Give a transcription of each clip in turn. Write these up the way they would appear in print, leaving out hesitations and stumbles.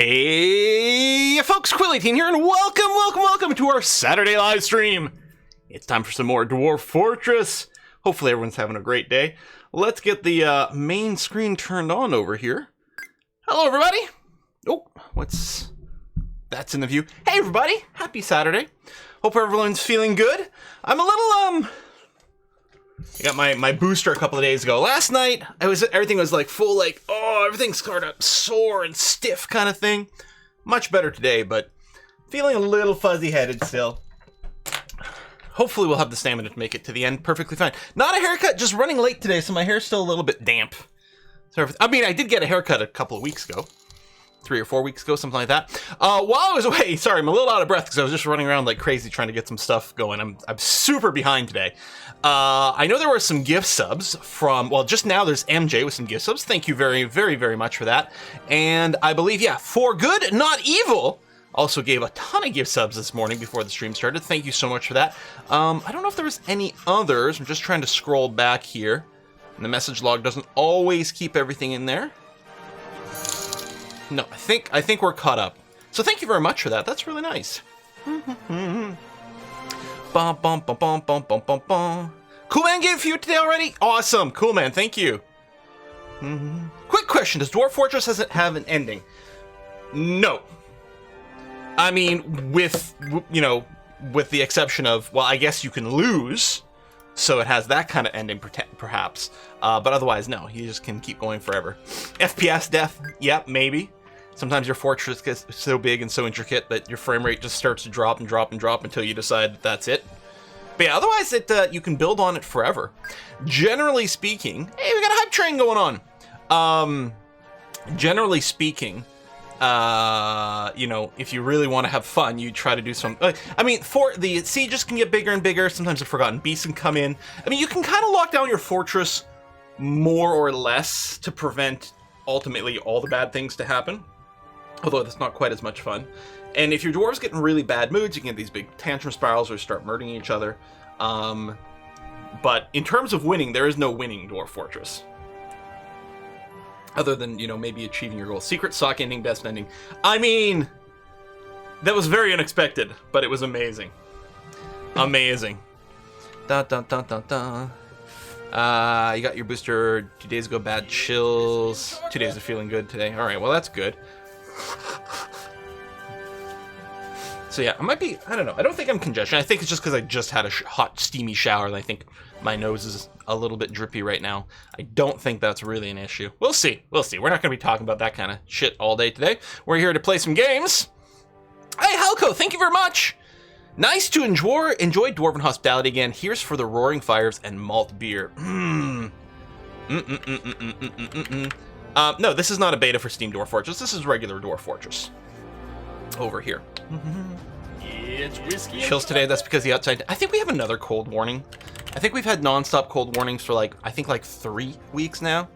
Hey folks, Quilly18 here, and welcome to our Saturday live stream. It's time for some more Dwarf Fortress. Hopefully everyone's having a great day. Let's get the main screen turned on over here. Hello everybody. Oh, that's in the view. Hey everybody, happy Saturday. Hope everyone's feeling good. I'm a little, I got my booster a couple of days ago. Last night, everything was like full, like, oh, everything's sort of sore and stiff kind of thing. Much better today, but feeling a little fuzzy-headed still. Hopefully we'll have the stamina to make it to the end perfectly fine. Not a haircut, just running late today, so my hair's still a little bit damp. So, I mean, I did get a haircut a couple of weeks ago. 3 or 4 weeks ago, something like that. While I was away, sorry, I'm a little out of breath because I was just running around like crazy trying to get some stuff going. I'm super behind today. I know there were some gift subs from, well, just now there's MJ with some gift subs. Thank you very, very, very much for that. And I believe, yeah, For Good, Not Evil also gave a ton of gift subs this morning before the stream started. Thank you so much for that. I don't know if there was any others. I'm just trying to scroll back here. And the message log doesn't always keep everything in there. No, I think we're caught up. So thank you very much for that. That's really nice. Bum, bum, bum, bum, bum, bum, bum, bum. Cool Man gave a few today already? Awesome. Cool Man, thank you. Quick question. Does Dwarf Fortress have an ending? No. I mean, with the exception of, well, I guess you can lose. So it has that kind of ending, perhaps. But otherwise, no. You just can keep going forever. FPS death? Yep, maybe. Sometimes your fortress gets so big and so intricate that your frame rate just starts to drop and drop and drop until you decide that that's it. But yeah, otherwise you can build on it forever. Generally speaking, hey, we got a hype train going on. Generally speaking, if you really want to have fun, you try to do some. I mean, the sieges can get bigger and bigger. Sometimes the Forgotten Beasts can come in. I mean, you can kind of lock down your fortress more or less to prevent ultimately all the bad things to happen. Although that's not quite as much fun. And if your dwarves get in really bad moods, you can get these big tantrum spirals or start murdering each other. But in terms of winning, there is no winning Dwarf Fortress. Other than, maybe achieving your goal. Secret sock ending, best ending. I mean, that was very unexpected, but it was amazing. Amazing. Dun, dun, dun, dun, dun. You got your booster 2 days ago, bad chills. 2 days of feeling good today. All right, well, that's good. So yeah, I don't know. I don't think I'm congestion. I think it's just because I just had a hot, steamy shower, and I think my nose is a little bit drippy right now. I don't think that's really an issue. We'll see. We're not going to be talking about that kind of shit all day today. We're here to play some games. Hey, Halco, thank you very much. Nice to enjoy Dwarven hospitality again. Here's for the roaring fires and malt beer. No, this is not a beta for Steam Dwarf Fortress. This is regular Dwarf Fortress. Over here. It's whiskey. Chills today. That's because the outside. I think we have another cold warning. I think we've had non-stop cold warnings for like 3 weeks now.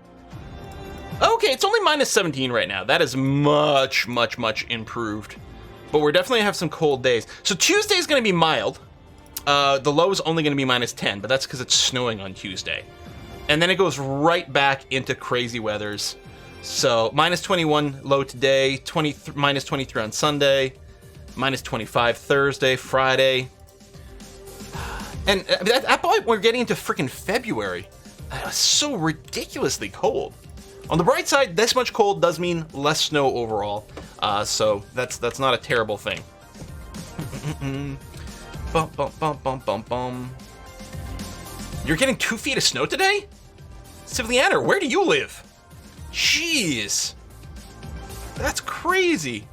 Okay, it's only minus 17 right now. That is much, much, much improved. But we're definitely have some cold days. So Tuesday's going to be mild. The low is only going to be minus 10, but that's because it's snowing on Tuesday. And then it goes right back into crazy weathers. So minus 21 low today, minus 23 on Sunday, minus 25 Thursday, Friday. And at that point, we're getting into freaking February. It's so ridiculously cold. On the bright side, this much cold does mean less snow overall. So that's not a terrible thing. Bum, bum, bum, bum, bum, bum. You're getting 2 feet of snow today? Civilianer, where do you live? Jeez. That's crazy.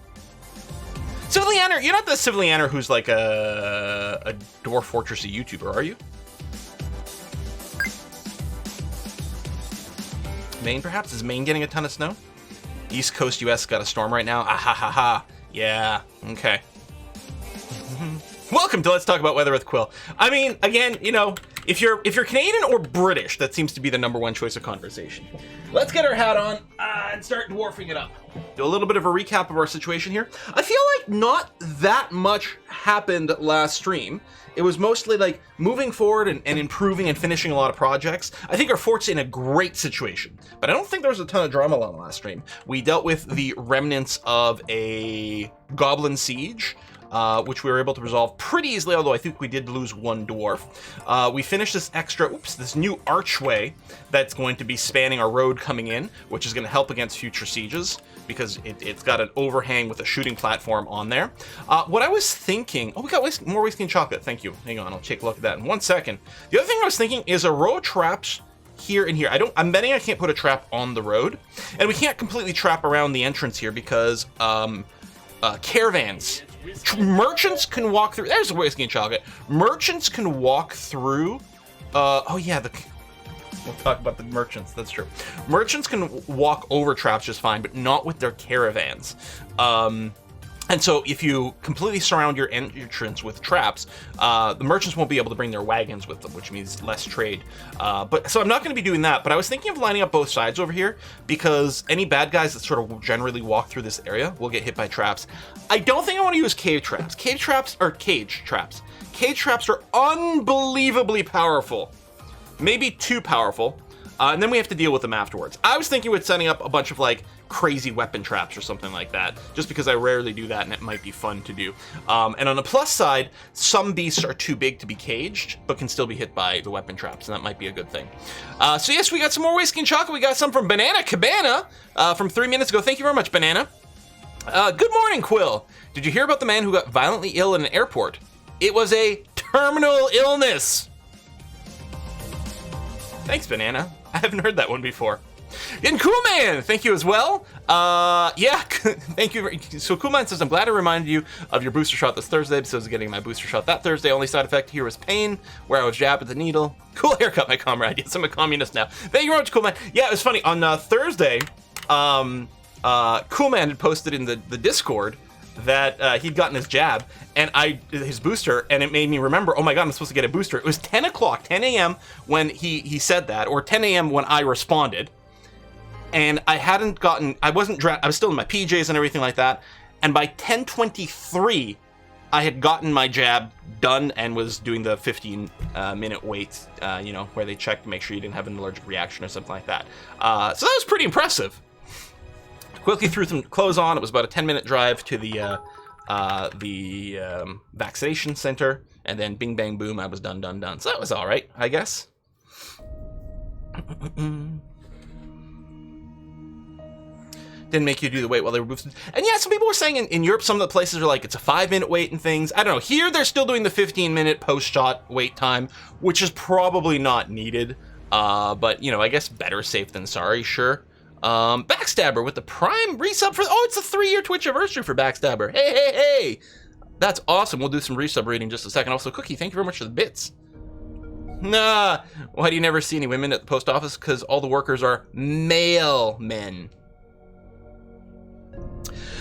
Civilianer, you're not the Civilianer who's like a Dwarf Fortress YouTuber, are you? Maine, perhaps? Is Maine getting a ton of snow? East Coast US got a storm right now. Ah ha ha ha. Yeah, okay. Welcome to Let's Talk About Weather with Quill. I mean, again, you know, if you're Canadian or British, that seems to be the #1 choice of conversation. Let's get our hat on and start dwarfing it up. Do a little bit of a recap of our situation here. I feel like not that much happened last stream. It was mostly like moving forward and improving and finishing a lot of projects. I think our fort's in a great situation, but I don't think there was a ton of drama on the last stream. We dealt with the remnants of a goblin siege, which we were able to resolve pretty easily, although I think we did lose one dwarf. We finished this new archway that's going to be spanning our road coming in, which is going to help against future sieges, because it's got an overhang with a shooting platform on there. What I was thinking, we got more whiskey and chocolate, thank you. Hang on, I'll take a look at that in 1 second. The other thing I was thinking is a row of traps here and here. I'm betting I can't put a trap on the road, and we can't completely trap around the entrance here because caravans, merchants can walk through. There's whiskey and chocolate. Merchants can walk through. We'll talk about the merchants. That's true. Merchants can walk over traps just fine, but not with their caravans. And so if you completely surround your entrance with traps, the merchants won't be able to bring their wagons with them, which means less trade. So I'm not going to be doing that, but I was thinking of lining up both sides over here because any bad guys that sort of generally walk through this area will get hit by traps. I don't think I want to use cage traps. Cage traps are unbelievably powerful. Maybe too powerful. And then we have to deal with them afterwards. I was thinking with setting up a bunch of like crazy weapon traps or something like that, just because I rarely do that and it might be fun to do. And on the plus side, some beasts are too big to be caged, but can still be hit by the weapon traps, and that might be a good thing. So yes, we got some more whiskey and chocolate. We got some from Banana Cabana from 3 minutes ago. Thank you very much, Banana. Good morning, Quill. Did you hear about the man who got violently ill in an airport? It was a terminal illness. Thanks, Banana. I haven't heard that one before. And Coolman, thank you as well. Thank you. So Coolman says, I'm glad I reminded you of your booster shot this Thursday, because I was getting my booster shot that Thursday. Only side effect here was pain, where I was jabbed with the needle. Cool haircut, my comrade. Yes, I'm a communist now. Thank you very much, Coolman. Yeah, it was funny. On Thursday, Coolman had posted in the Discord that he'd gotten his jab and his booster, and it made me remember, oh my god, I'm supposed to get a booster. It was 10 a.m. when he said that, or 10 a.m. when I responded, and I was still in my PJs and everything like that, and by 10:23 I had gotten my jab done and was doing the 15-minute wait, where they check to make sure you didn't have an allergic reaction or something like that. So that was pretty impressive. Quickly threw some clothes on. It was about a 10-minute drive to the vaccination center, and then bing, bang, boom, I was done. So that was all right, I guess. Didn't make you do the wait while they were boosted. And yeah, some people were saying in Europe, some of the places are like, it's a 5-minute wait and things. I don't know. Here, they're still doing the 15-minute post-shot wait time, which is probably not needed. But, I guess better safe than sorry, sure. Backstabber with the prime resub for, it's a 3-year Twitch anniversary for Backstabber. Hey. That's awesome. We'll do some resub reading in just a second. Also, Cookie, thank you very much for the bits. Nah, why do you never see any women at the post office? Because all the workers are male men.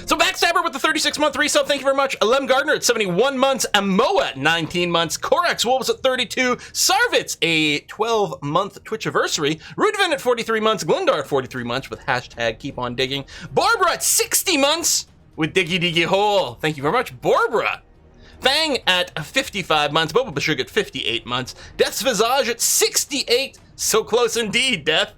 So Backstabber with the 36-month resub, thank you very much. Alem Gardner at 71 months. Amoa at 19 months. Korax Wolves at 32. Sarvitz, a 12-month Twitch anniversary. Rudvin at 43 months. Glindar at 43 months with hashtag keep on digging. Barbara at 60 months with Diggy Diggy Hole. Thank you very much, Barbara. Fang at 55 months. Boba Bashug at 58 months. Death's Visage at 68. So close indeed, Death.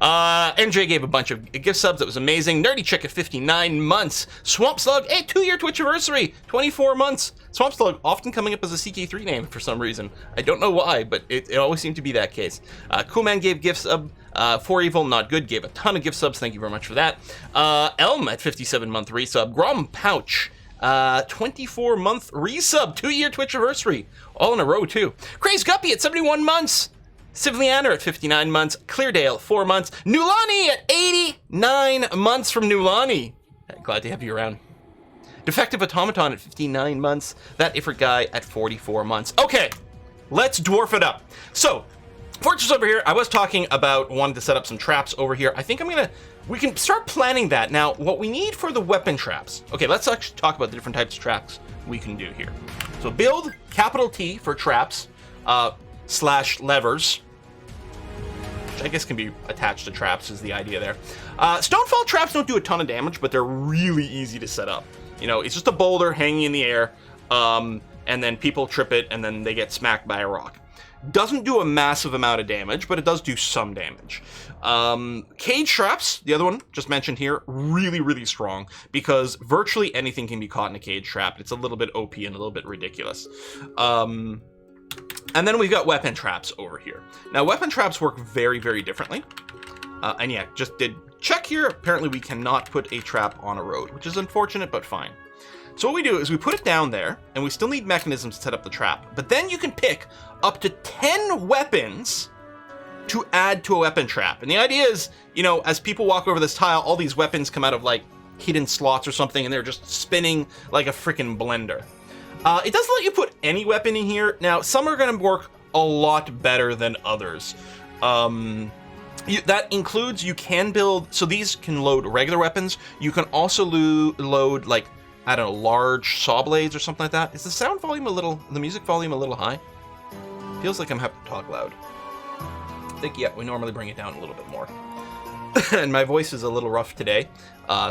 NJ gave a bunch of gift subs. That was amazing. Nerdy Chick at 59 months. Swamp Slug, a 2-year Twitch anniversary, 24 months. Swamp Slug often coming up as a CK3 name for some reason. I don't know why, but it always seemed to be that case. Coolman gave gift sub. For Evil Not Good gave a ton of gift subs. Thank you very much for that. Elm at 57-month resub. Grom Pouch, 24-month resub, 2-year Twitch anniversary, all in a row too. Craze Guppy at 71 months. Sivlianer at 59 months. Cleardale, 4 months. Nulani at 89 months from Nulani. Glad to have you around. Defective Automaton at 59 months. That Ifrit guy at 44 months. Okay, let's dwarf it up. So, Fortress over here, I was talking about wanting to set up some traps over here. I think we can start planning that. Now, what we need for the weapon traps. Okay, let's actually talk about the different types of traps we can do here. So build, capital T for traps, slash levers, which I guess can be attached to traps is the idea there. Stonefall traps don't do a ton of damage, but they're really easy to set up. You know, it's just a boulder hanging in the air, and then people trip it, and then they get smacked by a rock. Doesn't do a massive amount of damage, but it does do some damage. Cage traps, the other one just mentioned here, really, really strong because virtually anything can be caught in a cage trap. It's a little bit OP and a little bit ridiculous. And then we've got weapon traps over here. Now, weapon traps work very, very differently. And yeah, just did check here. Apparently, we cannot put a trap on a road, which is unfortunate, but fine. So what we do is we put it down there, and we still need mechanisms to set up the trap. But then you can pick up to 10 weapons to add to a weapon trap. And the idea is, you know, as people walk over this tile, all these weapons come out of, like, hidden slots or something, and they're just spinning like a freaking blender. It doesn't let you put any weapon in here. Now, some are going to work a lot better than others. That includes, you can build, so these can load regular weapons. You can also load, like, I don't know, large saw blades or something like that. Is the sound volume the music volume a little high? Feels like I'm having to talk loud. I think, yeah, we normally bring it down a little bit more. And my voice is a little rough today,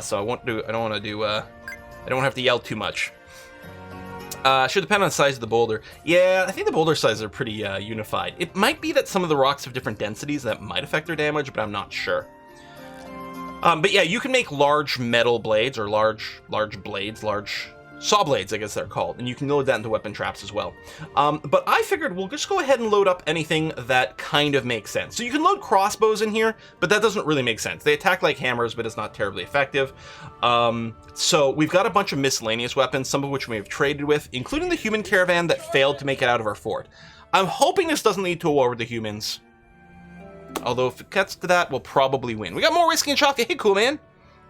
so I don't have to yell too much. Should depend on the size of the boulder. Yeah, I think the boulder sizes are pretty unified. It might be that some of the rocks have different densities that might affect their damage, but I'm not sure. But yeah, you can make large metal blades or large saw blades, I guess they're called, and you can load that into weapon traps as well. But I figured we'll just go ahead and load up anything that kind of makes sense. So you can load crossbows in here, but that doesn't really make sense. They attack like hammers, but it's not terribly effective. So we've got a bunch of miscellaneous weapons, some of which we have traded with, including the human caravan that failed to make it out of our fort. I'm hoping this doesn't lead to a war with the humans. Although if it gets to that, we'll probably win. We got more whiskey and chocolate. Hey, cool, man.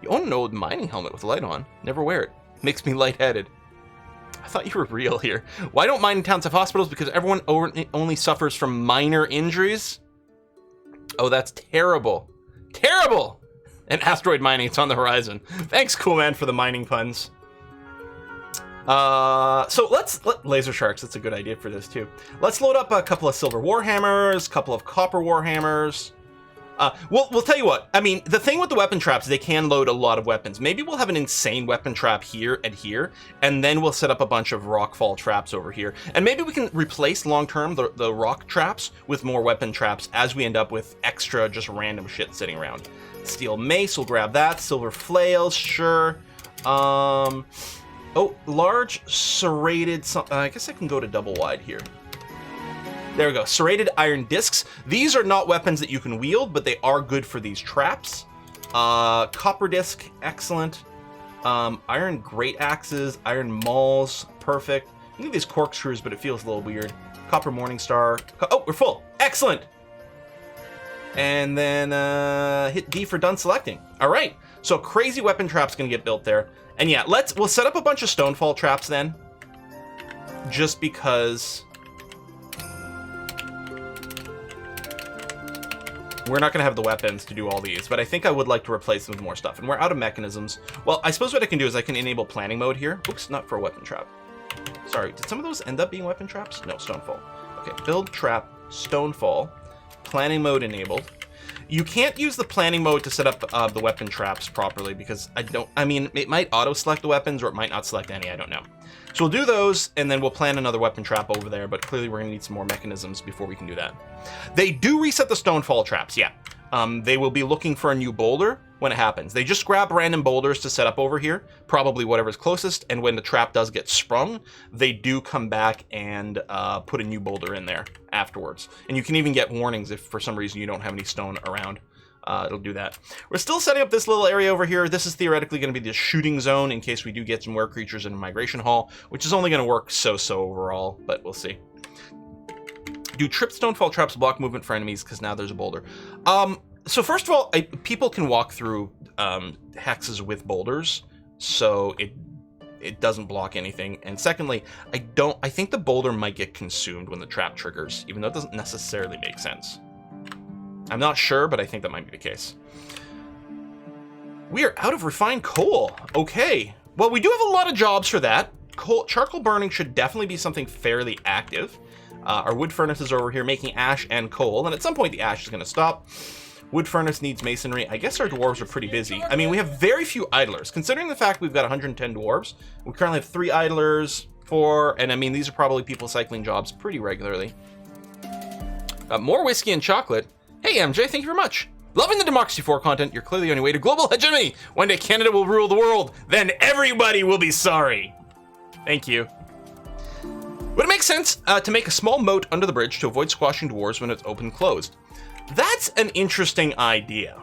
You own an old mining helmet with a light on. Never wear it. Makes me lightheaded. I thought you were real here. Why don't mining towns have hospitals? Because everyone only suffers from minor injuries? Oh, that's terrible. Terrible! And asteroid mining, it's on the horizon. Thanks, cool man, for the mining puns. So let laser sharks, that's a good idea for this too. Let's load up a couple of silver warhammers, a couple of copper warhammers. We'll tell you what, I mean, the thing with the weapon traps, they can load a lot of weapons. Maybe we'll have an insane weapon trap here, and then we'll set up a bunch of rockfall traps over here. And maybe we can replace long-term the rock traps with more weapon traps as we end up with extra just random shit sitting around. Steel mace, we'll grab that. Silver flails, sure. Oh, large serrated, I guess I can go to double wide here. There we go, serrated iron discs. These are not weapons that you can wield, but they are good for these traps. Copper disc, excellent. Iron great axes, iron mauls, perfect. I need these corkscrews, but it feels a little weird. Copper morning star. Oh, we're full, excellent. And then hit D for done selecting. All right, so crazy weapon trap's gonna get built there. And yeah, we'll set up a bunch of stonefall traps then, just because we're not going to have the weapons to do all these, but I think I would like to replace them with more stuff. And we're out of mechanisms. Well, I suppose what I can do is I can enable planning mode here. Oops, not for a weapon trap. Sorry, did some of those end up being weapon traps? No, stonefall. Okay, build trap, stonefall, planning mode enabled. You can't use the planning mode to set up the weapon traps properly because I mean, it might auto-select the weapons or it might not select any, I don't know. So we'll do those and then we'll plan another weapon trap over there, but clearly we're gonna need some more mechanisms before we can do that. They do reset the stonefall traps, yeah. They will be looking for a new boulder when it happens. They just grab random boulders to set up over here, probably whatever's closest, and when the trap does get sprung, they do come back and put a new boulder in there afterwards. And you can even get warnings if for some reason you don't have any stone around. It'll do that. We're still setting up this little area over here. This is theoretically going to be the shooting zone in case we do get some were creatures in a migration hall, which is only going to work so-so overall, but we'll see. Do trip stonefall traps block movement for enemies because now there's a boulder? So first of all, people can walk through hexes with boulders, so it doesn't block anything. And secondly, I think the boulder might get consumed when the trap triggers, even though it doesn't necessarily make sense. I'm not sure, but I think that might be the case. We are out of refined coal. Okay. Well, we do have a lot of jobs for that. Charcoal burning should definitely be something fairly active. Our wood furnace is over here making ash and coal, and at some point the ash is going to stop. Wood furnace needs masonry. I guess our dwarves are pretty busy. I mean, we have very few idlers. Considering the fact we've got 110 dwarves, we currently have 3 idlers, 4, and I mean, these are probably people cycling jobs pretty regularly. More whiskey and chocolate. Hey, MJ, thank you very much. Loving the Democracy 4 content. You're clearly on your way to global hegemony. One day Canada will rule the world. Then everybody will be sorry. Thank you. Would it make sense to make a small moat under the bridge to avoid squashing dwarves when it's open and closed? That's an interesting idea.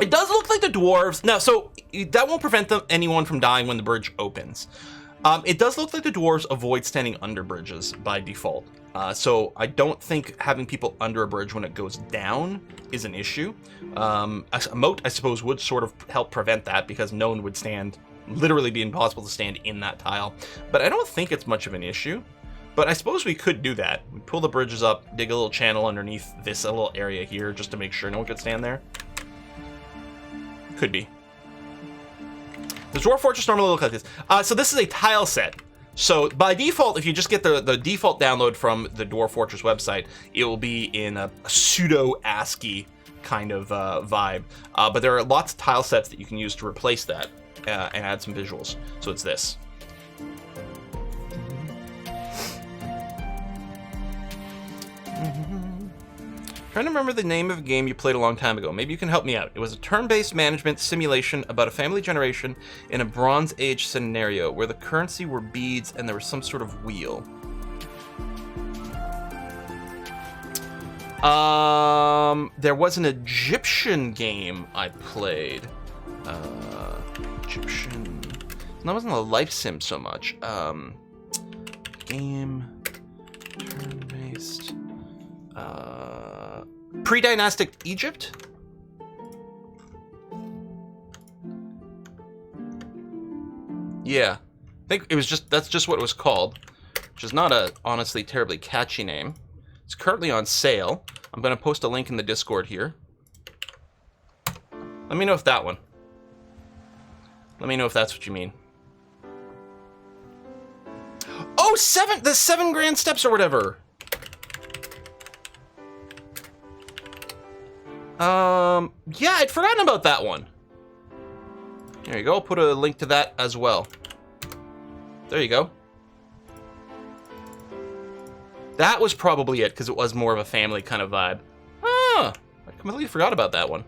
It does look like the dwarves... Now, so that won't prevent anyone from dying when the bridge opens. It does look like the dwarves avoid standing under bridges by default. So I don't think having people under a bridge when it goes down is an issue. A moat, I suppose, would sort of help prevent that because no one would stand... Literally be impossible to stand in that tile. But I don't think it's much of an issue. But I suppose we could do that. We pull the bridges up, dig a little channel underneath this little area here just to make sure no one could stand there. Could be. Does Dwarf Fortress normally look like this? So this is a tile set. So by default, if you just get the default download from the Dwarf Fortress website, it will be in a pseudo ASCII kind of vibe. But there are lots of tile sets that you can use to replace that and add some visuals. So it's this. Trying to remember the name of a game you played a long time ago. Maybe you can help me out. It was a turn-based management simulation about a family generation in a Bronze Age scenario where the currency were beads and there was some sort of wheel. There was an Egyptian game I played. Egyptian. That wasn't a life sim so much. Game. Turn-based. Pre-dynastic Egypt? Yeah. I think it was that's just what it was called. Which is not a honestly terribly catchy name. It's currently on sale. I'm gonna post a link in the Discord here. Let me know if that one. Let me know if that's what you mean. Oh, the 7 grand steps or whatever. Yeah, I'd forgotten about that one. There you go. I'll put a link to that as well. There you go. That was probably it, because it was more of a family kind of vibe. Ah, I completely forgot about that one.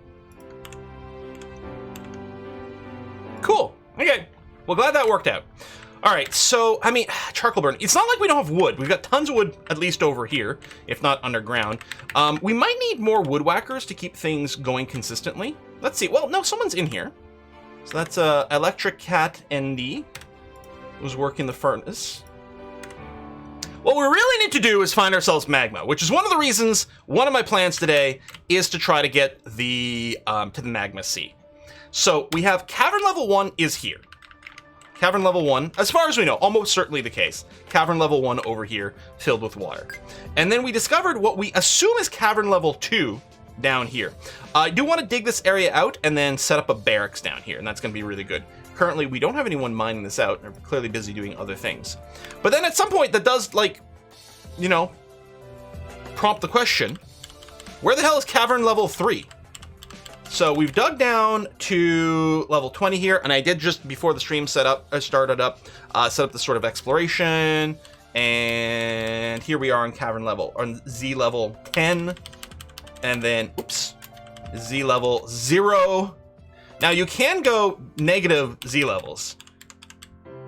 Cool. Okay. Well, glad that worked out. All right, so, I mean, charcoal burn. It's not like we don't have wood. We've got tons of wood, at least over here, if not underground. We might need more woodwhackers to keep things going consistently. Let's see. Well, no, someone's in here. So that's Electric Cat ND, who's working the furnace. What we really need to do is find ourselves magma, which is one of the reasons, one of my plans today is to try to get the to the magma sea. So we have cavern level 1 is here. Cavern level 1, as far as we know, almost certainly the case. Cavern level 1 over here, filled with water. And then we discovered what we assume is cavern level 2 down here. I do want to dig this area out and then set up a barracks down here, and that's going to be really good. Currently, we don't have anyone mining this out. They're clearly busy doing other things. But then at some point, that does, like, you know, prompt the question, where the hell is cavern level 3? So we've dug down to level 20 here, and I did just before the stream started up this sort of exploration, and here we are on cavern level, on Z level 10, and then, oops, Z level 0. Now you can go negative Z levels,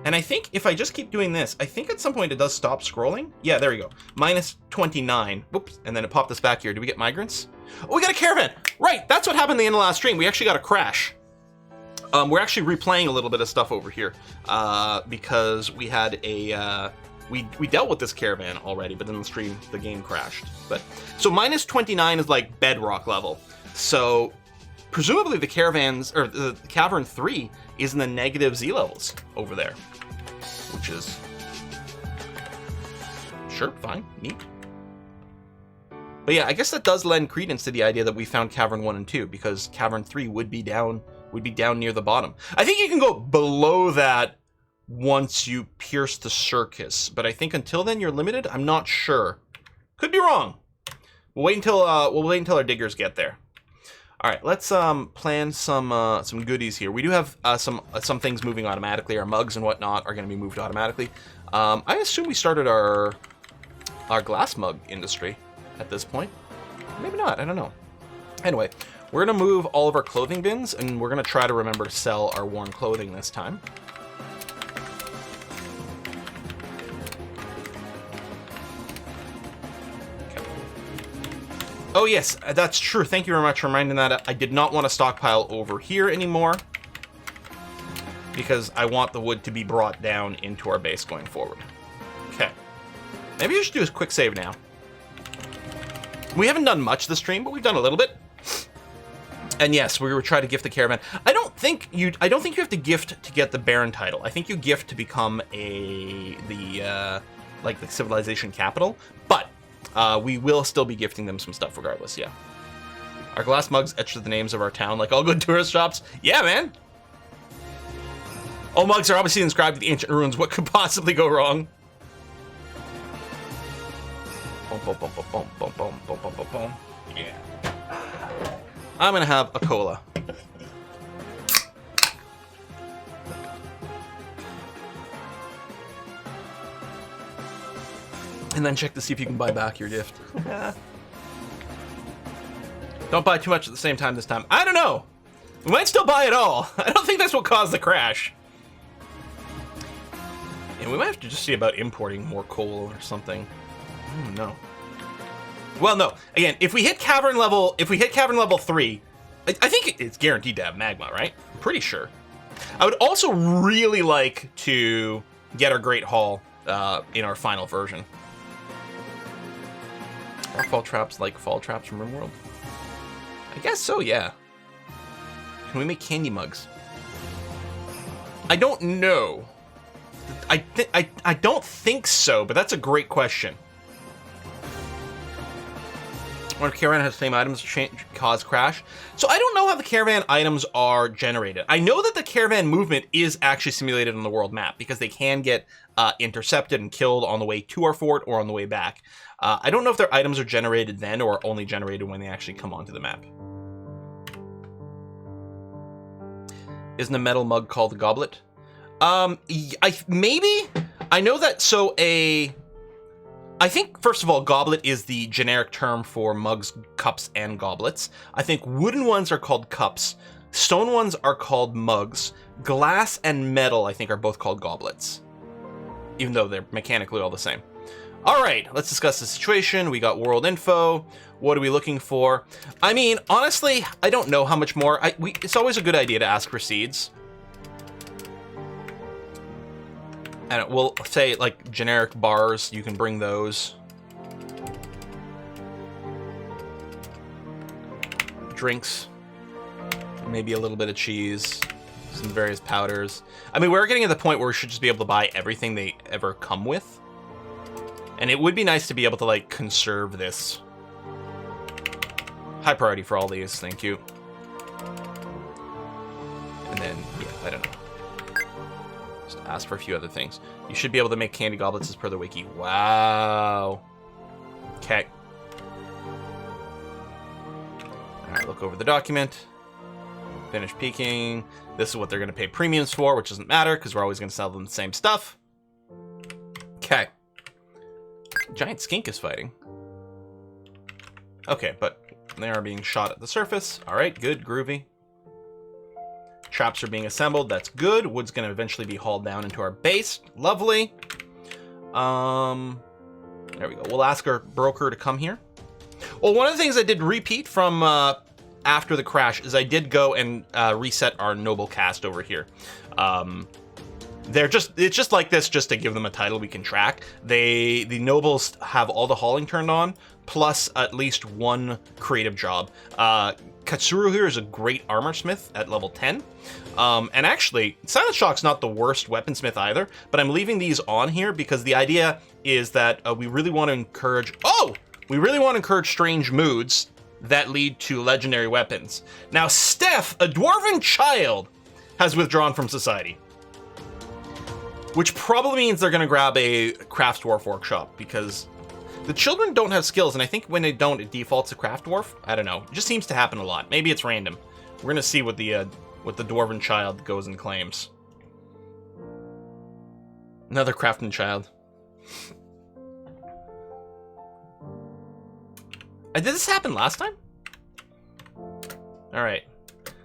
and I think if I just keep doing this, I think at some point it does stop scrolling. Yeah, there we go, minus 29, whoops, and then it popped us back here. Do we get migrants? Oh, we got a caravan! Right, that's what happened at the end of last stream. We actually got a crash. We're actually replaying a little bit of stuff over here because we had a we dealt with this caravan already, but in the stream the game crashed. But so minus 29 is like bedrock level. So presumably the caravans or the cavern 3 is in the negative Z levels over there, which is sure fine, neat. But yeah, I guess that does lend credence to the idea that we found Cavern 1 and 2, because Cavern 3 would be down near the bottom. I think you can go below that once you pierce the circus, but I think until then you're limited. I'm not sure. Could be wrong. We'll wait until our diggers get there. All right, let's plan some goodies here. We do have some things moving automatically. Our mugs and whatnot are going to be moved automatically. I assume we started our glass mug industry at this point. Maybe not. I don't know. Anyway, we're going to move all of our clothing bins, and we're going to try to remember to sell our worn clothing this time. Oh yes, that's true. Thank you very much for reminding that. I did not want to stockpile over here anymore because I want the wood to be brought down into our base going forward. Okay. Maybe I should do a quick save now. We haven't done much this stream, but we've done a little bit. And yes, we were trying to gift the caravan. I don't think you have to gift to get the Baron title. I think you gift to become the civilization capital, but we will still be gifting them some stuff regardless, yeah. Our glass mugs etched with the names of our town, like all good tourist shops. Yeah, man. All mugs are obviously inscribed to the ancient ruins. What could possibly go wrong? Boom, boom, boom, boom, boom, boom, boom, boom, boom, boom, boom. Yeah. I'm gonna have a cola. And then check to see if you can buy back your gift. Don't buy too much at the same time this time. I don't know. We might still buy it all. I don't think that's what caused the crash. And we might have to just see about importing more coal or something. I don't know. Well, no. Again, if we hit cavern level 3, I think it's guaranteed to have magma, right? I'm pretty sure. I would also really like to get our Great Hall in our final version. Are fall traps like fall traps from RimWorld? I guess so, yeah. Can we make candy mugs? I don't know. I don't think so, but that's a great question. I wonder if caravan has the same items cause crash. So I don't know how the caravan items are generated. I know that the caravan movement is actually simulated on the world map because they can get intercepted and killed on the way to our fort or on the way back. I don't know if their items are generated then or only generated when they actually come onto the map. Isn't a metal mug called a goblet? Maybe? I know that, I think, first of all, goblet is the generic term for mugs, cups, and goblets. I think wooden ones are called cups. Stone ones are called mugs. Glass and metal, I think, are both called goblets. Even though they're mechanically all the same. All right, let's discuss the situation. We got world info. What are we looking for? I mean, honestly, I don't know how much more. It's always a good idea to ask for seeds. And we'll say, like, generic bars, you can bring those. Drinks. Maybe a little bit of cheese. Some various powders. I mean, we're getting to the point where we should just be able to buy everything they ever come with. And it would be nice to be able to, like, conserve this. High priority for all these, thank you. And then, yeah, I don't know. Just ask for a few other things. You should be able to make candy goblets as per the wiki. Wow. Okay. Alright, look over the document. Finish peeking. This is what they're going to pay premiums for, which doesn't matter because we're always going to sell them the same stuff. Okay. Giant skink is fighting. Okay, but they are being shot at the surface. Alright, good, groovy. Traps are being assembled. That's good. Wood's going to eventually be hauled down into our base. Lovely. There we go. We'll ask our broker to come here. Well, one of the things I did repeat from after the crash is I did go and reset our noble cast over here. It's just like this, just to give them a title we can track. The nobles have all the hauling turned on, plus at least one creative job. Katsuru here is a great armor smith at level 10. And actually, Silent Shock's not the worst weaponsmith either, but I'm leaving these on here because the idea is that we really want to encourage... Oh! We really want to encourage strange moods that lead to legendary weapons. Now, Steph, a dwarven child, has withdrawn from society. Which probably means they're going to grab a Craft Dwarf workshop, because the children don't have skills, and I think when they don't, it defaults to Craft Dwarf. I don't know. It just seems to happen a lot. Maybe it's random. We're going to see what the dwarven child goes and claims. Another crafting child. Did this happen last time? Alright.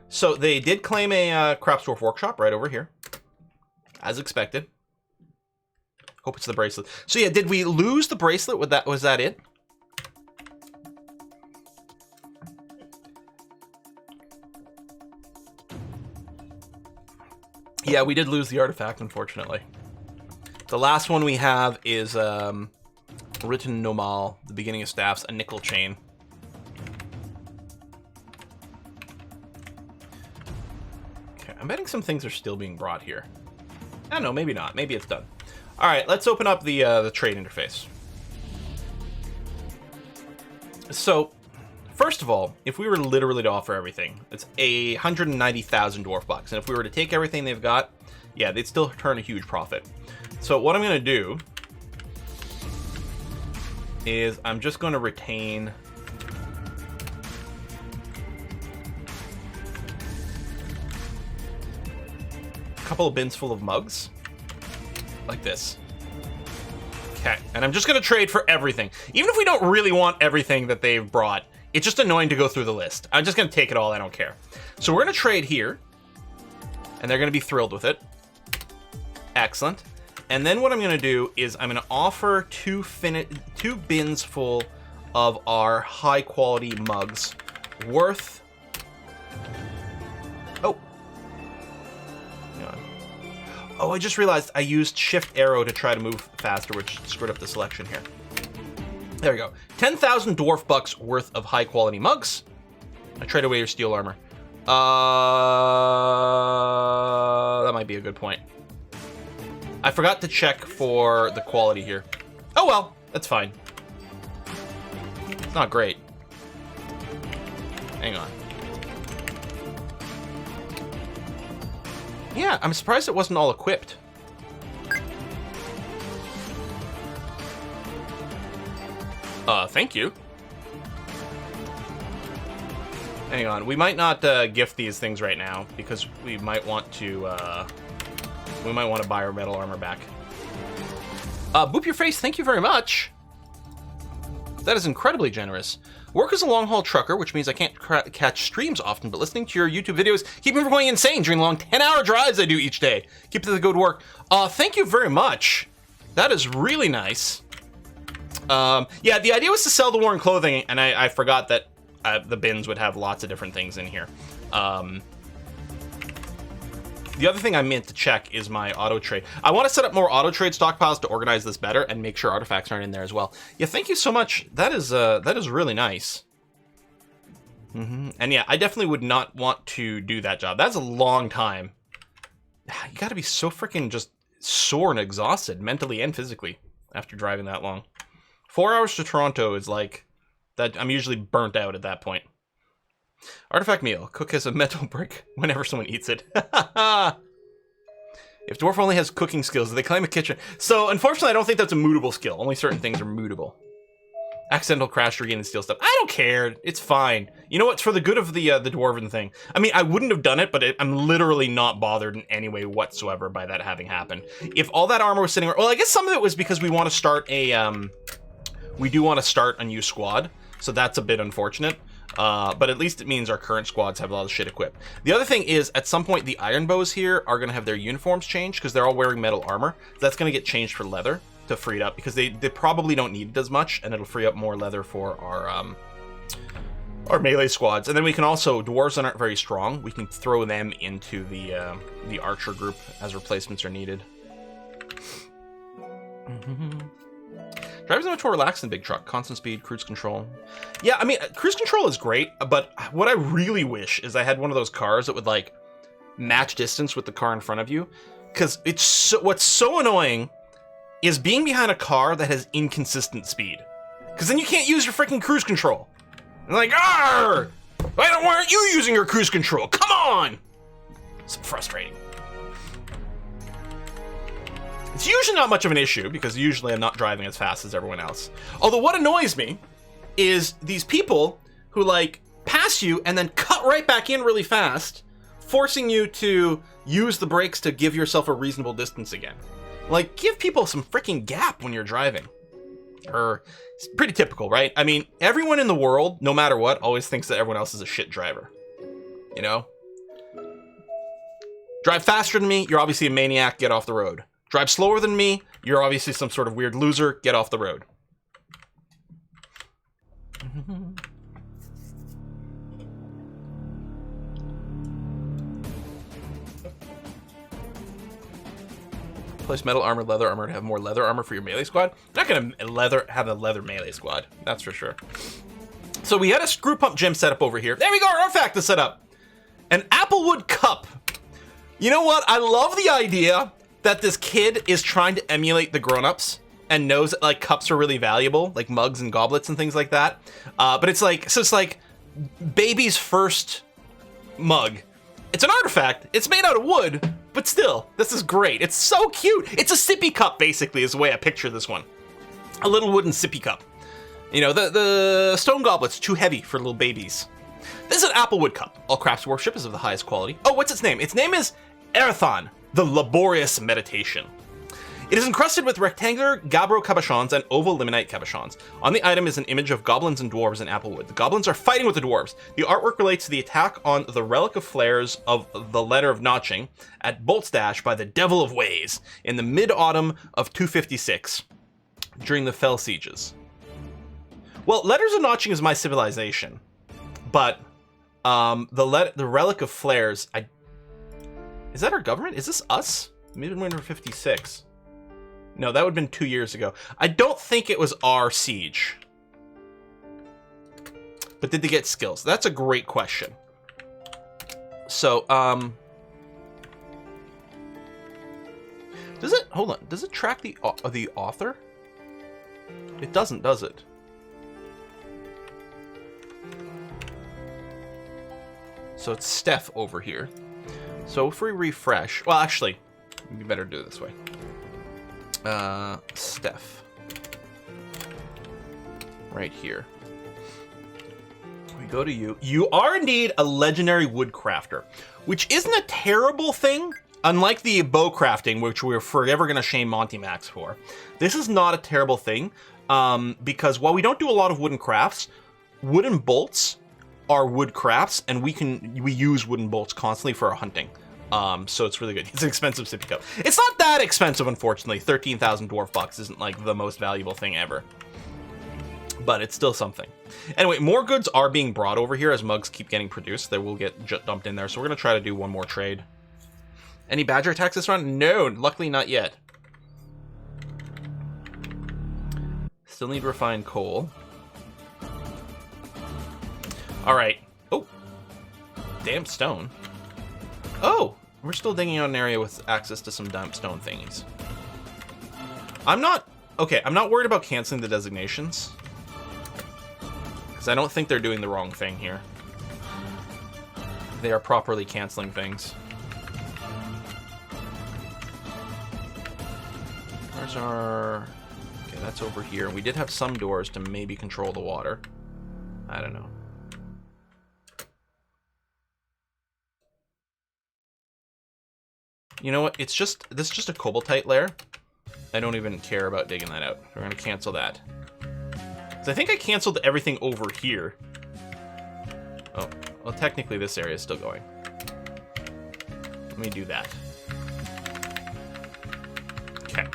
So they did claim a Craft Dwarf workshop right over here. As expected. Hope it's the bracelet. So yeah, did we lose the bracelet? Was that it? Yeah, we did lose the artifact, unfortunately. The last one we have is written Nomal, the beginning of staffs, a nickel chain. Okay, I'm betting some things are still being brought here. I don't know, maybe not. Maybe it's done. All right, let's open up the trade interface. So, first of all, if we were literally to offer everything, it's 190,000 dwarf bucks, and if we were to take everything they've got, yeah, they'd still turn a huge profit. So what I'm going to do is I'm just going to retain a couple of bins full of mugs, like this. Okay, and I'm just going to trade for everything. Even if we don't really want everything that they've brought, it's just annoying to go through the list. I'm just going to take it all, I don't care. So we're going to trade here, and they're going to be thrilled with it. Excellent. And then what I'm going to do is I'm going to offer two bins full of our high quality mugs worth... Oh. Hang on. Oh, I just realized I used shift arrow to try to move faster, which screwed up the selection here. There we go. 10,000 dwarf bucks worth of high quality mugs. I trade away your steel armor. That might be a good point. I forgot to check for the quality here. Oh well, that's fine. It's not great. Hang on. Yeah, I'm surprised it wasn't all equipped. Thank you. Hang on, we might not gift these things right now because we might want to buy our metal armor back. Boop your face, thank you very much. That is incredibly generous. Work as a long-haul trucker, which means I can't catch streams often, but listening to your YouTube videos keep me from going insane during the long 10-hour drives I do each day. Keep up the good work. Thank you very much. That is really nice. Yeah, the idea was to sell the worn clothing, and I forgot that the bins would have lots of different things in here. The other thing I meant to check is my auto trade. I want to set up more auto trade stockpiles to organize this better and make sure artifacts aren't in there as well. Yeah, thank you so much. That is really nice. And yeah, I definitely would not want to do that job. That's a long time. You got to be so freaking just sore and exhausted, mentally and physically, after driving that long. 4 hours to Toronto is like that. I'm usually burnt out at that point. Artifact meal. Cook as a metal brick whenever someone eats it. If Dwarf only has cooking skills, do they claim a kitchen? So, unfortunately, I don't think that's a mootable skill. Only certain things are mootable. Accidental crash, regain, and steal stuff. I don't care. It's fine. You know what? It's for the good of the Dwarven thing. I mean, I wouldn't have done it, but I'm literally not bothered in any way whatsoever by that having happened. If all that armor was sitting... Well, I guess some of it was because we want to start a... we do want to start a new squad, so that's a bit unfortunate. But at least it means our current squads have a lot of shit equipped. The other thing is, at some point, the Iron Bows here are going to have their uniforms changed because they're all wearing metal armor. That's going to get changed for leather to free it up because they probably don't need it as much, and it'll free up more leather for our melee squads. And then we can also, dwarves aren't very strong. We can throw them into the archer group as replacements are needed. Drivers are much more relaxed in big truck. Constant speed, cruise control. Yeah, I mean, cruise control is great, but what I really wish is I had one of those cars that would, like, match distance with the car in front of you. Because what's so annoying is being behind a car that has inconsistent speed. Because then you can't use your freaking cruise control. And like, arr! Why aren't you using your cruise control? Come on! It's frustrating. It's usually not much of an issue, because usually I'm not driving as fast as everyone else. Although what annoys me is these people who, like, pass you and then cut right back in really fast, forcing you to use the brakes to give yourself a reasonable distance again. Like, give people some freaking gap when you're driving. It's pretty typical, right? I mean, everyone in the world, no matter what, always thinks that everyone else is a shit driver. You know? Drive faster than me, you're obviously a maniac, get off the road. Drive slower than me, you're obviously some sort of weird loser, get off the road. Place metal armor, leather armor to have more leather armor for your melee squad. You're not gonna have a leather melee squad, that's for sure. So we had a screw pump gym set up over here. There we go, our artifact is set up. An applewood cup. You know what? I love the idea that this kid is trying to emulate the grown-ups and knows that, like, cups are really valuable, like mugs and goblets and things like that. But it's like, so it's like baby's first mug. It's an artifact. It's made out of wood, but still, this is great. It's so cute. It's a sippy cup, basically, is the way I picture this one. A little wooden sippy cup. You know, the stone goblet's too heavy for little babies. This is an applewood cup. All craftsmanship is of the highest quality. Oh, what's its name? Its name is Erathon, the laborious meditation. It is encrusted with rectangular gabbro cabochons and oval limonite cabochons. On the item is an image of goblins and dwarves in applewood. The goblins are fighting with the dwarves. The artwork relates to the attack on the Relic of Flares of the Letter of Notching at Boltstash by the Devil of Ways in the mid-autumn of 256 during the Fell Sieges. Well, Letters of Notching is my civilization, but the Relic of Flares, is that our government? Is this us? Midwinter 56. No, that would have been 2 years ago. I don't think it was our siege. But did they get skills? That's a great question. So, hold on, does it track the author? It doesn't, does it? So it's Steph over here. So if we refresh, well, actually, we better do it this way. Steph. Right here. We go to you. You are indeed a legendary woodcrafter, which isn't a terrible thing. Unlike the bow crafting, which we're forever going to shame Monty Max for. This is not a terrible thing, because while we don't do a lot of wooden crafts, wooden bolts are wood crafts, and we use wooden bolts constantly for our hunting. So it's really good. It's an expensive sippy cup. It's not that expensive, unfortunately. 13,000 dwarf bucks isn't like the most valuable thing ever. But it's still something. Anyway, more goods are being brought over here as mugs keep getting produced. They will get dumped in there. So we're going to try to do one more trade. Any badger attacks this round? No, luckily not yet. Still need refined coal. All right. Oh, damp stone. Oh, we're still digging out an area with access to some damp stone thingies. I'm not worried about canceling the designations, because I don't think they're doing the wrong thing here. They are properly canceling things. Where's our... Okay, that's over here. We did have some doors to maybe control the water. I don't know. You know what? This is just a cobaltite layer. I don't even care about digging that out. We're gonna cancel that. So I think I canceled everything over here. Oh, well, technically this area is still going. Let me do that. Okay.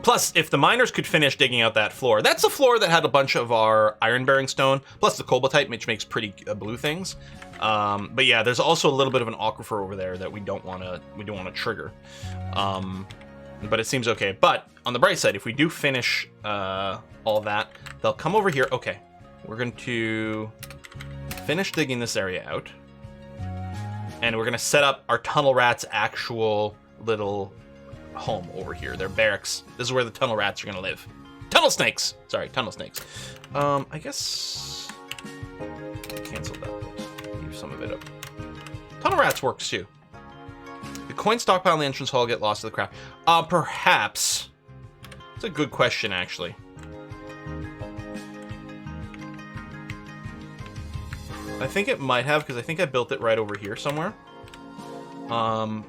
Plus, if the miners could finish digging out that floor, that's a floor that had a bunch of our iron-bearing stone, plus the cobaltite, which makes pretty blue things. But yeah, there's also a little bit of an aquifer over there that we don't want to trigger. But it seems okay. But on the bright side, if we do finish all that, they'll come over here. Okay, we're going to finish digging this area out, and we're going to set up our tunnel rats' actual little home over here. Their barracks. This is where the tunnel rats are going to live. Tunnel snakes! Sorry, tunnel snakes. I guess... cancel that. Leave some of it up. Tunnel rats works too. The coin stockpile in the entrance hall get lost to the craft. Perhaps. It's a good question, actually. I think it might have, because I think I built it right over here somewhere. And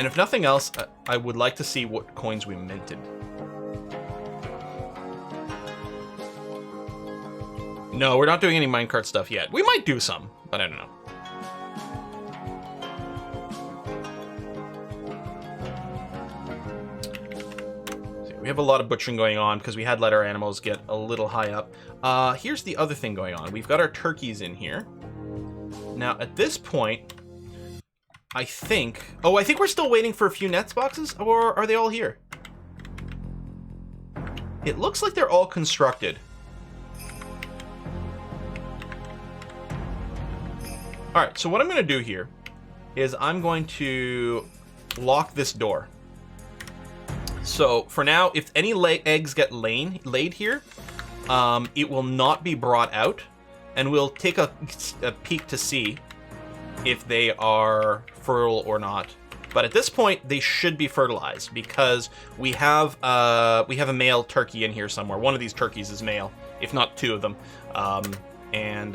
if nothing else, I would like to see what coins we minted. No, we're not doing any minecart stuff yet. We might do some, but I don't know. We have a lot of butchering going on because we had let our animals get a little high up. Here's the other thing going on. We've got our turkeys in here. Now, at this point, I think we're still waiting for a few nets boxes, or are they all here? It looks like they're all constructed. All right, so what I'm going to do here is I'm going to lock this door. So for now, if any eggs get laid here, it will not be brought out, and we'll take a peek to see if they are fertile or not. But at this point, they should be fertilized because we have a male turkey in here somewhere. One of these turkeys is male, if not two of them, and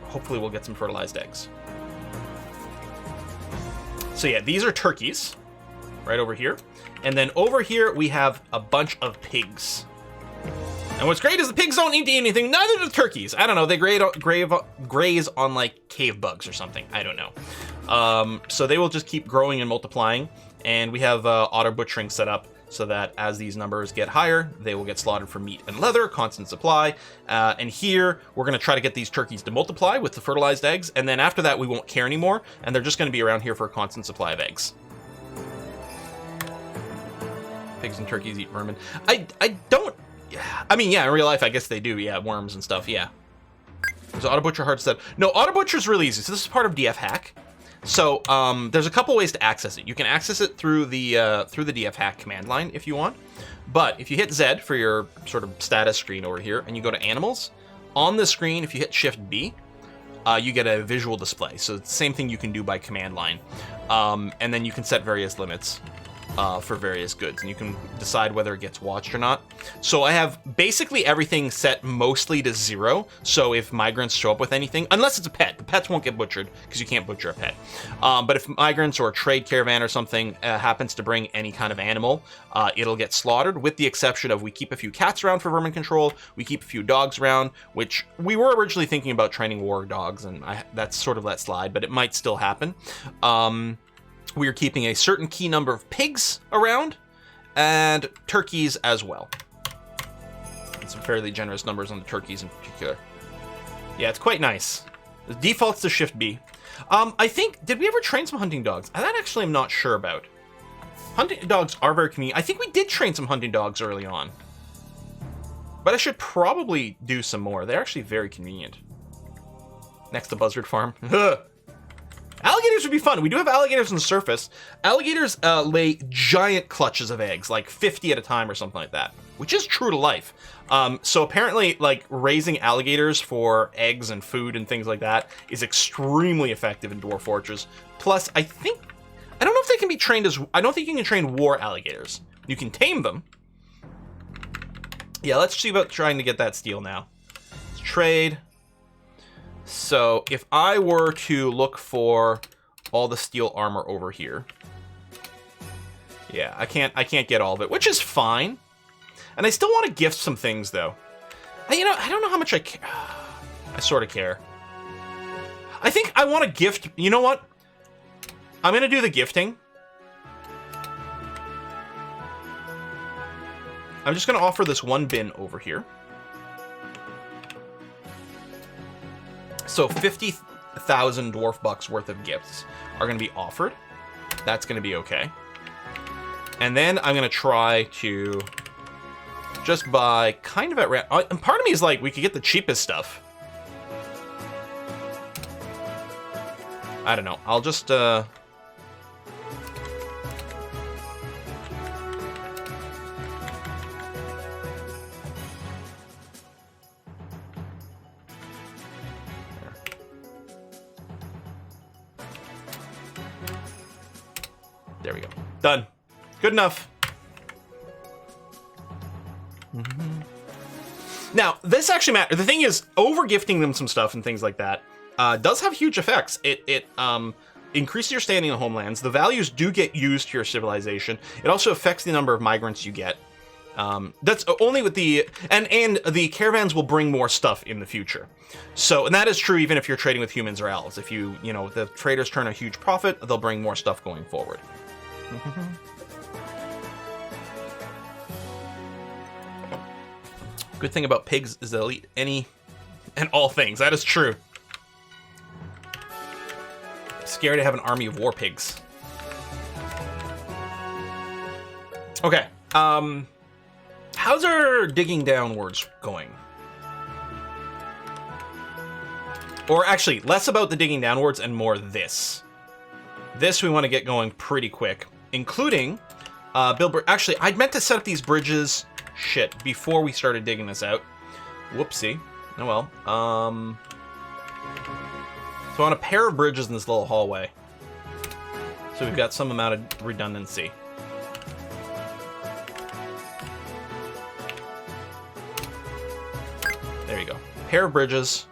hopefully we'll get some fertilized eggs. So yeah, these are turkeys right over here. And then over here, we have a bunch of pigs. And what's great is the pigs don't eat anything, neither do the turkeys. I don't know, they graze on like cave bugs or something. I don't know. So they will just keep growing and multiplying. And we have auto butchering set up so that as these numbers get higher, they will get slaughtered for meat and leather, constant supply. And here, we're gonna try to get these turkeys to multiply with the fertilized eggs. And then after that, we won't care anymore. And they're just gonna be around here for a constant supply of eggs. Pigs and turkeys eat vermin. I mean, yeah, in real life, I guess they do. Yeah, worms and stuff, yeah. So Auto Butcher hard set. No, Auto Butcher is really easy. So this is part of DF Hack. So there's a couple ways to access it. You can access it through the DF Hack command line if you want. But if you hit Z for your sort of status screen over here, and you go to Animals, on the screen, if you hit Shift B, you get a visual display. So it's the same thing you can do by command line. And then you can set various limits for various goods, and you can decide whether it gets watched or not. So I have basically everything set mostly to 0, so if migrants show up with anything, unless it's a pet, the pets won't get butchered because you can't butcher a pet. But if migrants or a trade caravan or something happens to bring any kind of animal, it'll get slaughtered, with the exception of we keep a few cats around for vermin control, we keep a few dogs around, which we were originally thinking about training war dogs, and that's sort of let slide, but it might still happen. We are keeping a certain key number of pigs around, and turkeys as well. And some fairly generous numbers on the turkeys in particular. Yeah, it's quite nice. The default's to Shift B. I think, did we ever train some hunting dogs? That actually I'm not sure about. Hunting dogs are very convenient. I think we did train some hunting dogs early on. But I should probably do some more. They're actually very convenient. Next to Buzzard Farm. Alligators would be fun. We do have alligators on the surface. Alligators lay giant clutches of eggs, like 50 at a time or something like that, which is true to life. So apparently, like, raising alligators for eggs and food and things like that is extremely effective in Dwarf Fortress. Plus, I don't know if they can be trained as, I don't think you can train war alligators. You can tame them. Yeah, let's see about trying to get that steel now. Let's trade. So if I were to look for all the steel armor over here, yeah, I can't get all of it, which is fine. And I still want to gift some things though. I don't know how much I care. I sort of care. I think I want to gift. You know what? I'm gonna do the gifting. I'm just gonna offer this one bin over here. So 50,000 dwarf bucks worth of gifts are going to be offered. That's going to be okay. And then I'm going to try to just buy kind of at random. And part of me is like, we could get the cheapest stuff. I don't know. I'll just... There we go. Done. Good enough. Now, this actually matters. The thing is, over-gifting them some stuff and things like that does have huge effects. It increases your standing in homelands. The values do get used to your civilization. It also affects the number of migrants you get. That's only with the... And the caravans will bring more stuff in the future. So, and that is true even if you're trading with humans or elves. If the traders turn a huge profit, they'll bring more stuff going forward. Good thing about pigs is they'll eat any and all things. That is true. Scary to have an army of war pigs. Okay. How's our digging downwards going? Or actually, less about the digging downwards and more this. This we want to get going pretty quick, including actually, I meant to set up these bridges before we started digging this out. Whoopsie. Oh well. So on a pair of bridges in this little hallway. So we've got some amount of redundancy. There you go. Pair of bridges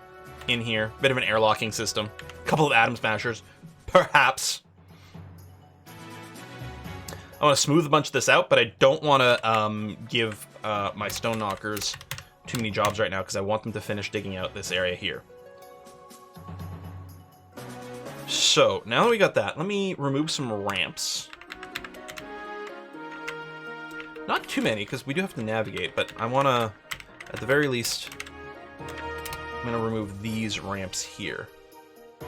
in here. Bit of an airlocking system. Couple of atom smashers. Perhaps. I want to smooth a bunch of this out, but I don't want to give my stone knockers too many jobs right now because I want them to finish digging out this area here. So, now that we got that, let me remove some ramps. Not too many, because we do have to navigate, but I want to, at the very least, I'm going to remove these ramps here. I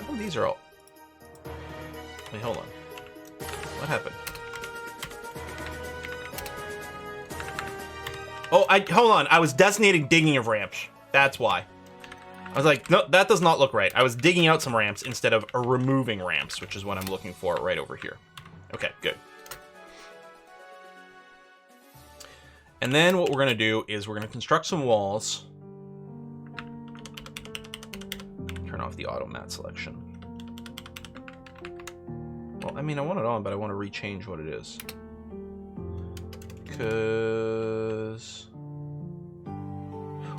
think these are all... Wait, hold on. What happened? Oh, hold on. I was designating digging of ramps. That's why. I was like, no, that does not look right. I was digging out some ramps instead of removing ramps, which is what I'm looking for right over here. Okay, good. And then what we're going to do is we're going to construct some walls. Turn off the auto mat selection. Well, I mean, I want it on, but I want to rechange what it is. Because...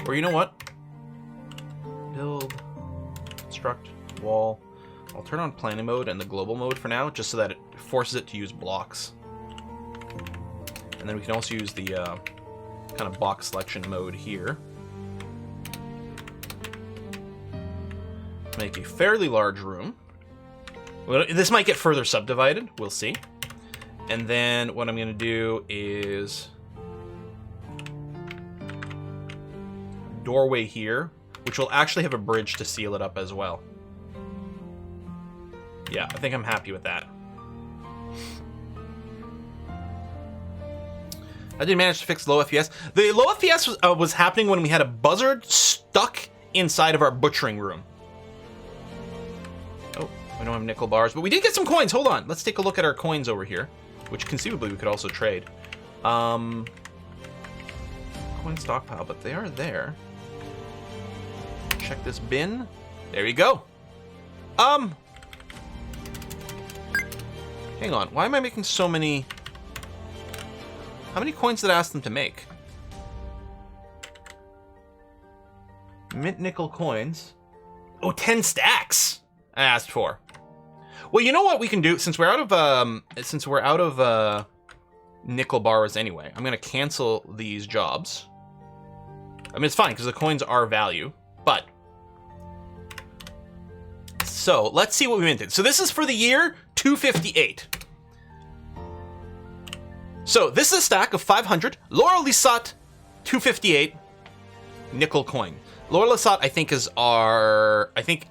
Or you know what? Build, construct, wall. I'll turn on planning mode and the global mode for now, just so that it forces it to use blocks. And then we can also use the kind of box selection mode here. Make a fairly large room. Well, this might get further subdivided, we'll see. And then what I'm going to do is doorway here, which will actually have a bridge to seal it up as well. Yeah, I think I'm happy with that. I did manage to fix low FPS. The low FPS was happening when we had a buzzard stuck inside of our butchering room. Oh, we don't have nickel bars, but we did get some coins. Hold on. Let's take a look at our coins over here, which conceivably we could also trade. Coin stockpile, but they are there. Check this bin. There you go. Hang on. Why am I making so many... How many coins did I ask them to make? Mint nickel coins. Oh, 10 stacks I asked for. Well, you know what we can do? Since we're out of nickel bars anyway, I'm going to cancel these jobs. I mean, it's fine because the coins are value, but... So, let's see what we minted. So this is for the year 258. So, this is a stack of 500 Laurel Lisat 258 nickel coin. Laurel Lisat, I think,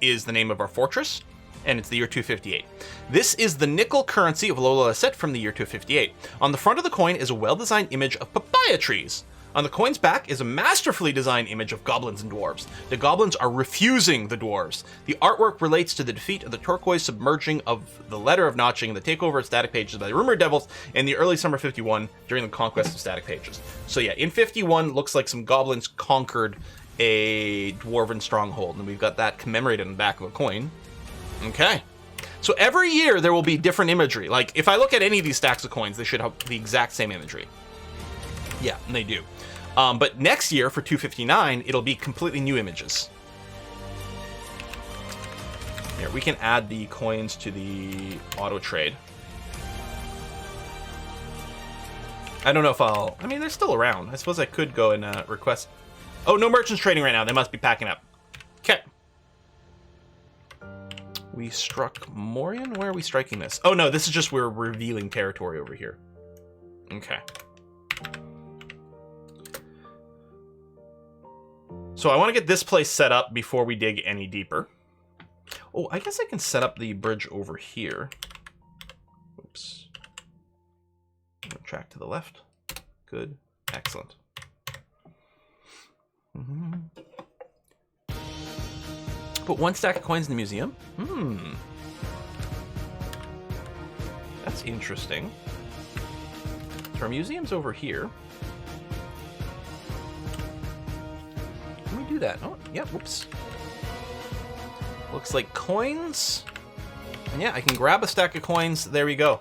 is the name of our fortress, and it's the year 258. This is the nickel currency of Laurel Lisat from the year 258. On the front of the coin is a well-designed image of papaya trees. On the coin's back is a masterfully designed image of goblins and dwarves. The goblins are refusing the dwarves. The artwork relates to the defeat of the turquoise submerging of the letter of notching and the takeover of static pages by the rumored devils in the early summer 51 during the conquest of static pages. So yeah, in 51 looks like some goblins conquered a dwarven stronghold, and we've got that commemorated on the back of a coin. Okay. So every year there will be different imagery. Like if I look at any of these stacks of coins, they should have the exact same imagery. Yeah, and they do. But next year for 259, it'll be completely new images. Here, we can add the coins to the auto trade. I don't know if I'll... I mean, they're still around. I suppose I could go and request... Oh, no merchants trading right now. They must be packing up. Okay. We struck Morian? Where are we striking this? Oh, no, this is just we're revealing territory over here. Okay. So I want to get this place set up before we dig any deeper. Oh, I guess I can set up the bridge over here. Oops. Track to the left. Good. Excellent. Put one stack of coins in the museum. That's interesting. So our museum's over here. Can we do that? Oh, yeah, whoops. Looks like coins. And yeah, I can grab a stack of coins. There we go.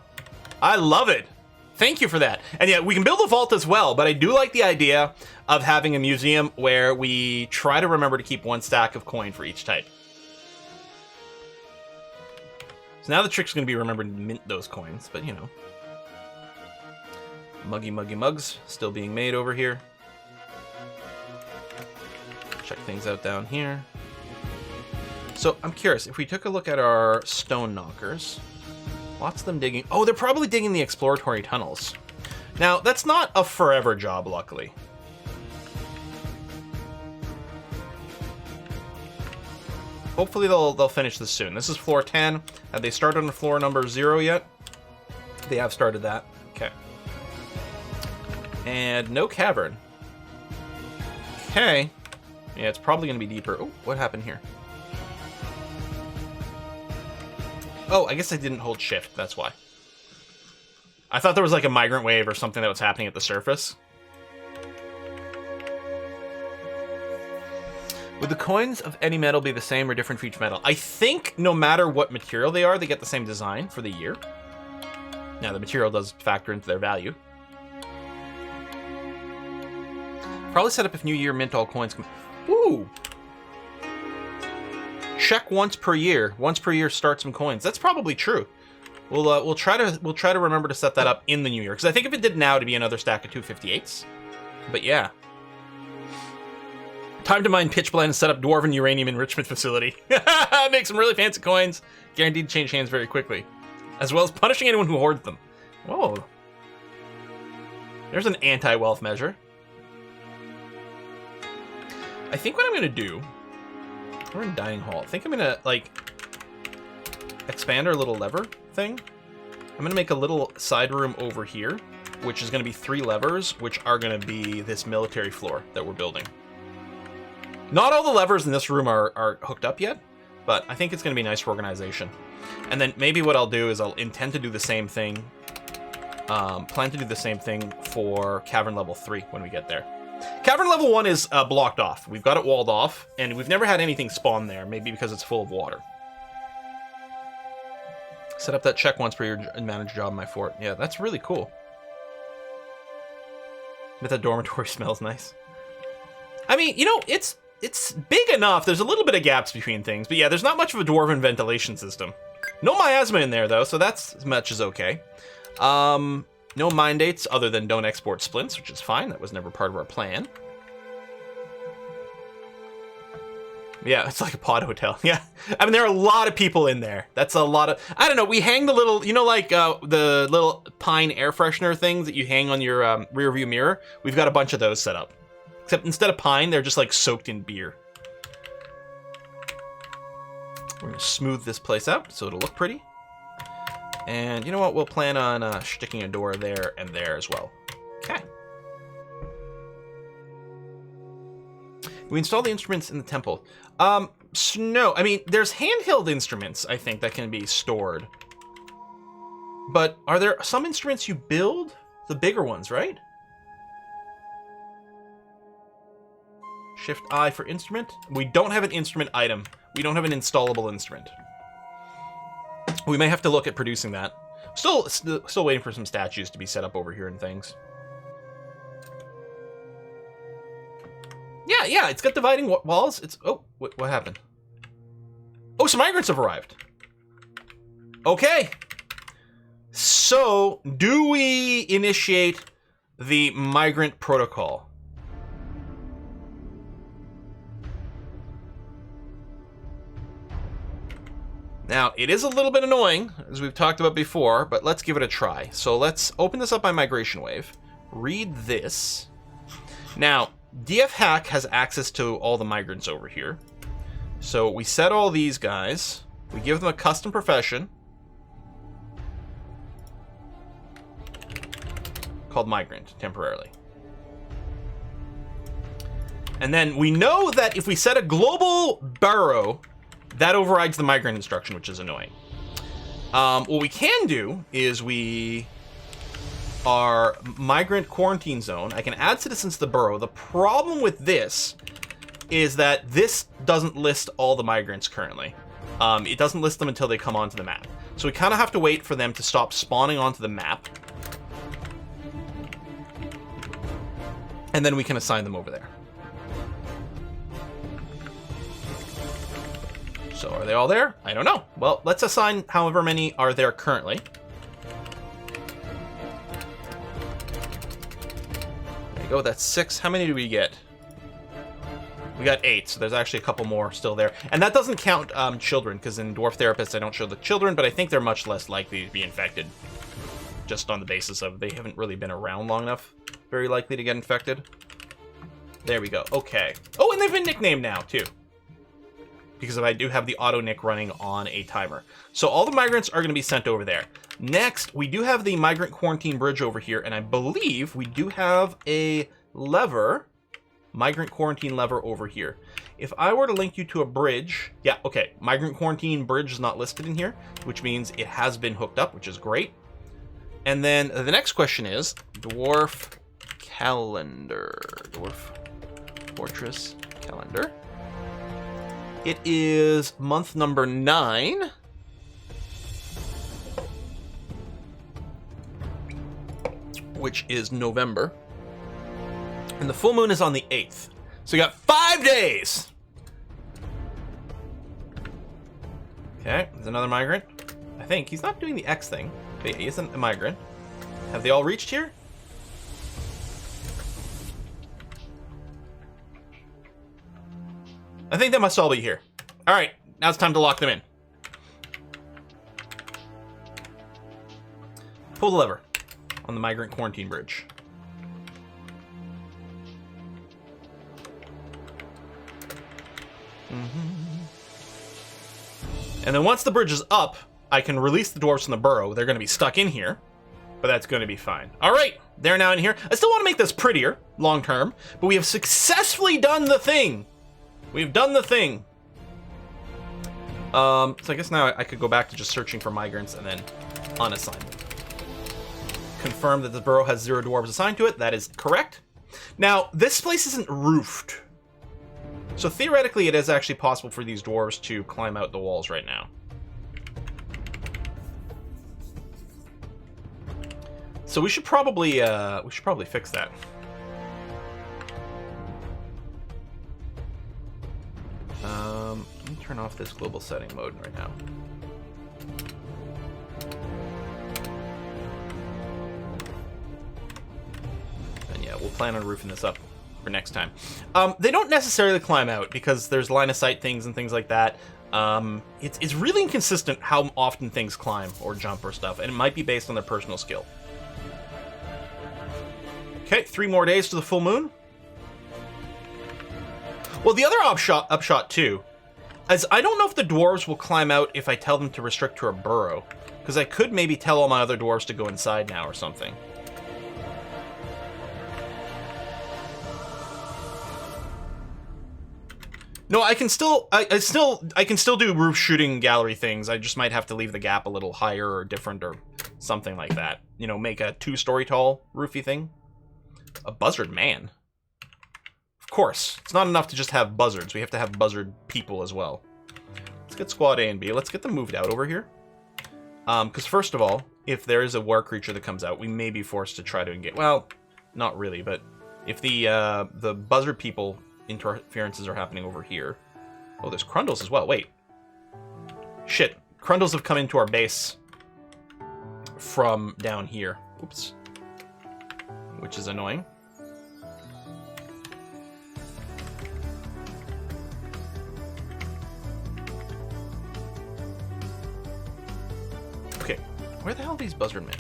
I love it. Thank you for that. And yeah, we can build a vault as well, but I do like the idea of having a museum where we try to remember to keep one stack of coin for each type. So now the trick's going to be remembering to mint those coins, but you know. Muggy mugs still being made over here. Check things out down here. So I'm curious, if we took a look at our stone knockers, lots of them digging. Oh, they're probably digging the exploratory tunnels. Now, that's not a forever job, luckily. Hopefully they'll finish this soon. This is floor 10. Have they started on floor number 0 yet? They have started that. Okay. And no cavern. Okay. Yeah, it's probably going to be deeper. Oh, what happened here? Oh, I guess I didn't hold shift. That's why. I thought there was like a migrant wave or something that was happening at the surface. Would the coins of any metal be the same or different for each metal? I think no matter what material they are, they get the same design for the year. Now, the material does factor into their value. Probably set up if New Year mint all coins. Ooh! Check once per year. Once per year, start some coins. That's probably true. We'll try to remember to set that up in the new year, because I think if it did now, it'd be another stack of 258s. But yeah. Time to mine pitch blend and set up dwarven uranium enrichment facility. Make some really fancy coins. Guaranteed to change hands very quickly. As well as punishing anyone who hoards them. Whoa. There's an anti-wealth measure. I think what I'm going to do... We're in dining hall. I think I'm going to, like, expand our little lever thing. I'm going to make a little side room over here, which is going to be 3 levers, which are going to be this military floor that we're building. Not all the levers in this room are hooked up yet, but I think it's going to be nice for organization. And then maybe what I'll do is I'll intend to do the same thing, plan to do the same thing for Cavern Level 3 when we get there. Cavern Level 1 is blocked off. We've got it walled off, and we've never had anything spawn there, maybe because it's full of water. Set up that check once per year and manage job in my fort. Yeah, that's really cool. But that dormitory smells nice. I mean, you know, it's big enough. There's a little bit of gaps between things, but yeah, there's not much of a dwarven ventilation system. No miasma in there, though, so that's as much as okay. No mine dates other than don't export splints, which is fine. That was never part of our plan. Yeah, it's like a pod hotel. Yeah. I mean, there are a lot of people in there. That's a lot of... I don't know, we hang the little... You know, like the little pine air freshener things that you hang on your rear view mirror? We've got a bunch of those set up. Except instead of pine, they're just like soaked in beer. We're going to smooth this place out so it'll look pretty. And you know what? We'll plan on sticking a door there and there as well. Okay. We install the instruments in the temple. No, I mean, there's handheld instruments, I think, that can be stored. But are there some instruments you build? The bigger ones, right? Shift I for instrument. We don't have an instrument item. We don't have an installable instrument. We may have to look at producing that. Still waiting for some statues to be set up over here and things. Yeah, it's got dividing walls. It's... Oh, what happened? Oh, some migrants have arrived. Okay. So, do we initiate the migrant protocol? Now, it is a little bit annoying, as we've talked about before, but let's give it a try. So let's open this up by migration wave. Read this. Now, DF Hack has access to all the migrants over here. So we set all these guys. We give them a custom profession called Migrant, temporarily. And then we know that if we set a global burrow, that overrides the migrant instruction, which is annoying. What we can do is our migrant quarantine zone. I can add citizens to the burrow. The problem with this is that this doesn't list all the migrants currently. It doesn't list them until they come onto the map. So we kind of have to wait for them to stop spawning onto the map. And then we can assign them over there. So are they all there? I don't know. Well, let's assign however many are there currently. There you go, that's 6. How many do we get? We got 8, so there's actually a couple more still there. And that doesn't count children, because in Dwarf Therapists I don't show the children, but I think they're much less likely to be infected. Just on the basis of they haven't really been around long enough. Very likely to get infected. There we go, okay. Oh, and they've been nicknamed now, too. Because I do have the auto nick running on a timer. So all the migrants are going to be sent over there. Next, we do have the migrant quarantine bridge over here, and I believe we do have a lever, migrant quarantine lever over here. If I were to link you to a bridge, yeah, okay, migrant quarantine bridge is not listed in here, which means it has been hooked up, which is great. And then the next question is Dwarf calendar, Dwarf fortress calendar. It is month number 9. Which is November. And the full moon is on the 8th. So you got 5 days! Okay, there's another migrant. I think he's not doing the X thing, but he isn't a migrant. Have they all reached here? I think they must all be here. All right, now it's time to lock them in. Pull the lever on the migrant quarantine bridge. And then once the bridge is up, I can release the dwarves from the burrow. They're going to be stuck in here, but that's going to be fine. All right, they're now in here. I still want to make this prettier long term, but we have successfully done the thing. We've done the thing. So I guess now I could go back to just searching for migrants and then unassign them. Confirm that the burrow has 0 dwarves assigned to it. That is correct. Now, this place isn't roofed. So theoretically, it is actually possible for these dwarves to climb out the walls right now. So we should probably fix that. Let me turn off this global setting mode right now. And yeah, we'll plan on roofing this up for next time. They don't necessarily climb out because there's line of sight things and things like that. It's really inconsistent how often things climb or jump or stuff, and it might be based on their personal skill. Okay, 3 more days to the full moon. Well, the other upshot too, is I don't know if the dwarves will climb out if I tell them to restrict to a burrow, because I could maybe tell all my other dwarves to go inside now or something. No, I can still do roof shooting gallery things. I just might have to leave the gap a little higher or different or something like that. You know, make a 2-story tall roofy thing. A buzzard man. Of course, it's not enough to just have buzzards. We have to have buzzard people as well. Let's get squad A and B. Let's get them moved out over here. Because first of all, if there is a war creature that comes out, we may be forced to try to engage. Well, not really, but if the buzzard people interferences are happening over here. Oh, there's Crundles as well. Wait. Shit. Crundles have come into our base from down here. Oops. Which is annoying. Okay. Where the hell are these buzzard men?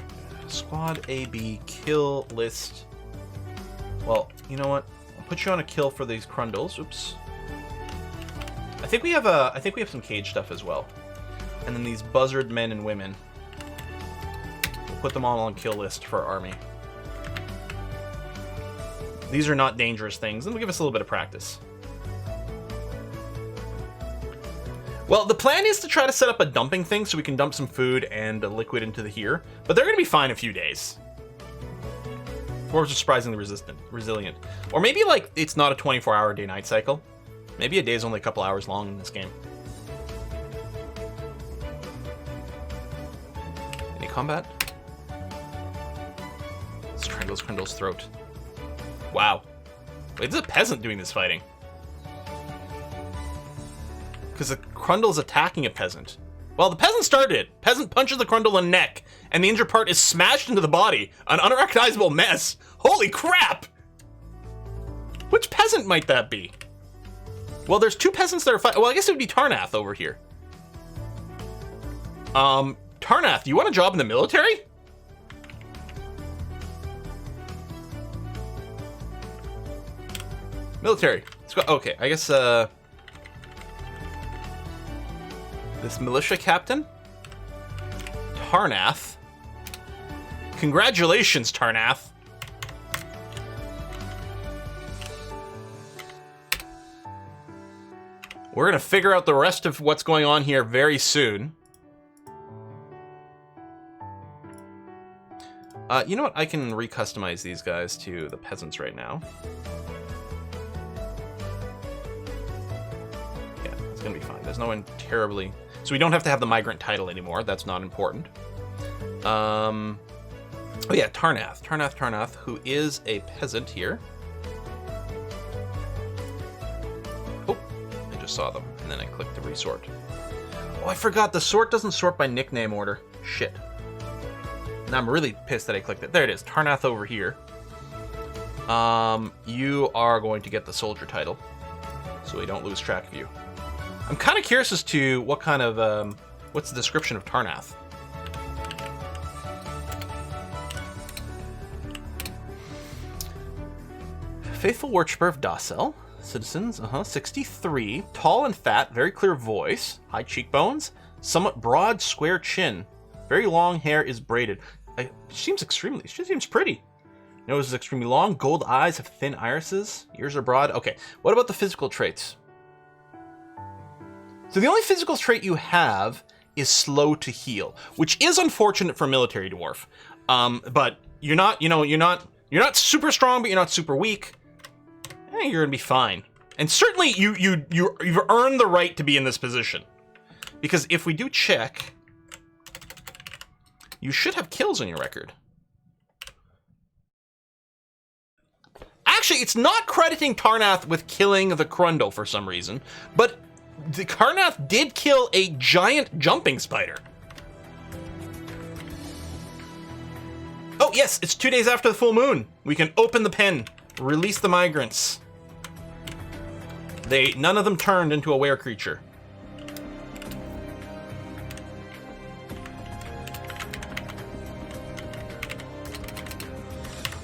Squad AB kill list. Well, you know what? I'll put you on a kill for these Crundles. Oops. I think we have some cage stuff as well. And then these buzzard men and women. We'll put them all on kill list for our army. These are not dangerous things, and they'll give us a little bit of practice. Well, the plan is to try to set up a dumping thing so we can dump some food and liquid into here, but they're going to be fine in a few days. Or surprisingly resilient. Or maybe, like, it's not a 24-hour day-night cycle. Maybe a day is only a couple hours long in this game. Any combat? Let's Crundle's throat. Wow. Wait, this is a peasant doing this fighting. Because the Crundle's attacking a peasant. Well, the peasant started it. Peasant punches the Crundle in the neck, and the injured part is smashed into the body. An unrecognizable mess. Holy crap! Which peasant might that be? Well, there's two peasants that are fighting. Well, I guess it would be Tarnath over here. Tarnath, do you want a job in the military? Military. Let's go. Okay, I guess, this militia captain? Tarnath. Congratulations, Tarnath. We're going to figure out the rest of what's going on here very soon. You know what? I can recustomize these guys to the peasants right now. Yeah, it's going to be fine. There's no one terribly... So we don't have to have the Migrant title anymore. That's not important. Oh yeah, Tarnath. Tarnath, who is a peasant here. Oh, I just saw them, and then I clicked the resort. Oh, I forgot, the sort doesn't sort by nickname order. Shit. Now I'm really pissed that I clicked it. There it is, Tarnath over here. You are going to get the soldier title, so we don't lose track of you. I'm kind of curious as to what kind of, what's the description of Tarnath? Faithful worshipper of Docel. Citizens, 63. Tall and fat, very clear voice. High cheekbones. Somewhat broad, square chin. Very long hair is braided. She seems pretty. Nose is extremely long. Gold eyes have thin irises. Ears are broad. Okay, what about the physical traits? So the only physical trait you have is slow to heal, which is unfortunate for a military dwarf. But you're not super strong, but you're not super weak. You're gonna be fine. And certainly you've earned the right to be in this position. Because if we do check, you should have kills on your record. Actually, it's not crediting Tarnath with killing the Crundle for some reason, but the Tarnath did kill a giant jumping spider. Oh yes, it's 2 days after the full moon. We can open the pen, release the migrants. None of them turned into a were creature.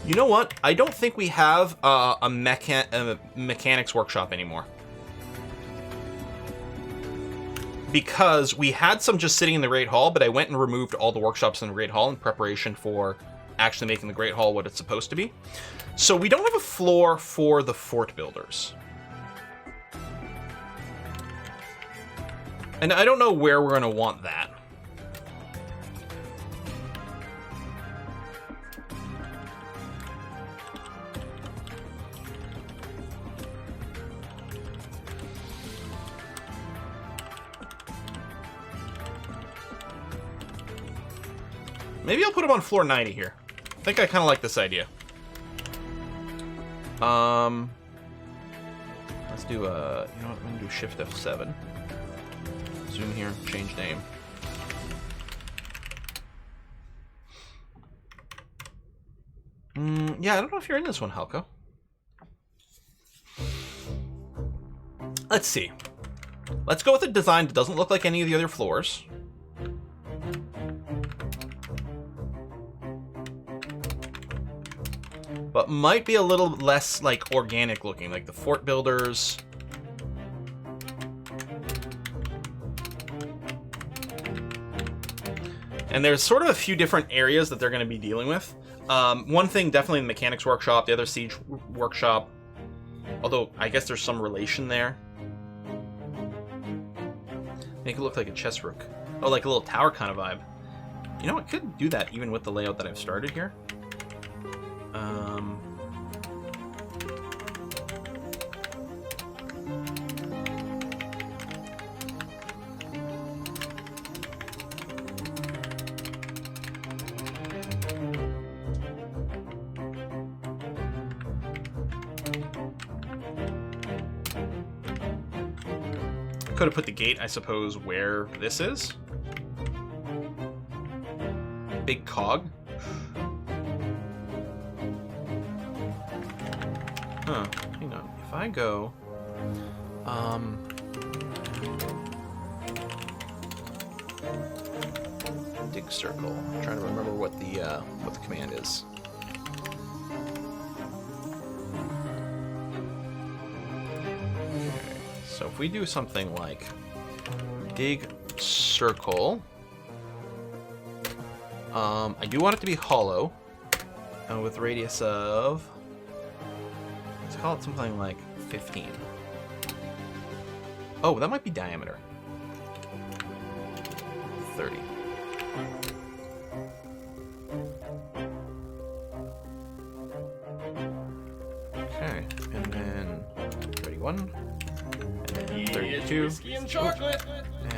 You know what? I don't think we have a mechanics workshop anymore. Because we had some just sitting in the Great Hall, but I went and removed all the workshops in the Great Hall in preparation for actually making the Great Hall what it's supposed to be. So we don't have a floor for the fort builders. And I don't know where we're going to want that. Maybe I'll put them on floor 90 here. I think I kind of like this idea. Let's do, you know what, I'm going to do Shift F7. Zoom here, change name. Yeah, I don't know if you're in this one, Halko. Let's see. Let's go with a design that doesn't look like any of the other floors. But might be a little less, like, organic looking, like the fort builders. And there's sort of a few different areas that they're going to be dealing with. One thing, definitely the mechanics workshop, the other siege workshop. Although, I guess there's some relation there. Make it look like a chess rook. Oh, like a little tower kind of vibe. You know, I could do that even with the layout that I've started here. Could have put the gate, I suppose, where this is. Big cog. Huh, hang on. If I go... dig circle. I'm trying to remember what the command is. So if we do something like dig circle, I do want it to be hollow, with radius of, let's call it something like 15. Oh, that might be diameter. 30. Okay, and then 31. 32 Whiskey and chocolate.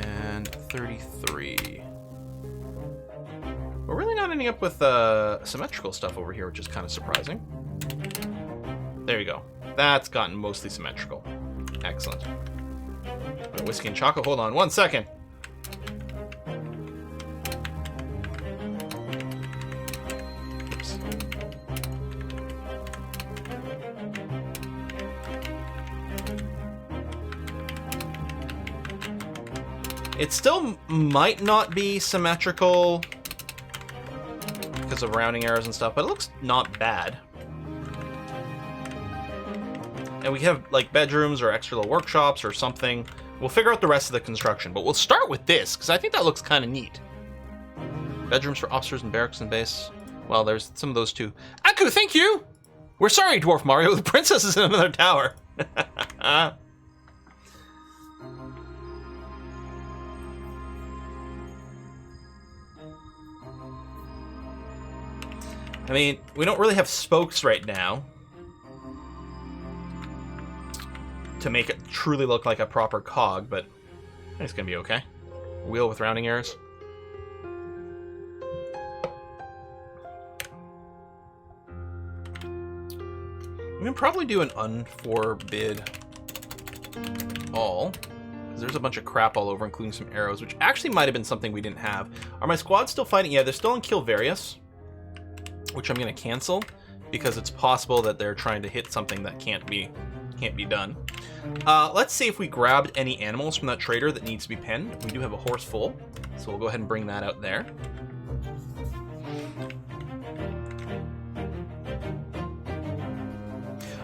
and 33. We're really not ending up with symmetrical stuff over here, which is kind of surprising. There you go. That's gotten mostly symmetrical. Excellent. Whiskey and chocolate. Hold on 1 second. Oops. It still might not be symmetrical because of rounding errors and stuff, but it looks not bad. And we have like bedrooms or extra little workshops or something. We'll figure out the rest of the construction, but we'll start with this because I think that looks kind of neat. Bedrooms for officers and barracks and base. Well, there's some of those too. Aku, thank you! We're sorry, Dwarf Mario. The princess is in another tower. I mean, we don't really have spokes right now to make it truly look like a proper cog, but I think it's gonna be okay. Wheel with rounding errors. We can probably do an unforbid all, because there's a bunch of crap all over, including some arrows, which actually might have been something we didn't have. Are my squads still fighting? Yeah, they're still in kill various, which I'm going to cancel because it's possible that they're trying to hit something that can't be done. Let's see if we grabbed any animals from that trader that needs to be penned. We do have a horse full, so we'll go ahead and bring that out there.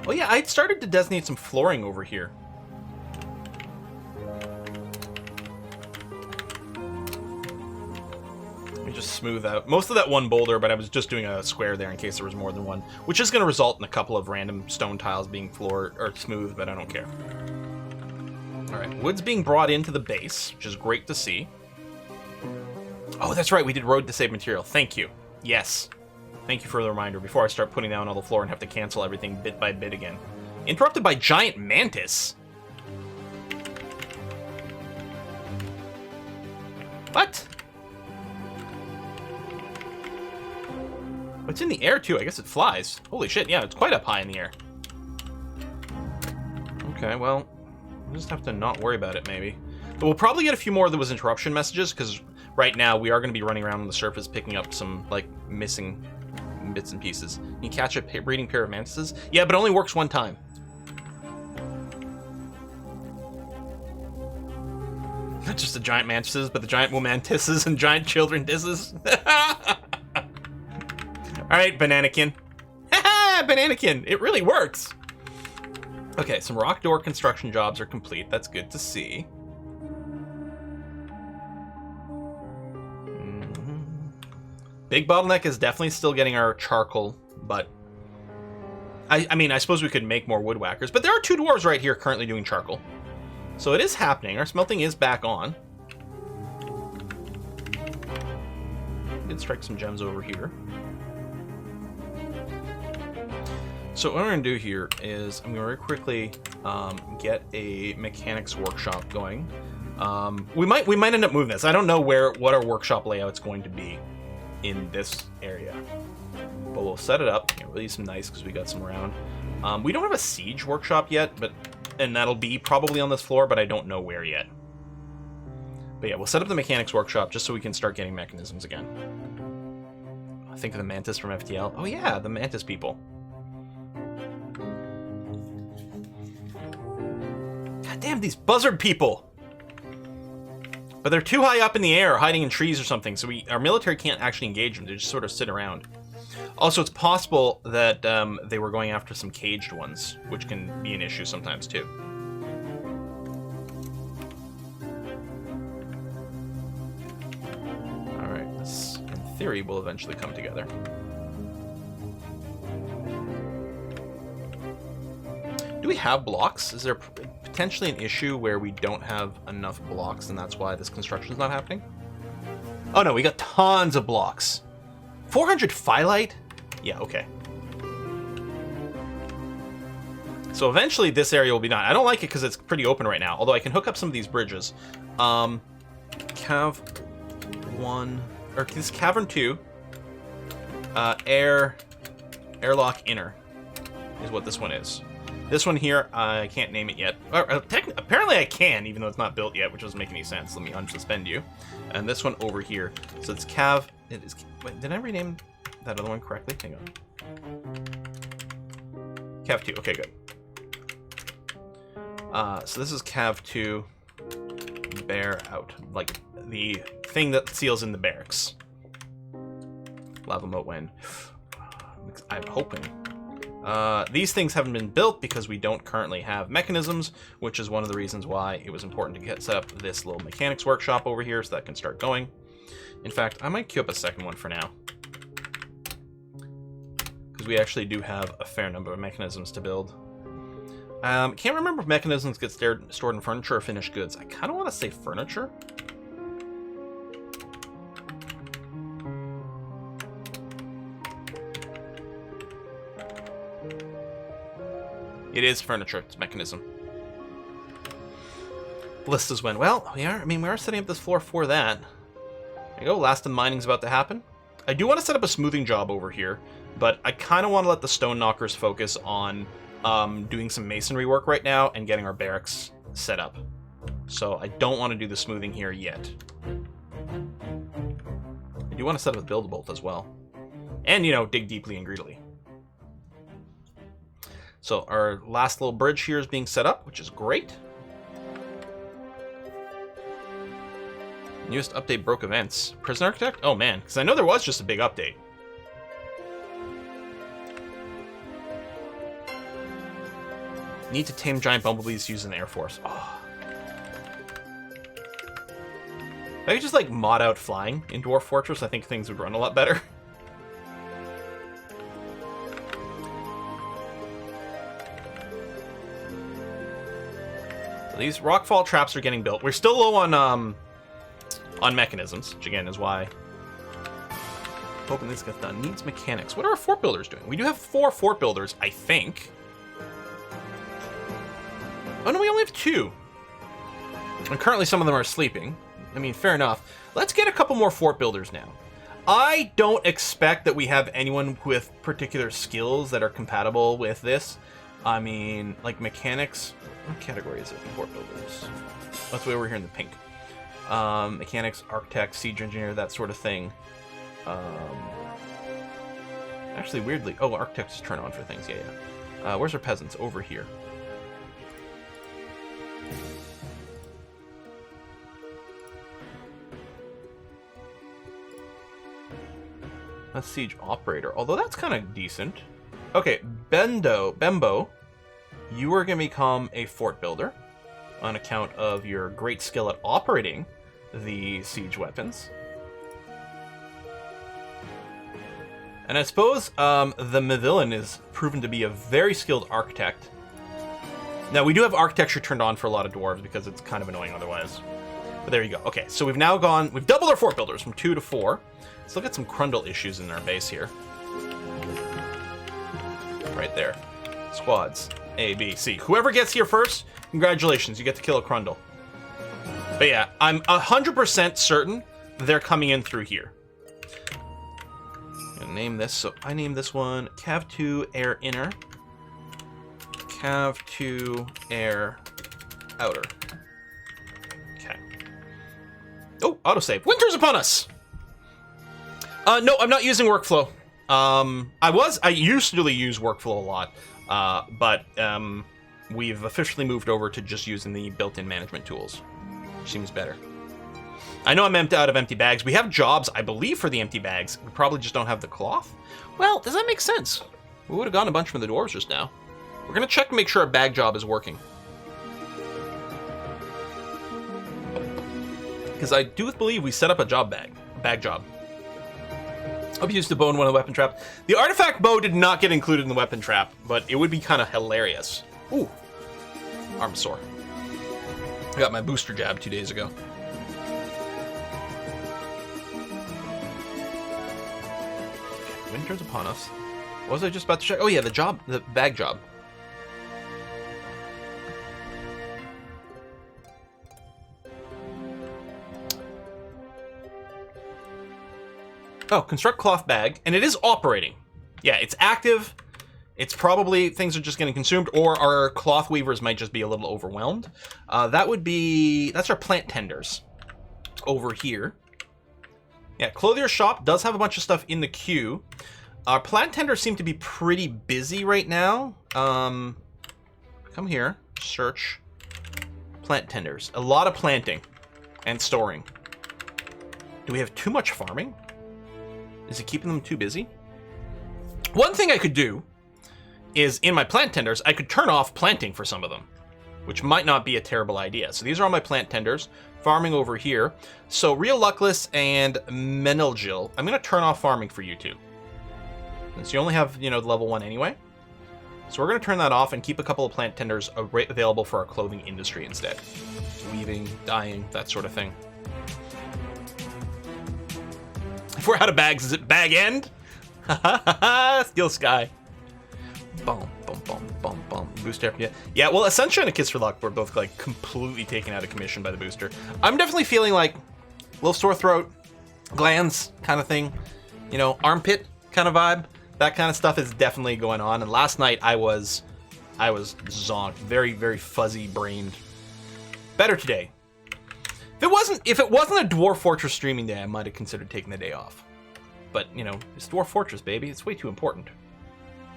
Oh yeah, I'd started to designate some flooring over here. Let me just smooth out most of that one boulder, but I was just doing a square there in case there was more than one, which is going to result in a couple of random stone tiles being floored or smooth, but I don't care. All right, wood's being brought into the base, which is great to see. Oh, that's right, we did road to save material. Thank you. Yes. Thank you for the reminder before I start putting down all the floor and have to cancel everything bit by bit again. Interrupted by giant mantis. What? It's in the air, too. I guess it flies. Holy shit, yeah, it's quite up high in the air. Okay, well, we'll just have to not worry about it, maybe. But we'll probably get a few more of those interruption messages, because right now we are going to be running around on the surface picking up some, like, missing bits and pieces. You catch a breeding pair of mantises? Yeah, but it only works one time. Not just the giant mantises, but the giant womantises and giant children disses. Alright, Bananakin. Haha, Bananakin! It really works! Okay, some rock door construction jobs are complete. That's good to see. Big bottleneck is definitely still getting our charcoal, but... I mean, I suppose we could make more woodwhackers, but there are 2 dwarves right here currently doing charcoal. So it is happening. Our smelting is back on. Did strike some gems over here. So what I'm going to do here is I'm going to very quickly get a mechanics workshop going. We might end up moving this. I don't know what our workshop layout's going to be in this area, but we'll set it up. We'll use some nice because we got some around. We don't have a siege workshop yet, and that'll be probably on this floor, but I don't know where yet. But yeah, we'll set up the mechanics workshop just so we can start getting mechanisms again. I think of the mantis from FTL. Oh yeah, the mantis people. God damn, these buzzard people! But they're too high up in the air, hiding in trees or something, so our military can't actually engage them. They just sort of sit around. Also, it's possible that they were going after some caged ones, which can be an issue sometimes, too. Alright, this, in theory, will eventually come together. Do we have blocks? Is there potentially an issue where we don't have enough blocks, and that's why this construction is not happening? Oh no, we got tons of blocks. 400 phyllite? Yeah, okay. So eventually this area will be done. I don't like it because it's pretty open right now, although I can hook up some of these bridges. Cav 1, or this is Cavern 2. Airlock Inner is what this one is. This one here, I can't name it yet. Apparently I can, even though it's not built yet, which doesn't make any sense. Let me unsuspend you. And this one over here. So it's Cav... It is... Wait, did I rename that other one correctly? Hang on. Cav 2. Okay, good. So this is Cav 2. Bear out. Like, the thing that seals in the barracks. Lava moat when. I'm hoping... these things haven't been built because we don't currently have mechanisms, which is one of the reasons why it was important to set up this little mechanics workshop over here so that can start going. In fact, I might queue up a second one for now, because we actually do have a fair number of mechanisms to build. Can't remember if mechanisms get stored in furniture or finished goods. I kind of want to say furniture. It is furniture. It's mechanism. List is when. Well, we are setting up this floor for that. There you go. Last of mining's about to happen. I do want to set up a smoothing job over here, but I kind of want to let the stone knockers focus on doing some masonry work right now and getting our barracks set up. So I don't want to do the smoothing here yet. I do want to set up a build-a-bolt as well. And, you know, dig deeply and greedily. So our last little bridge here is being set up, which is great. Newest update broke events. Prison Architect? Oh man, because I know there was just a big update. Need to tame giant bumblebees using the Air Force. Oh. If I could just like mod out flying in Dwarf Fortress, I think things would run a lot better. These rockfall traps are getting built. We're still low on mechanisms, which again is why hoping this gets done. Needs mechanics. What are our fort builders doing? We do have 4 fort builders, I think. Oh no, we only have 2. And currently some of them are sleeping. I mean, fair enough. Let's get a couple more fort builders now. I don't expect that we have anyone with particular skills that are compatible with this. I mean, like mechanics. What category is it? Fort builders. That's way over here in the pink. Mechanics, architect, siege engineer, that sort of thing. Actually, weirdly, oh, architects turn on for things. Yeah. Where's our peasants? Over here. A siege operator, although that's kind of decent. Okay, Bembo, you are going to become a fort builder on account of your great skill at operating the siege weapons. And I suppose the Mavillain is proven to be a very skilled architect. Now, we do have architecture turned on for a lot of dwarves because it's kind of annoying otherwise. But there you go. Okay, so we've doubled our fort builders from 2 to 4. Let's look at some Crundle issues in our base here. Right there. Squads. A, B, C. Whoever gets here first, congratulations, you get to kill a Crundle. But yeah, I'm 100% certain they're coming in through here. I'm gonna name this, so I named this one Cav 2 Air Inner. Cav 2 Air Outer. Okay. Oh, autosave. Winter's upon us! No, I'm not using workflow. I usually use workflow a lot, but we've officially moved over to just using the built-in management tools. Seems better. I know I'm out of empty bags. We have jobs, I believe, for the empty bags. We probably just don't have the cloth. Well, does that make sense? We would have gotten a bunch from the dwarves just now. We're going to check and make sure our bag job is working. Because I do believe we set up a bag job. I've used the bow in one of the weapon traps. The artifact bow did not get included in the weapon trap, but it would be kind of hilarious. Ooh. Arm sore. I got my booster jab 2 days ago. Winter's upon us. What was I just about to check? Oh yeah, the bag job. Oh, construct cloth bag, and it is operating. Yeah, it's active. It's probably things are just getting consumed, or our cloth weavers might just be a little overwhelmed. That's our plant tenders over here. Yeah, clothier shop does have a bunch of stuff in the queue. Our plant tenders seem to be pretty busy right now. Come here, search plant tenders. A lot of planting and storing. Do we have too much farming? Is it keeping them too busy? One thing I could do is in my plant tenders, I could turn off planting for some of them, which might not be a terrible idea. So these are all my plant tenders, farming over here. So Real Luckless and Menelgil, I'm going to turn off farming for you two. Since you only have, level 1 anyway. So we're going to turn that off and keep a couple of plant tenders available for our clothing industry instead. Weaving, dyeing, that sort of thing. If we're out of bags, is it bag end? Steel Sky. Boom, boom, boom, boom, boom. Booster. Yeah, well, Ascension and A Kiss for Luck were both, completely taken out of commission by the booster. I'm definitely feeling like a little sore throat, glands kind of thing. Armpit kind of vibe. That kind of stuff is definitely going on. And last night I was zonked. Very, very fuzzy-brained. Better today. If it wasn't a Dwarf Fortress streaming day, I might have considered taking the day off. But, it's Dwarf Fortress, baby. It's way too important.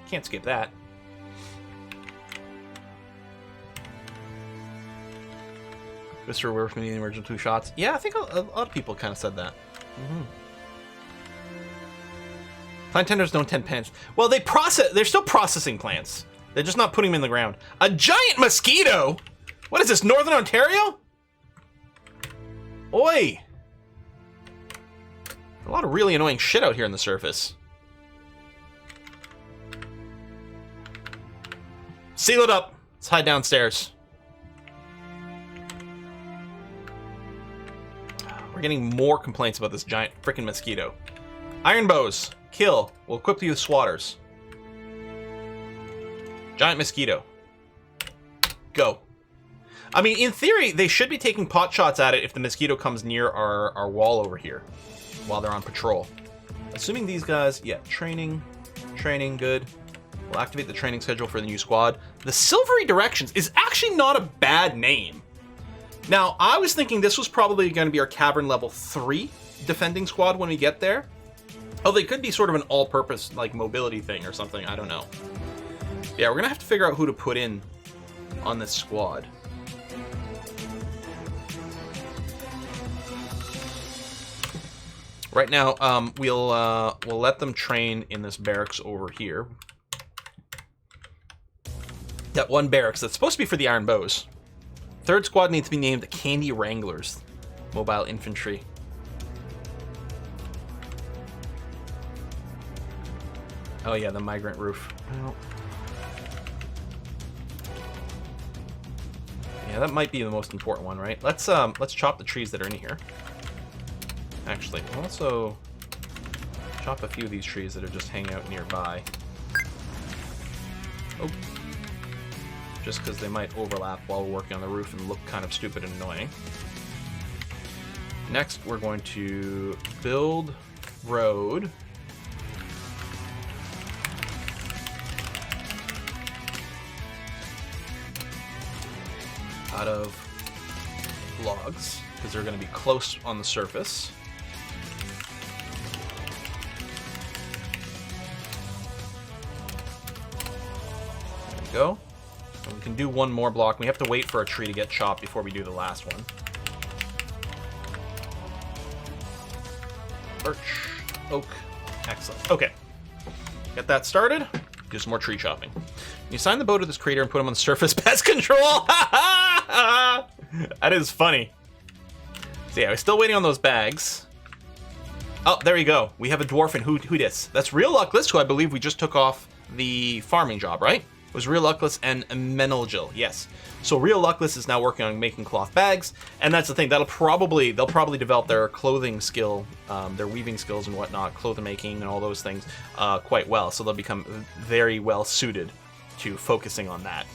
Can't skip that. Mr. Werf needing the original 2 shots. Yeah, I think a lot of people kind of said that. Mm-hmm. Plant tenders don't tend pens. Well, they're still processing plants. They're just not putting them in the ground. A giant mosquito? What is this, Northern Ontario? Oi! A lot of really annoying shit out here on the surface. Seal it up. Let's hide downstairs. We're getting more complaints about this giant freaking mosquito. Iron bows. Kill. We'll equip you with swatters. Giant mosquito. Go. I mean, in theory, they should be taking pot shots at it if the mosquito comes near our wall over here while they're on patrol. Assuming these guys, yeah, training, good. We'll activate the training schedule for the new squad. The Silvery Directions is actually not a bad name. Now, I was thinking this was probably going to be our Cavern level 3 defending squad when we get there. Oh, they could be sort of an all-purpose, like, mobility thing or something. I don't know. Yeah, we're going to have to figure out who to put in on this squad. Right now, we'll let them train in this barracks over here. That one barracks that's supposed to be for the Iron Bows. Third squad needs to be named the Candy Wranglers. Mobile Infantry. Oh yeah, the Migrant roof. Well, yeah, that might be the most important one, right? Let's chop the trees that are in here. Actually, we'll also chop a few of these trees that are just hanging out nearby. Oh. Just because they might overlap while we're working on the roof and look kind of stupid and annoying. Next, we're going to build road. Out of logs, because they're going to be close on the surface. There we go. And we can do one more block. We have to wait for a tree to get chopped before we do the last one. Birch, oak, excellent. Okay, get that started. Do some more tree chopping. You assign the bow to this creator and put him on the surface pest control. That is funny. So yeah, we're still waiting on those bags. Oh, there you go. We have a dwarf in who dis. That's Real Luckless, who I believe we just took off the farming job, right? It was Real Luckless and Menelgil, yes. So Real Luckless is now working on making cloth bags, and that's the thing. They'll probably develop their clothing skill, their weaving skills and whatnot, clothing making and all those things quite well. So they'll become very well suited to focusing on that.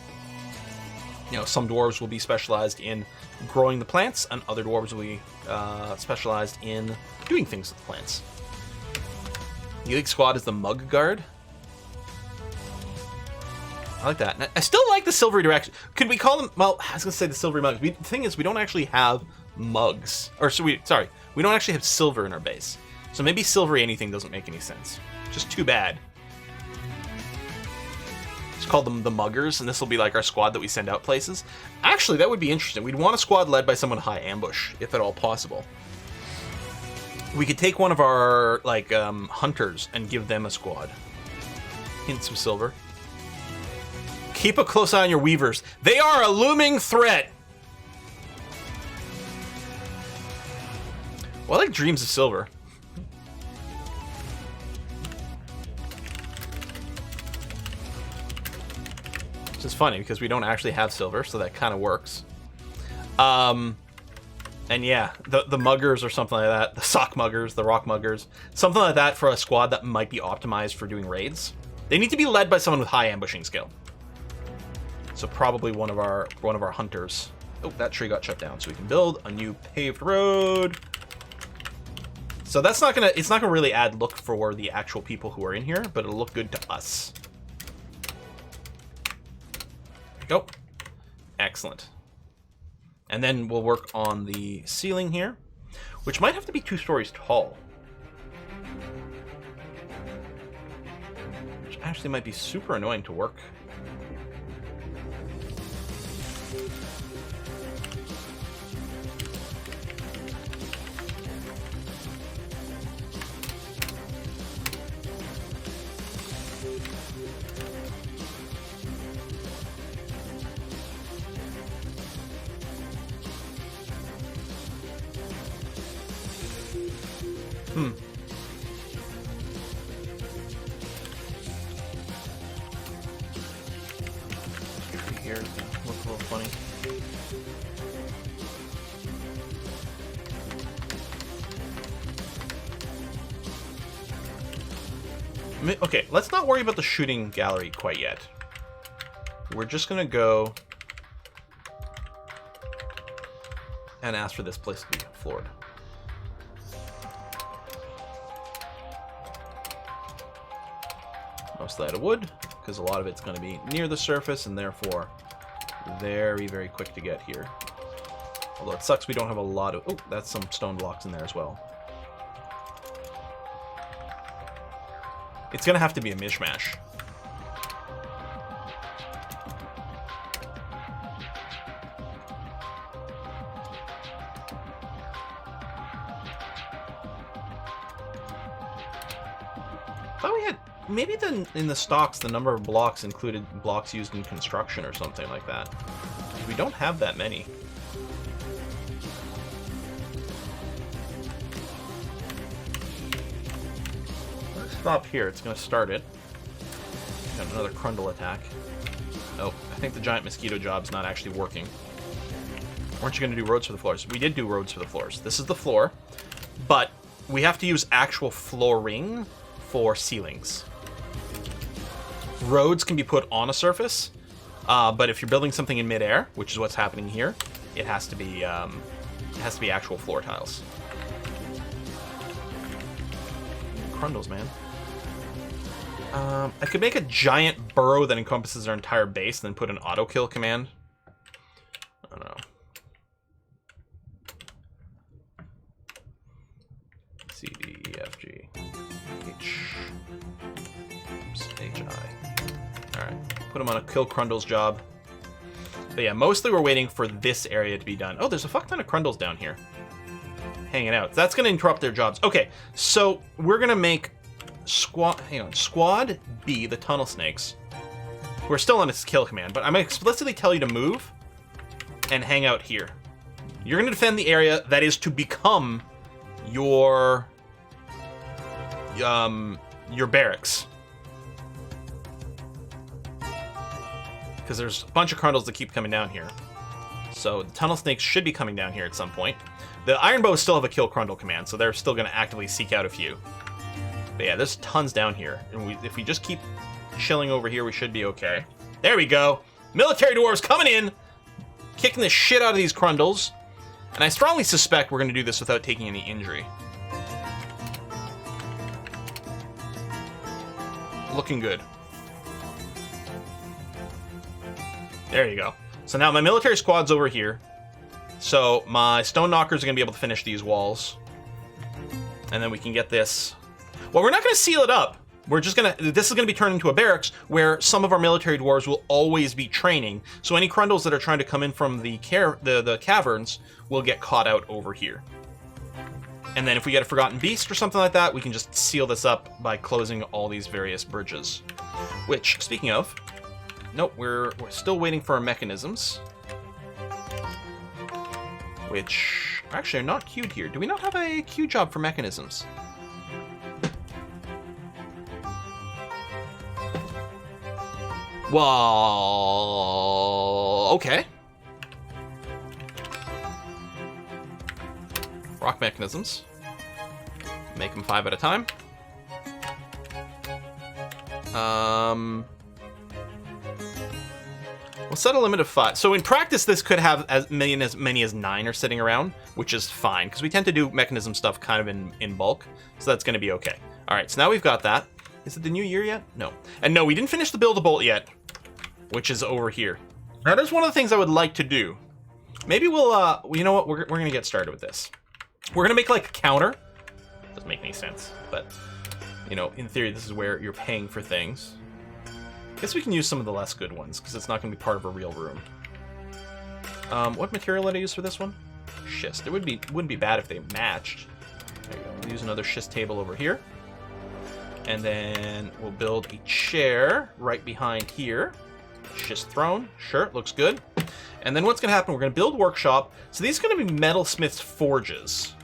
You know, some dwarves will be specialized in growing the plants, and other dwarves will be specialized in doing things with the plants. The elite squad is the Mug Guard. I like that. I still like the Silvery Direction. Could we call them? Well, I was gonna say the Silvery Mugs. The thing is, we don't actually have mugs, or we don't actually have silver in our base. So maybe silvery anything doesn't make any sense. Just too bad. Let's call them the Muggers, and this will be like our squad that we send out places. Actually, that would be interesting. We'd want a squad led by someone high ambush, if at all possible. We could take one of our like hunters and give them a squad. Hints of silver. Keep a close eye on your weavers. They are a looming threat. Well, I like Dreams of Silver. Which is funny because we don't actually have silver, so that kind of works. And yeah, the muggers or something like that, the sock muggers, the rock muggers, something like that for a squad that might be optimized for doing raids. They need to be led by someone with high ambushing skill. So probably one of our hunters. Oh, that tree got shut down, so we can build a new paved road. So it's not gonna really add look for the actual people who are in here, but it'll look good to us. There we go. Excellent. And then we'll work on the ceiling here, which might have to be 2 stories tall. Which actually might be super annoying to work. Here, look a little funny. Okay, let's not worry about the shooting gallery quite yet. We're just gonna go and ask for this place to be floored. Mostly out of wood, because a lot of it's going to be near the surface and therefore very, very quick to get here. Although it sucks we don't have a lot of... Oh, that's some stone blocks in there as well. It's going to have to be a mishmash. Thought we had... Maybe in the stocks, the number of blocks included blocks used in construction or something like that. We don't have that many. Let's stop here. It's going to start it. Got another Crundle attack. Oh, I think the giant mosquito job's not actually working. Weren't you going to do roads for the floors? We did do roads for the floors. This is the floor, but we have to use actual flooring for ceilings. Roads can be put on a surface, but if you're building something in midair, which is what's happening here, it has to be actual floor tiles. Crundles, man. I could make a giant burrow that encompasses our entire base, and then put an auto kill command. I don't know. C, D, E, F, G, H. Oops, H, I. Alright, put them on a kill Crundles job. But yeah, mostly we're waiting for this area to be done. Oh, there's a fuck ton of Crundles down here. Hanging out. That's going to interrupt their jobs. Okay, so we're going to make Squad B, the tunnel snakes. We're still on its kill command, but I'm going to explicitly tell you to move and hang out here. You're going to defend the area that is to become your barracks. Because there's a bunch of Crundles that keep coming down here. So the tunnel snakes should be coming down here at some point. The iron bows still have a kill Crundle command, so they're still going to actively seek out a few. But yeah, there's tons down here. And if we just keep chilling over here, we should be okay. There we go. Military dwarves coming in, kicking the shit out of these Crundles. And I strongly suspect we're going to do this without taking any injury. Looking good. There you go. So now my military squad's over here. So my stone knockers are going to be able to finish these walls. And then we can get this. Well, we're not going to seal it up. We're just going to... This is going to be turned into a barracks where some of our military dwarves will always be training. So any Crundles that are trying to come in from the caverns will get caught out over here. And then if we get a Forgotten Beast or something like that, we can just seal this up by closing all these various bridges. Which, speaking of... Nope, we're still waiting for our mechanisms. Which actually are not queued here. Do we not have a queue job for mechanisms? Well, okay. Rock mechanisms. Make them 5 at a time. We'll set a limit of 5. So in practice, this could have as many as 9 are sitting around, which is fine, because we tend to do mechanism stuff kind of in bulk, so that's going to be okay. All right, so now we've got that. Is it the new year yet? No. And no, we didn't finish the Build-A-Bolt yet, which is over here. That is one of the things I would like to do. Maybe we'll, you know what? We're going to get started with this. We're going to make like a counter. Doesn't make any sense, but, you know, in theory, this is where you're paying for things. I guess we can use some of the less good ones, because it's not going to be part of a real room. What material did I use for this one? Schist. It wouldn't be bad if they matched. There you go. We'll use another schist table over here. And then we'll build a chair right behind here. Schist throne. Sure, looks good. And then what's going to happen, we're going to build workshop. So these are going to be metalsmith's forges.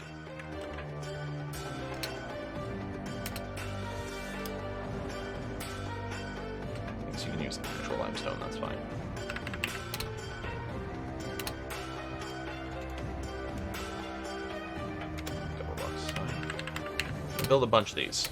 So you can use actual limestone, that's fine. Couple bucks, fine. Build a bunch of these.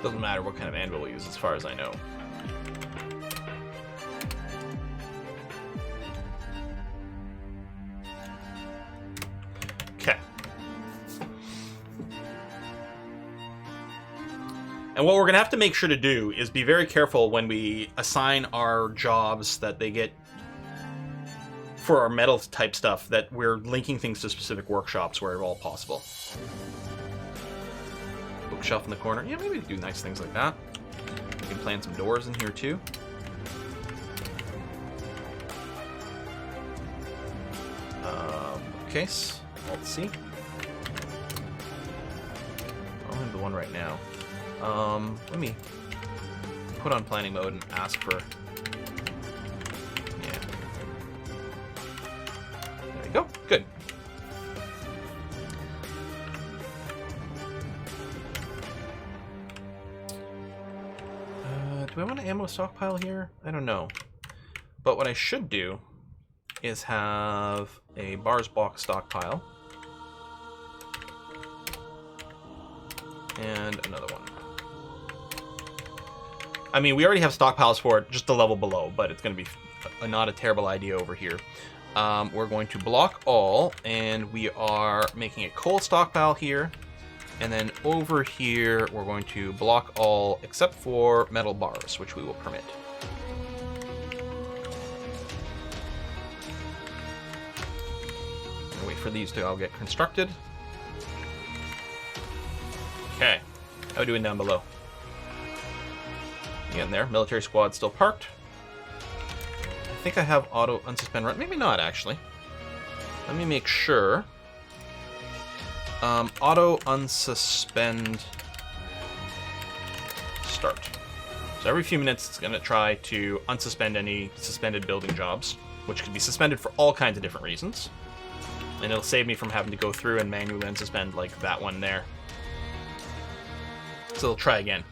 Doesn't matter what kind of anvil we use, as far as I know. Okay. And what we're going to have to make sure to do is be very careful when we assign our jobs that they get for our metal type stuff, that we're linking things to specific workshops where at all possible. Bookshelf in the corner. Yeah, maybe we can do nice things like that. We can plant some doors in here too. Bookcase. Let's see. I don't have the one right now. Let me put on planning mode and ask for... Yeah. There we go. Good. Do I want an ammo stockpile here? I don't know. But what I should do is have a bars box stockpile. And another one. I mean, we already have stockpiles for it, just the level below, but it's going to be not a terrible idea over here. We're going to block all, and we are making a coal stockpile here. And then over here, we're going to block all except for metal bars, which we will permit. Wait for these to all get constructed. Okay. How are we doing down below? Again there, military squad still parked. I think I have auto unsuspend run. Maybe not, actually. Let me make sure. Auto unsuspend start. So every few minutes it's going to try to unsuspend any suspended building jobs, which could be suspended for all kinds of different reasons. And it'll save me from having to go through and manually unsuspend like that one there. So it'll try again.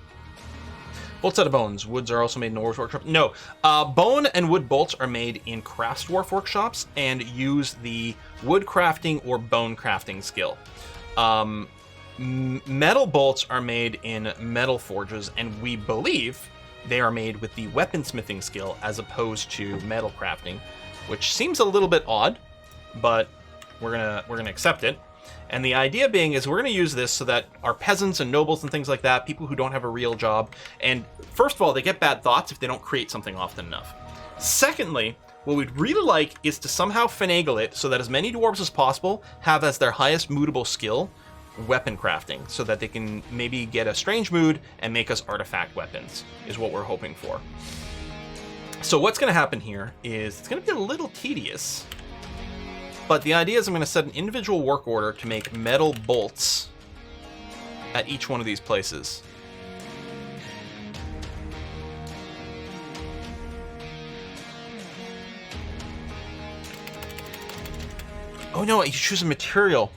Bolts out of bones. Woods are also made in Dwarf workshop. No, bone and wood bolts are made in crafts dwarf workshops and use the wood crafting or bone crafting skill. Metal bolts are made in metal forges, and we believe they are made with the weaponsmithing skill as opposed to metal crafting, which seems a little bit odd, but we're gonna accept it. And the idea being is we're going to use this so that our peasants and nobles and things like that, people who don't have a real job, and first of all, they get bad thoughts if they don't create something often enough. Secondly, what we'd really like is to somehow finagle it so that as many dwarves as possible have as their highest moodable skill weapon crafting, so that they can maybe get a strange mood and make us artifact weapons, is what we're hoping for. So what's going to happen here is it's going to be a little tedious. But the idea is I'm going to set an individual work order to make metal bolts at each one of these places. Oh no, you choose a material.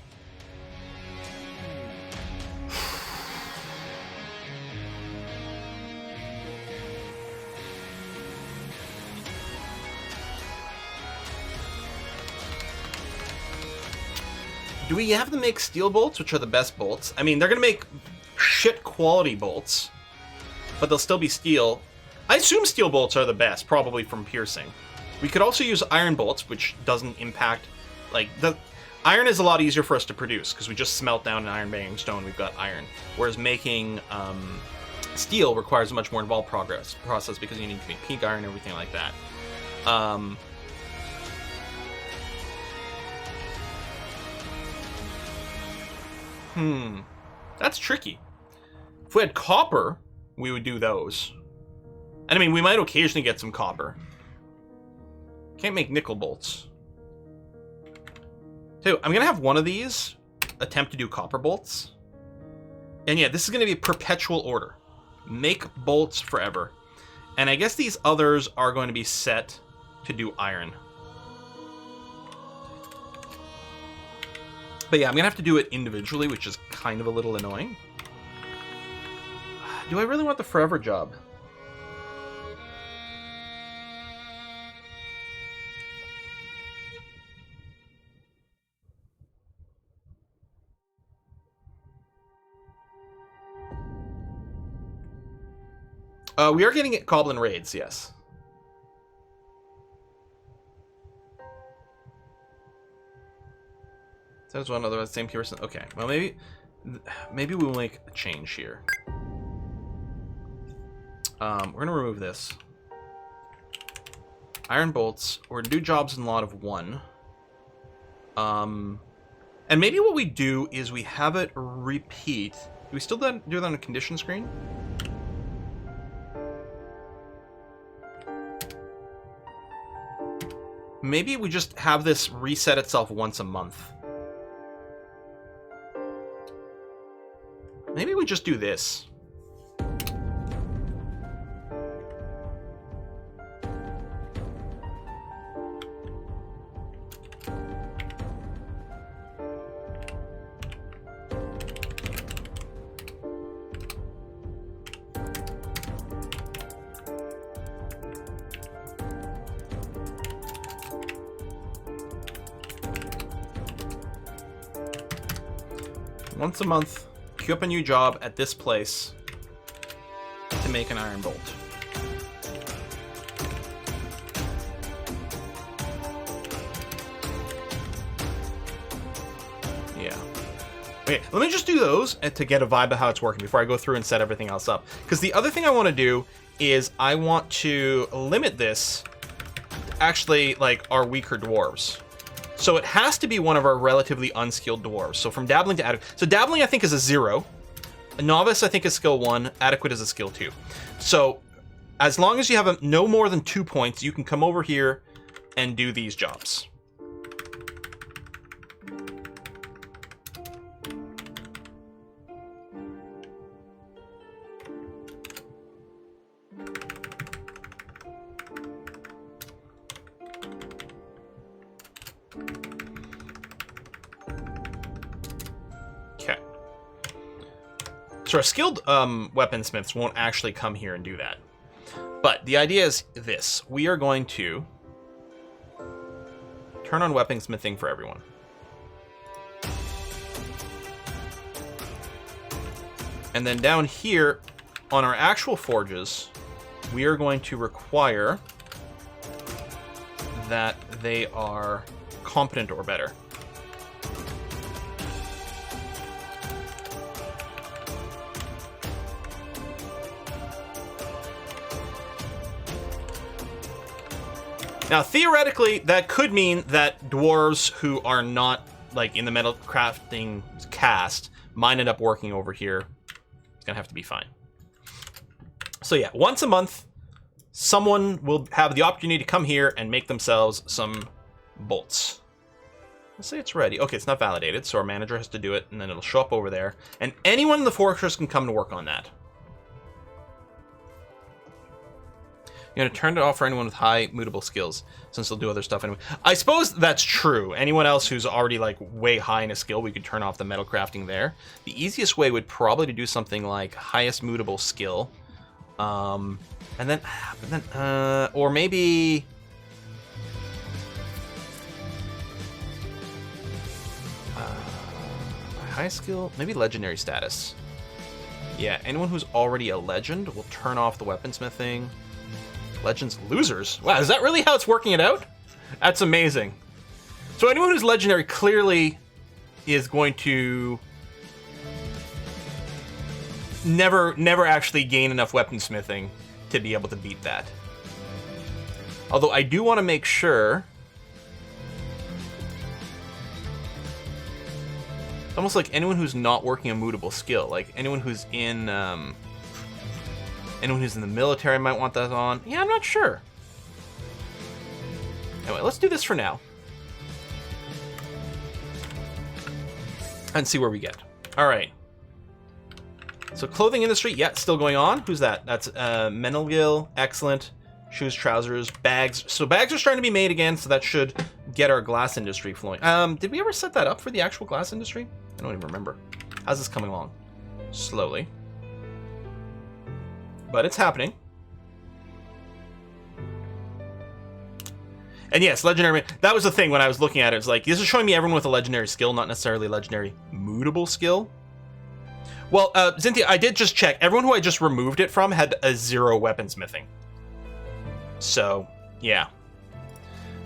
Do we have to make steel bolts, which are the best bolts? I mean, they're going to make shit quality bolts, but they'll still be steel. I assume steel bolts are the best, probably from piercing. We could also use iron bolts, which doesn't impact, like, the iron is a lot easier for us to produce, because we just smelt down an iron banging stone, we've got iron. Whereas making steel requires a much more involved process, because you need to make pink iron and everything like that. That's tricky. If we had copper, we would do those. And I mean, we might occasionally get some copper. Can't make nickel bolts. So I'm going to have one of these attempt to do copper bolts. And yeah, this is going to be a perpetual order. Make bolts forever. And I guess these others are going to be set to do iron. But yeah, I'm going to have to do it individually, which is kind of a little annoying. Do I really want the forever job? We are getting goblin raids, yes. There's one other same person. Okay, well maybe we'll make a change here. We're gonna remove this. Iron bolts. We're gonna do jobs in a lot of 1. And maybe what we do is we have it repeat. Do we still do that on a condition screen? Maybe we just have this reset itself once a month. Maybe we just do this. Once a month, queue up a new job at this place to make an iron bolt. Yeah. Okay, let me just do those to get a vibe of how it's working before I go through and set everything else up. Because the other thing I want to do is I want to limit this to actually like our weaker dwarves. So it has to be one of our relatively unskilled dwarves. So from dabbling to adequate. So dabbling I think is a 0. A novice I think is skill 1. Adequate is a skill 2. So as long as you have no more than 2 points, you can come over here and do these jobs. So our skilled weaponsmiths won't actually come here and do that. But the idea is this. We are going to turn on weaponsmithing for everyone. And then down here on our actual forges, we are going to require that they are competent or better. Now, theoretically, that could mean that dwarves who are not, like, in the metal crafting cast might end up working over here. It's gonna have to be fine. So yeah, once a month, someone will have the opportunity to come here and make themselves some bolts. Let's say it's ready. Okay, it's not validated, so our manager has to do it, and then it'll show up over there. And anyone in the fortress can come to work on that. You're going to turn it off for anyone with high mutable skills, since they'll do other stuff anyway. I suppose that's true. Anyone else who's already like way high in a skill, we could turn off the metal crafting there. The easiest way would probably to do something like highest mutable skill. And then, or maybe... high skill? Maybe legendary status. Yeah, anyone who's already a legend will turn off the weaponsmithing. Legends losers? Wow, is that really how it's working it out? That's amazing. So anyone who's legendary clearly is going to never actually gain enough weaponsmithing to be able to beat that. Although I do want to make sure... It's almost like anyone who's not working a mutable skill, like anyone who's in... anyone who's in the military might want that on. Yeah, I'm not sure. Anyway, let's do this for now. And see where we get. All right. So clothing industry, yeah, still going on. Who's that? That's Menelgil. Excellent. Shoes, trousers, bags. So bags are starting to be made again, so that should get our glass industry flowing. Did we ever set that up for the actual glass industry? I don't even remember. How's this coming along? Slowly. But it's happening. And yes, legendary. That was the thing when I was looking at it. It's like, this is showing me everyone with a legendary skill, not necessarily legendary mutable skill. Well, Cynthia, I did just check. Everyone who I just removed it from had a 0 weaponsmithing. So, yeah.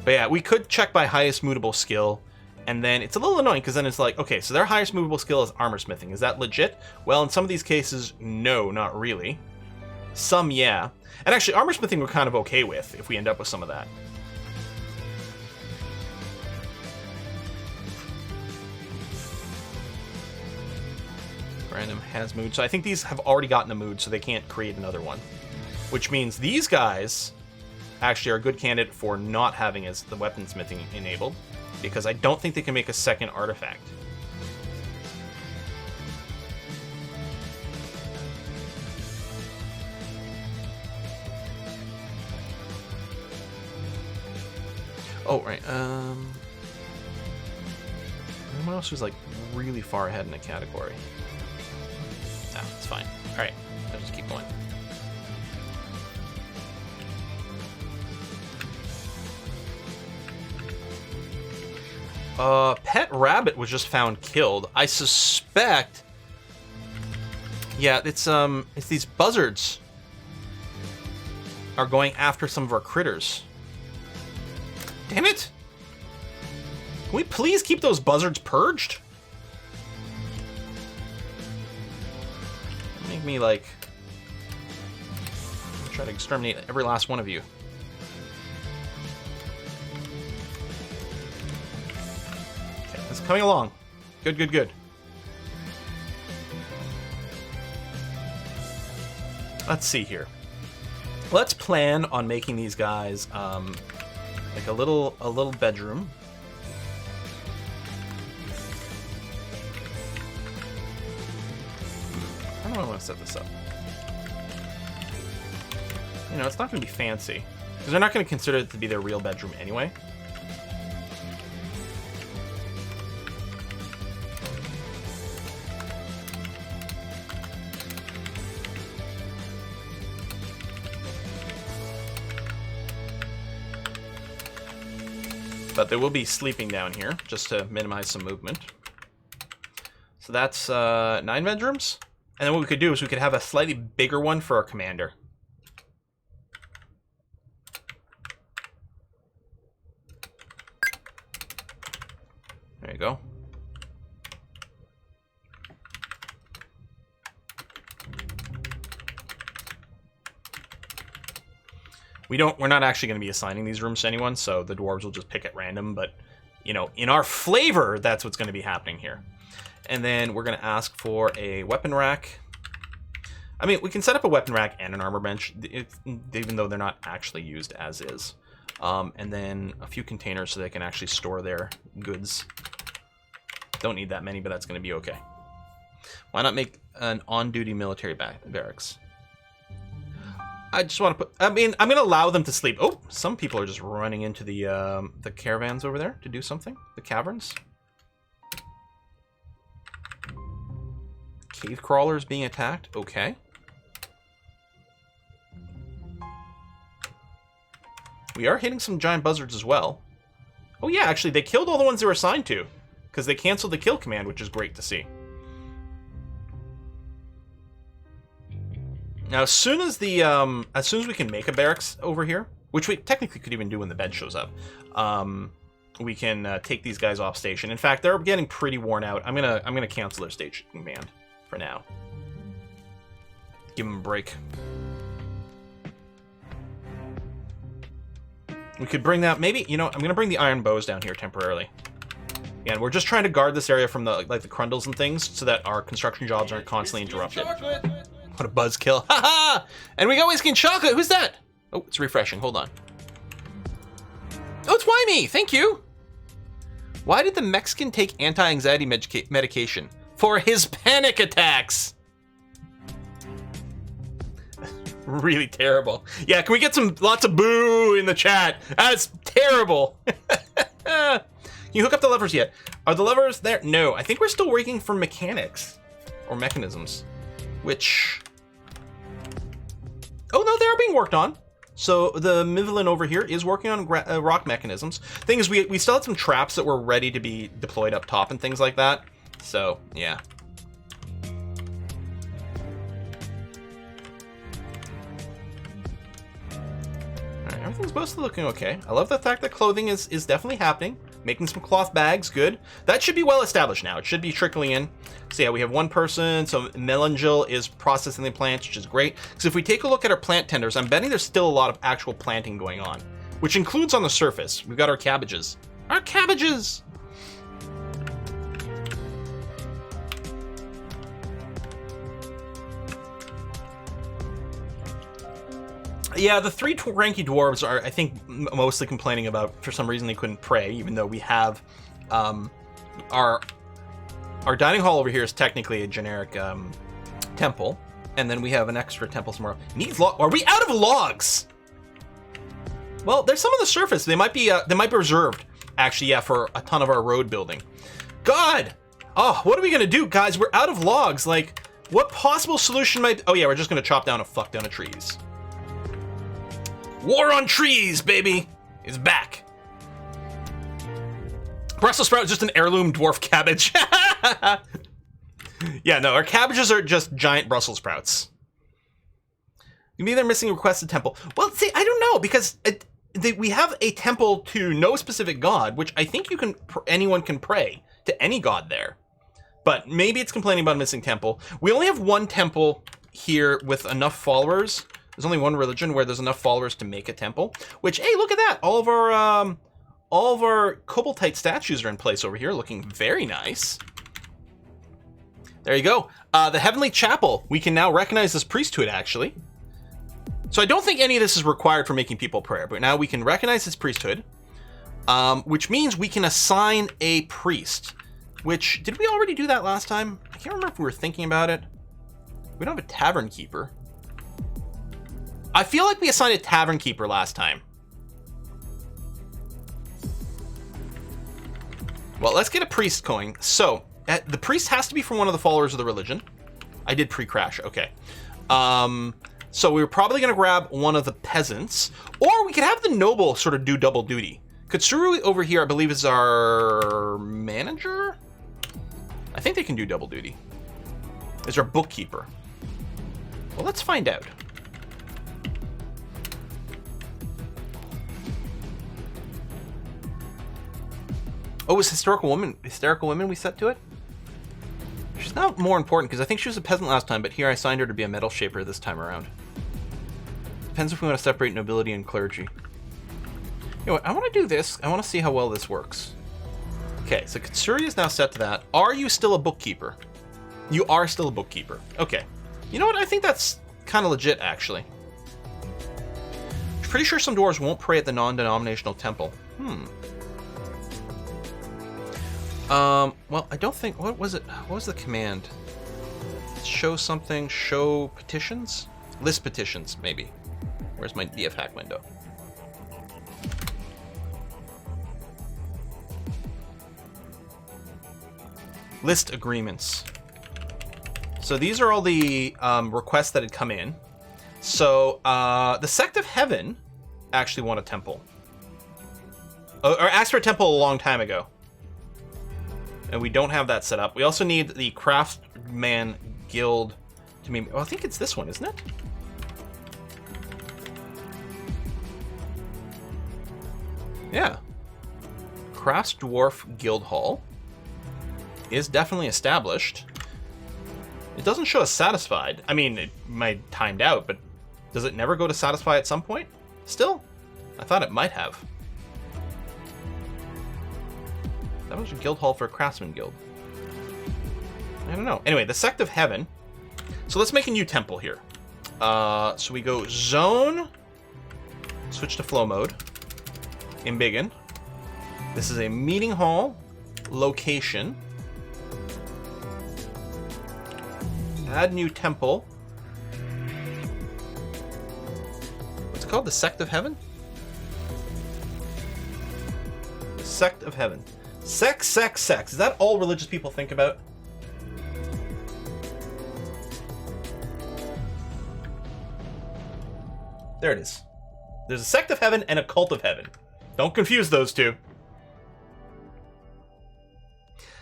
But yeah, we could check by highest movable skill, and then it's a little annoying because then it's like, okay, so their highest movable skill is armor smithing. Is that legit? Well, in some of these cases, no, not really. Some, yeah. And actually, armor smithing we're kind of okay with if we end up with some of that. Random has mood. So I think these have already gotten a mood, so they can't create another one. Which means these guys actually are a good candidate for not having as the weaponsmithing enabled, because I don't think they can make a second artifact. Oh, right. Anyone else who's like really far ahead in a category? Ah, it's fine. All right, I'll just keep going. Pet rabbit was just found killed. I suspect. Yeah, it's these buzzards are going after some of our critters. Damn it! Can we please keep those buzzards purged? Make me like try to exterminate every last one of you. Okay, it's coming along. Good, good, good. Let's see here. Let's plan on making these guys like a little bedroom. I don't know how I want to set this up. You know, it's not going to be fancy, because they're not going to consider it to be their real bedroom anyway. But they will be sleeping down here, just to minimize some movement. So that's 9 bedrooms. And then what we could do is we could have a slightly bigger one for our commander. There you go. We're not actually going to be assigning these rooms to anyone, so the dwarves will just pick at random, but, you know, in our flavor, that's what's going to be happening here. And then we're going to ask for a weapon rack. I mean, we can set up a weapon rack and an armor bench, even though they're not actually used as is. And then a few containers so they can actually store their goods. Don't need that many, but that's going to be okay. Why not make an on-duty military barracks? I just want to put... I mean, I'm going to allow them to sleep. Oh, some people are just running into the caravans over there to do something. The caverns. Cave crawlers being attacked. Okay. We are hitting some giant buzzards as well. Oh yeah, actually, they killed all the ones they were assigned to, because they canceled the kill command, which is great to see. Now, as soon as we can make a barracks over here, which we technically could even do when the bed shows up, we can take these guys off station. In fact, they're getting pretty worn out. I'm gonna cancel their station command for now. Give them a break. We could bring that, maybe, you know, I'm gonna bring the iron bows down here temporarily. Again, we're just trying to guard this area from the crundles and things so that our construction jobs aren't constantly interrupted. What a buzzkill. Haha! And we got whiskey and chocolate. Who's that? Oh, it's refreshing. Hold on. Oh, it's Wymie. Thank you. Why did the Mexican take anti-anxiety medication? For his panic attacks. Really terrible. Yeah, can we get lots of boo in the chat? That's terrible. Can you hook up the levers yet? Are the levers there? No, I think we're still working for mechanics or mechanisms. Which... Oh, no, they're being worked on. So the Mivelin over here is working on rock mechanisms. Thing is, we still had some traps that were ready to be deployed up top and things like that. So, yeah. Everything's mostly looking okay. I love the fact that clothing is definitely happening. Making some cloth bags, good. That should be well established now. It should be trickling in. So yeah, we have one person. So Melangel is processing the plants, which is great. So if we take a look at our plant tenders, I'm betting there's still a lot of actual planting going on, which includes on the surface. We've got our cabbages. Our cabbages! Yeah, the 3 ranky dwarves are, I think, mostly complaining about, for some reason, they couldn't pray, even though we have our dining hall over here is technically a generic temple, and then we have an extra temple somewhere. Are we out of logs? Well, there's some on the surface. They might be reserved, actually, yeah, for a ton of our road building. God! Oh, what are we gonna do, guys? We're out of logs. Like, what possible solution might... Oh yeah, we're just gonna chop down a fuck ton of trees. War on trees, baby, is back. Brussels sprout is just an heirloom dwarf cabbage. Yeah, no, our cabbages are just giant Brussels sprouts. Maybe they're missing a requested temple. Well, see, I don't know, because we have a temple to no specific god, which I think anyone can pray to any god there. But maybe it's complaining about a missing temple. We only have one temple here with enough followers. There's only one religion where there's enough followers to make a temple, which, hey, look at that. All of our koboldite statues are in place over here, looking very nice. There you go. The Heavenly Chapel, we can now recognize this priesthood, actually. So I don't think any of this is required for making people pray, but now we can recognize this priesthood, which means we can assign a priest, which, did we already do that last time? I can't remember if we were thinking about it. We don't have a tavern keeper. I feel like we assigned a tavern keeper last time. Well, let's get a priest going. So, the priest has to be from one of the followers of the religion. I did pre-crash, okay. So we were probably going to grab one of the peasants, or we could have the noble sort of do double duty. Katsuru over here, I believe, is our manager? I think they can do double duty. Is our bookkeeper. Well, let's find out. Oh, is hysterical woman we set to it? She's not more important, because I think she was a peasant last time, but here I signed her to be a metal shaper this time around. Depends if we want to separate nobility and clergy. You know what, I want to do this. I want to see how well this works. Okay, so Katsuri is now set to that. Are you still a bookkeeper? You are still a bookkeeper. Okay. You know what, I think that's kind of legit, actually. I'm pretty sure some dwarves won't pray at the non-denominational temple. Well, I don't think... What was it? What was the command? Show something? Show petitions? List petitions, maybe. Where's my DF hack window? List agreements. So these are all the requests that had come in. So the Sect of Heaven actually want a temple. Or asked for a temple a long time ago. And we don't have that set up. We also need the Craftsman Guild to be... Oh, I think it's this one, isn't it? Yeah. Crafts Dwarf Guild Hall is definitely established. It doesn't show us satisfied. I mean, it might timed out, but does it never go to satisfy at some point? Still? I thought it might have. That was a guild hall for a craftsman guild. I don't know. Anyway, the Sect of Heaven. So let's make a new temple here. So we go zone. Switch to flow mode. Embiggen. This is a meeting hall. Location. Add new temple. What's it called? The Sect of Heaven? The Sect of Heaven. Sex, sex, sex. Is that all religious people think about? There it is. There's a Sect of Heaven and a Cult of Heaven. Don't confuse those two.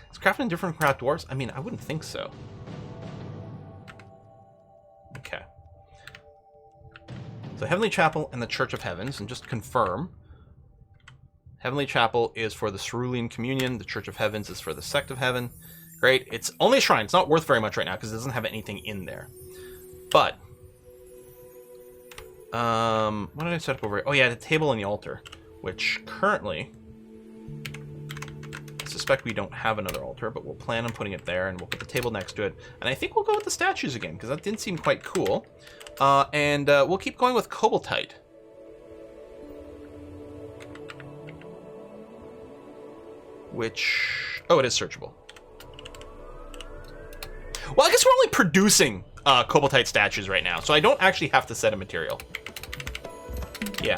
Is crafting different craft dwarves? I mean, I wouldn't think so. Okay. So Heavenly Chapel and the Church of Heavens, and just confirm. Heavenly Chapel is for the Cerulean Communion. The Church of Heavens is for the Sect of Heaven. Great. It's only a shrine. It's not worth very much right now because it doesn't have anything in there. But, what did I set up over here? Oh yeah, the table and the altar, which currently, I suspect we don't have another altar, but we'll plan on putting it there, and we'll put the table next to it. And I think we'll go with the statues again because that did seem quite cool. And we'll keep going with Cobaltite. Which... oh, it is searchable. Well, I guess we're only producing Cobaltite statues right now, so I don't actually have to set a material. Yeah.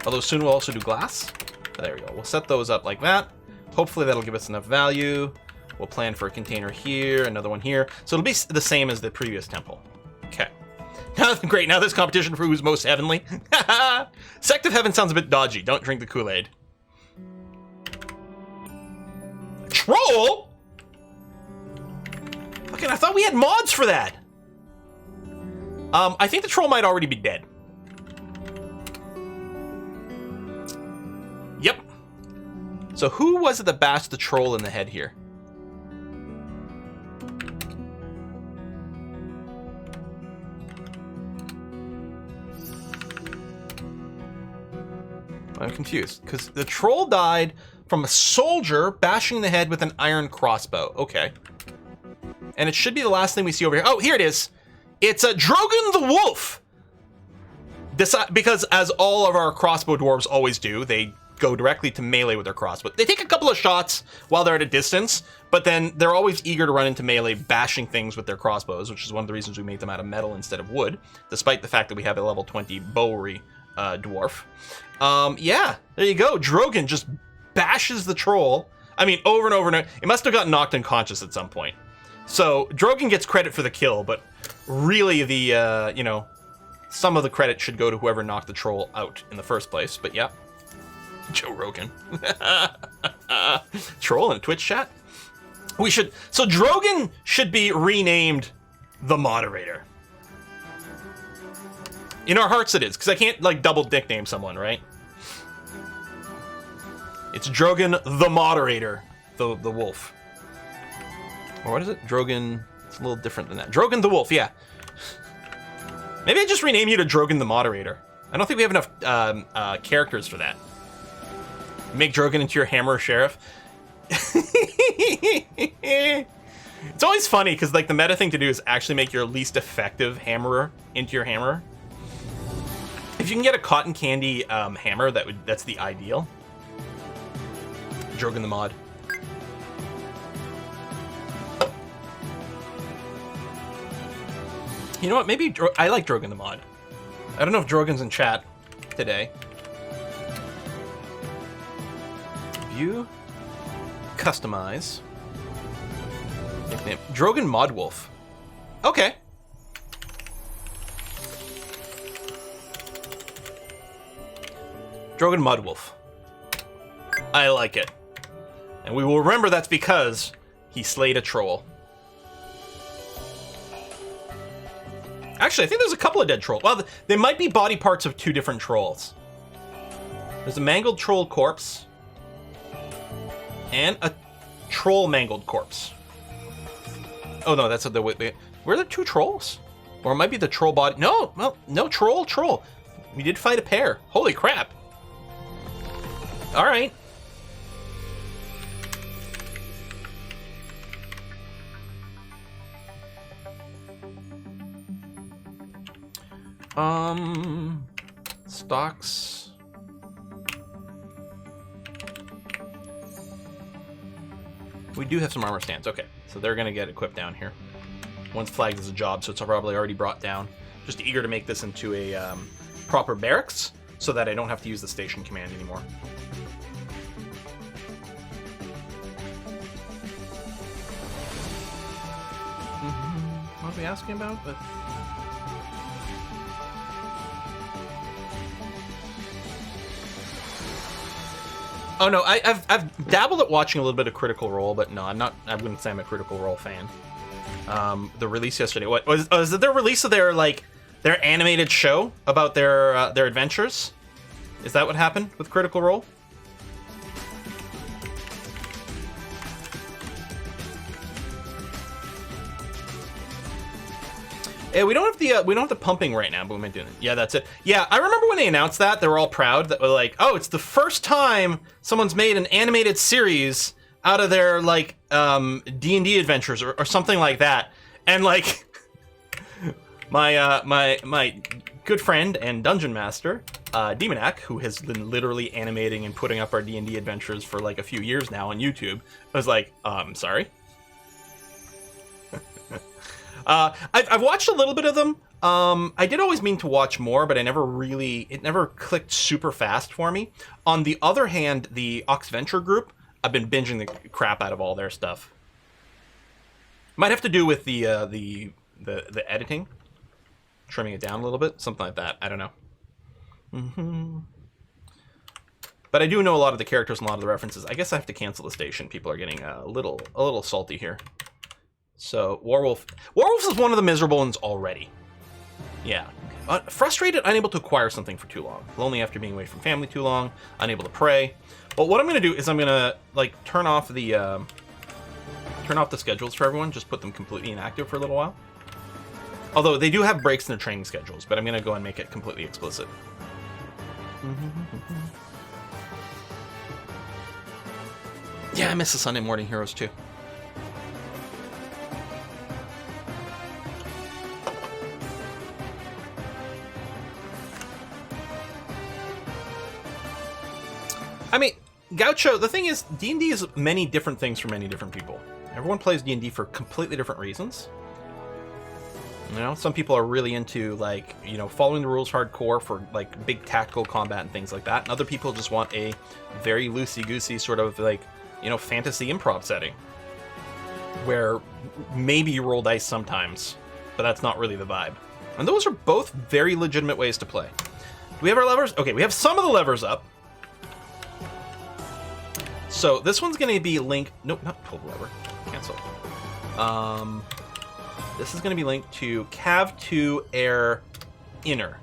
Although soon we'll also do glass. There we go. We'll set those up like that. Hopefully that'll give us enough value. We'll plan for a container here, another one here. So it'll be the same as the previous temple. Okay. Great, now there's competition for who's most heavenly. Sect of Heaven sounds a bit dodgy. Don't drink the Kool-Aid. Troll? Fucking, I thought we had mods for that. I think the troll might already be dead. Yep. So who was it that bashed the troll in the head here? I'm confused, because the troll died from a soldier bashing the head with an iron crossbow. Okay. And it should be the last thing we see over here. Oh, here it is. It's a Drogon the Wolf. Because as all of our crossbow dwarves always do, they go directly to melee with their crossbow. They take a couple of shots while they're at a distance, but then they're always eager to run into melee, bashing things with their crossbows, which is one of the reasons we made them out of metal instead of wood, despite the fact that we have a level 20 bowery dwarf. Yeah, there you go. Drogon just bashes the troll. I mean, over and over and over. It must have gotten knocked unconscious at some point. So Drogon gets credit for the kill, but really the, you know, some of the credit should go to whoever knocked the troll out in the first place. But yeah, Joe Rogan. Troll in a Twitch chat? We should, so Drogon should be renamed the Moderator. In our hearts it is, because I can't, like, double nickname someone, right? It's Drogon the Moderator, the wolf. Or what is it? Drogon, it's a little different than that. Drogon the Wolf, yeah. Maybe I just rename you to Drogon the Moderator. I don't think we have enough characters for that. Make Drogon into your Hammer Sheriff. It's always funny, because, like, the meta thing to do is actually make your least effective hammerer into your hammerer. If you can get a cotton candy hammer, that's the ideal. Drogon the Mod. You know what? Maybe I like Drogon the Mod. I don't know if Drogon's in chat today. View. Customize. Nickname. Drogon Modwolf. Okay. Drogon Modwolf. I like it. And we will remember that's because he slayed a troll. Actually, I think there's a couple of dead trolls. Well, they might be body parts of two different trolls. There's a mangled troll corpse. And a troll mangled corpse. Oh no, that's the way. Were there two trolls? Or it might be the troll body. No, well, no, troll. We did fight a pair. Holy crap. Alright. Stocks. We do have some armor stands. Okay, so they're gonna get equipped down here. One's flagged as a job, so it's probably already brought down. Just eager to make this into a proper barracks, so that I don't have to use the station command anymore. What are we asking about? But oh no, I've dabbled at watching a little bit of Critical Role, but no, I wouldn't say I'm a Critical Role fan. The release yesterday, what was it? Their release of their their animated show about their adventures. Is that what happened with Critical Role? Yeah, we don't have the pumping right now, but we might do it. Yeah, that's it. Yeah, I remember when they announced that, they were all proud that were like, oh, it's the first time someone's made an animated series out of their like D&D adventures or something like that. And like my good friend and dungeon master, Demonac, who has been literally animating and putting up our D&D adventures for like a few years now on YouTube, was like, sorry. I've watched a little bit of them. I did always mean to watch more, but it never clicked super fast for me. On the other hand, the Oxventure group, I've been binging the crap out of all their stuff. Might have to do with the editing, trimming it down a little bit, something like that. I don't know. But I do know a lot of the characters and a lot of the references. I guess I have to cancel the station. People are getting a little salty here. So, Warwolf is one of the miserable ones already. Yeah. Frustrated, unable to acquire something for too long. Lonely after being away from family too long. Unable to pray. But what I'm going to do is I'm going to, like, turn off the schedules for everyone. Just put them completely inactive for a little while. Although, they do have breaks in their training schedules. But I'm going to go and make it completely explicit. Yeah, I miss the Sunday morning heroes, too. I mean, Gaucho, the thing is, D&D is many different things for many different people. Everyone plays D&D for completely different reasons. You know, some people are really into, like, you know, following the rules hardcore for, like, big tactical combat and things like that. And other people just want a very loosey-goosey sort of, like, you know, fantasy improv setting. Where maybe you roll dice sometimes, but that's not really the vibe. And those are both very legitimate ways to play. Do we have our levers? Okay, we have some of the levers up. So this one's going to be linked... Nope, not pull the lever. Cancel. This is going to be linked to Cav2 Air Inner.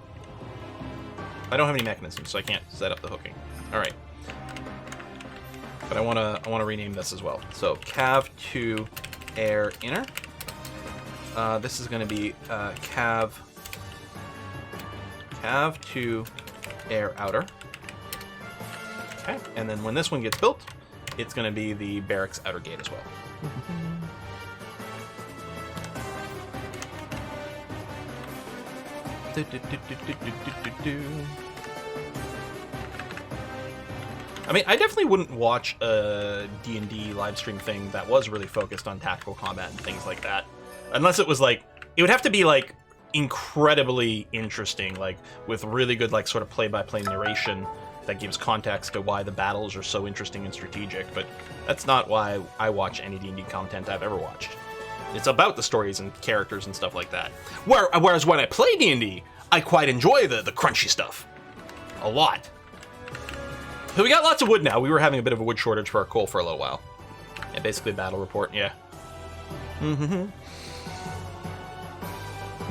I don't have any mechanisms, so I can't set up the hooking. All right. But I want to rename this as well. So Cav2 Air Inner. This is going to be Cav2 Air Outer. Okay, and then when this one gets built, it's going to be the barracks outer gate as well. I mean, I definitely wouldn't watch a D&D live stream thing that was really focused on tactical combat and things like that. Unless it was like, it would have to be like incredibly interesting, like with really good like sort of play-by-play narration that gives context to why the battles are so interesting and strategic, but that's not why I watch any D&D content I've ever watched. It's about the stories and characters and stuff like that. Whereas when I play D&D, I quite enjoy the crunchy stuff. A lot. So we got lots of wood now. We were having a bit of a wood shortage for our coal for a little while. Yeah, basically battle report, yeah.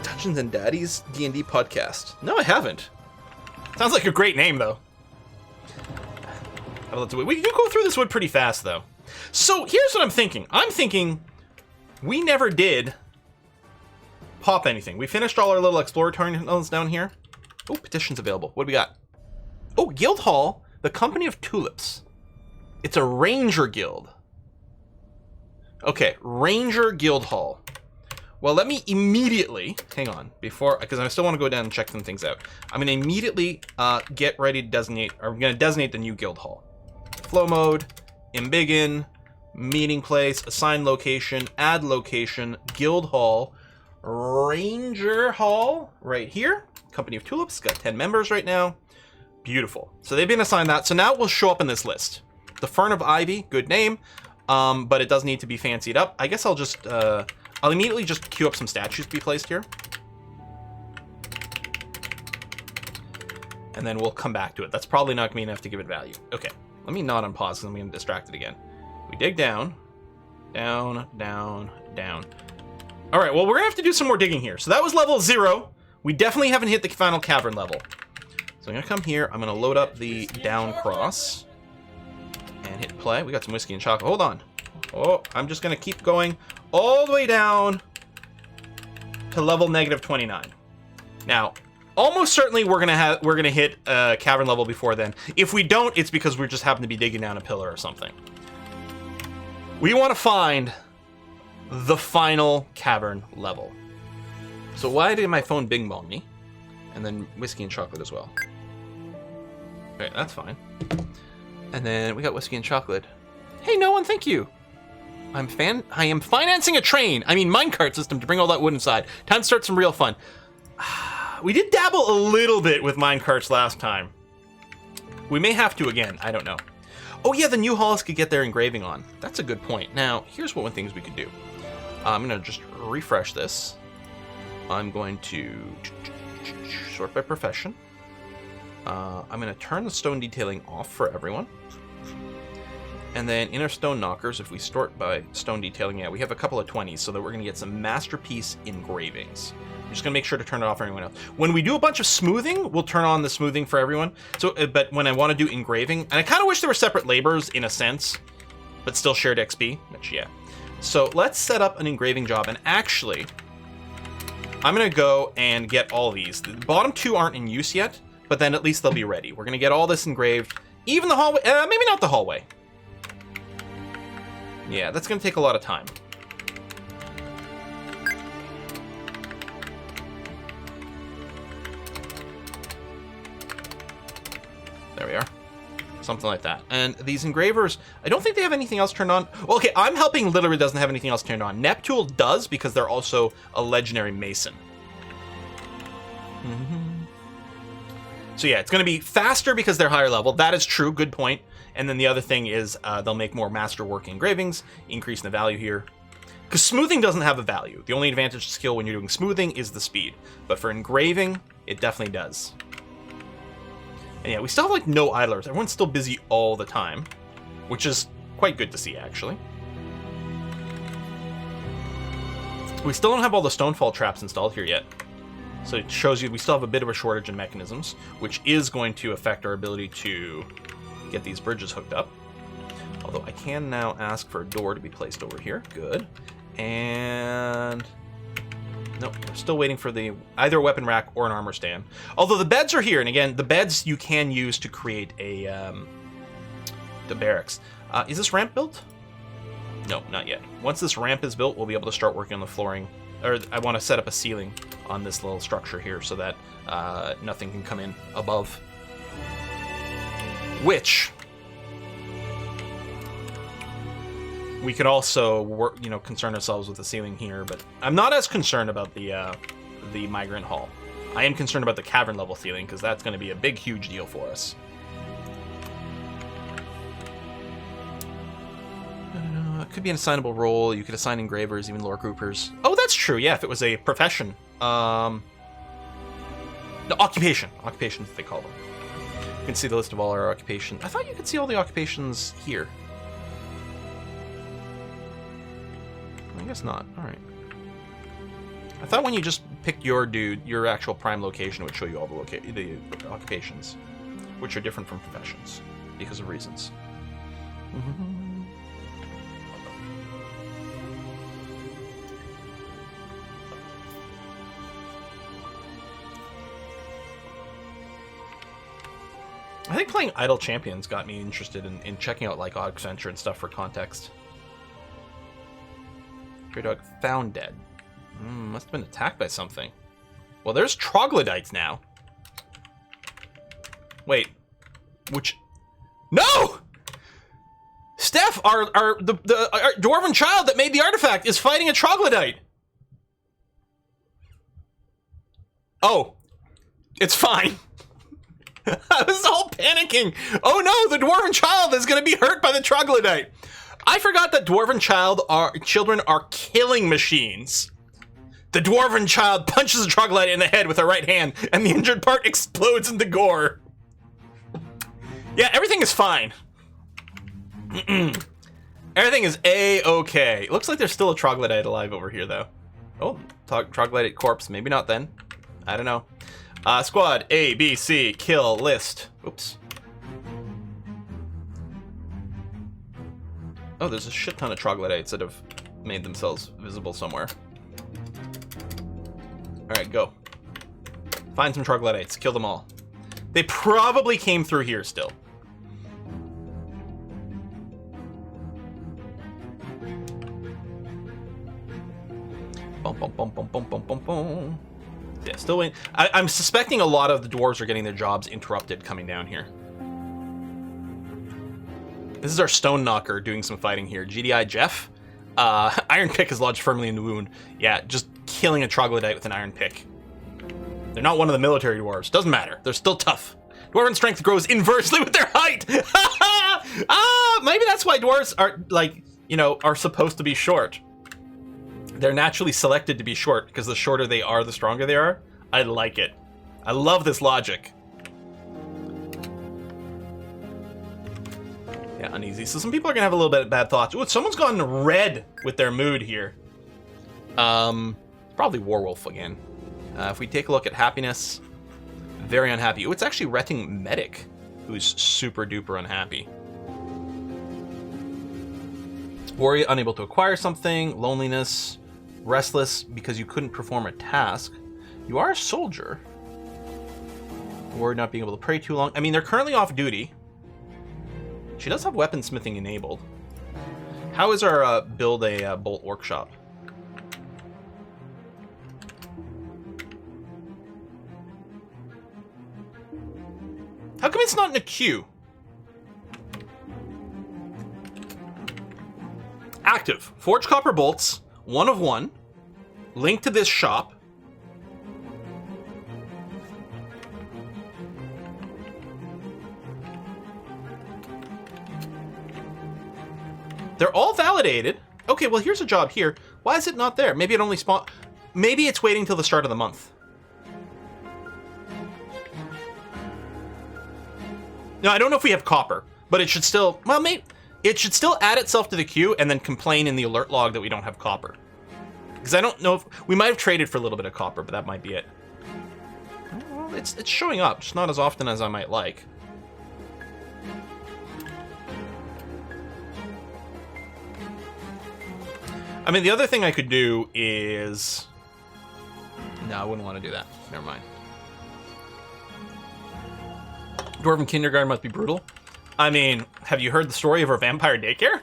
Dungeons and Daddies D&D podcast. No, I haven't. Sounds like a great name, though. We can go through this wood pretty fast, though. So here's what I'm thinking. I'm thinking we never did pop anything. We finished all our little exploratory tunnels down here. Oh, petitions available. What do we got? Oh, Guildhall, the Company of Tulips. It's a Ranger Guild. Okay, Ranger Guildhall. Well, let me immediately, hang on, because I still want to go down and check some things out. I'm going to immediately get ready to designate, or I'm going to designate the new guild hall. Flow mode, embiggen, meeting place, assign location, add location, guild hall, Ranger Hall, right here. Company of Tulips, got 10 members right now. Beautiful. So they've been assigned that. So now it will show up in this list. The Fern of Ivy, good name, but it does need to be fancied up. I guess I'll just... I'll immediately just queue up some statues to be placed here. And then we'll come back to it. That's probably not going to be enough to give it value. Okay, let me not unpause because I'm going to distract it again. We dig down, down, down, down. All right, well, we're going to have to do some more digging here. So that was level 0. We definitely haven't hit the final cavern level. So I'm going to come here. I'm going to load up the down cross. And hit play. We got some whiskey and chocolate. Hold on. Oh, I'm just going to keep going all the way down to level -29. Now, almost certainly we're gonna hit cavern level before then. If we don't, it's because we just happen to be digging down a pillar or something. We want to find the final cavern level. So why did my phone bing bong me? And then whiskey and chocolate as well. Okay, that's fine. And then we got whiskey and chocolate. Hey, no one, thank you. I am financing a minecart system to bring all that wood inside. Time to start some real fun. We did dabble a little bit with minecarts last time. We may have to again, I don't know. Oh yeah, the new halls could get their engraving on. That's a good point. Now, here's one things we could do. I'm gonna just refresh this. I'm going to sort by profession. I'm gonna turn the stone detailing off for everyone. And then inner stone knockers, if we sort by stone detailing, yeah, we have a couple of 20s, so that we're going to get some masterpiece engravings. I'm just going to make sure to turn it off for anyone else. When we do a bunch of smoothing, we'll turn on the smoothing for everyone. So, but when I want to do engraving, and I kind of wish there were separate labors in a sense, but still shared XP, which, yeah. So let's set up an engraving job, and actually, I'm going to go and get all these. The bottom two aren't in use yet, but then at least they'll be ready. We're going to get all this engraved, even the hallway, maybe not the hallway. Yeah, that's going to take a lot of time. There we are. Something like that. And these engravers, I don't think they have anything else turned on. Well, okay, I'm helping literally doesn't have anything else turned on. Neptune does because they're also a legendary mason. So yeah, it's going to be faster because they're higher level. That is true. Good point. And then the other thing is they'll make more masterwork engravings, increasing the value here. Because smoothing doesn't have a value. The only advantage to skill when you're doing smoothing is the speed. But for engraving, it definitely does. And yeah, we still have like no idlers. Everyone's still busy all the time, which is quite good to see, actually. We still don't have all the stonefall traps installed here yet. So it shows you we still have a bit of a shortage in mechanisms, which is going to affect our ability to get these bridges hooked up. Although I can now ask for a door to be placed over here. Good. And no, we're still waiting for the either a weapon rack or an armor stand. Although the beds are here, and again, the beds you can use to create a the barracks. Is this ramp built? No, not yet. Once this ramp is built, we'll be able to start working on the flooring. Or I want to set up a ceiling on this little structure here so that nothing can come in above. Which we could also work, concern ourselves with the ceiling here, but I'm not as concerned about the migrant hall. I am concerned about the cavern level ceiling because that's going to be a big, huge deal for us. It could be an assignable role. You could assign engravers, even lore groupers. Oh, that's true. Yeah, if it was a profession. No, occupation. Occupations, they call them. You can see the list of all our occupations. I thought you could see all the occupations here. I guess not. All right. I thought when you just picked your actual prime location, it would show you all the occupations, which are different from professions because of reasons. I think playing Idle Champions got me interested in checking out like Odd Adventure and stuff for context. Grey Dog found dead. Must have been attacked by something. Well, there's troglodytes now. Wait, which? No! Steph, our dwarven child that made the artifact is fighting a troglodyte. Oh, it's fine. I was all panicking. Oh no, the dwarven child is going to be hurt by the troglodyte. I forgot that dwarven children are killing machines. The dwarven child punches the troglodyte in the head with her right hand, and the injured part explodes into gore. Yeah, everything is fine. Everything is A-okay. Looks like there's still a troglodyte alive over here, though. Oh, troglodyte corpse. Maybe not then. I don't know. Squad A, B, C, kill list. Oops. Oh, there's a shit ton of troglodytes that have made themselves visible somewhere. Alright, go. Find some troglodytes. Kill them all. They probably came through here still. Bum, bum, bum, bum, bum, bum, bum, bum. Yeah, still waiting. I'm suspecting a lot of the dwarves are getting their jobs interrupted coming down here. This is our stone knocker doing some fighting here. GDI Jeff. Iron pick is lodged firmly in the wound. Yeah, just killing a troglodyte with an iron pick. They're not one of the military dwarves. Doesn't matter. They're still tough. Dwarven strength grows inversely with their height. Maybe that's why dwarves are, like, you know, are supposed to be short. They're naturally selected to be short because the shorter they are, the stronger they are. I like it. I love this logic. Yeah, uneasy. So some people are gonna have a little bit of bad thoughts. Ooh, someone's gone red with their mood here. Probably Warwolf again. If we take a look at happiness, very unhappy. Ooh, it's actually Retting Medic, who's super duper unhappy. Worry, unable to acquire something. Loneliness. Restless because you couldn't perform a task. You are a soldier. Worried not being able to pray too long. I mean, they're currently off duty. She does have weaponsmithing enabled. How is our build a bolt workshop? How come it's not in a queue? Active. Forge copper bolts. 1 of 1. Link to this shop. They're all validated. Okay, well, here's a job here. Why is it not there? Maybe it only spawned... Maybe it's waiting till the start of the month. No, I don't know if we have copper, but it should still... Well, maybe... It should still add itself to the queue and then complain in the alert log that we don't have copper. Because I don't know if... We might have traded for a little bit of copper, but that might be it. Well, it's showing up, just not as often as I might like. I mean, the other thing I could do is... No, I wouldn't want to do that. Never mind. Dwarven kindergarten must be brutal. I mean, have you heard the story of our vampire daycare?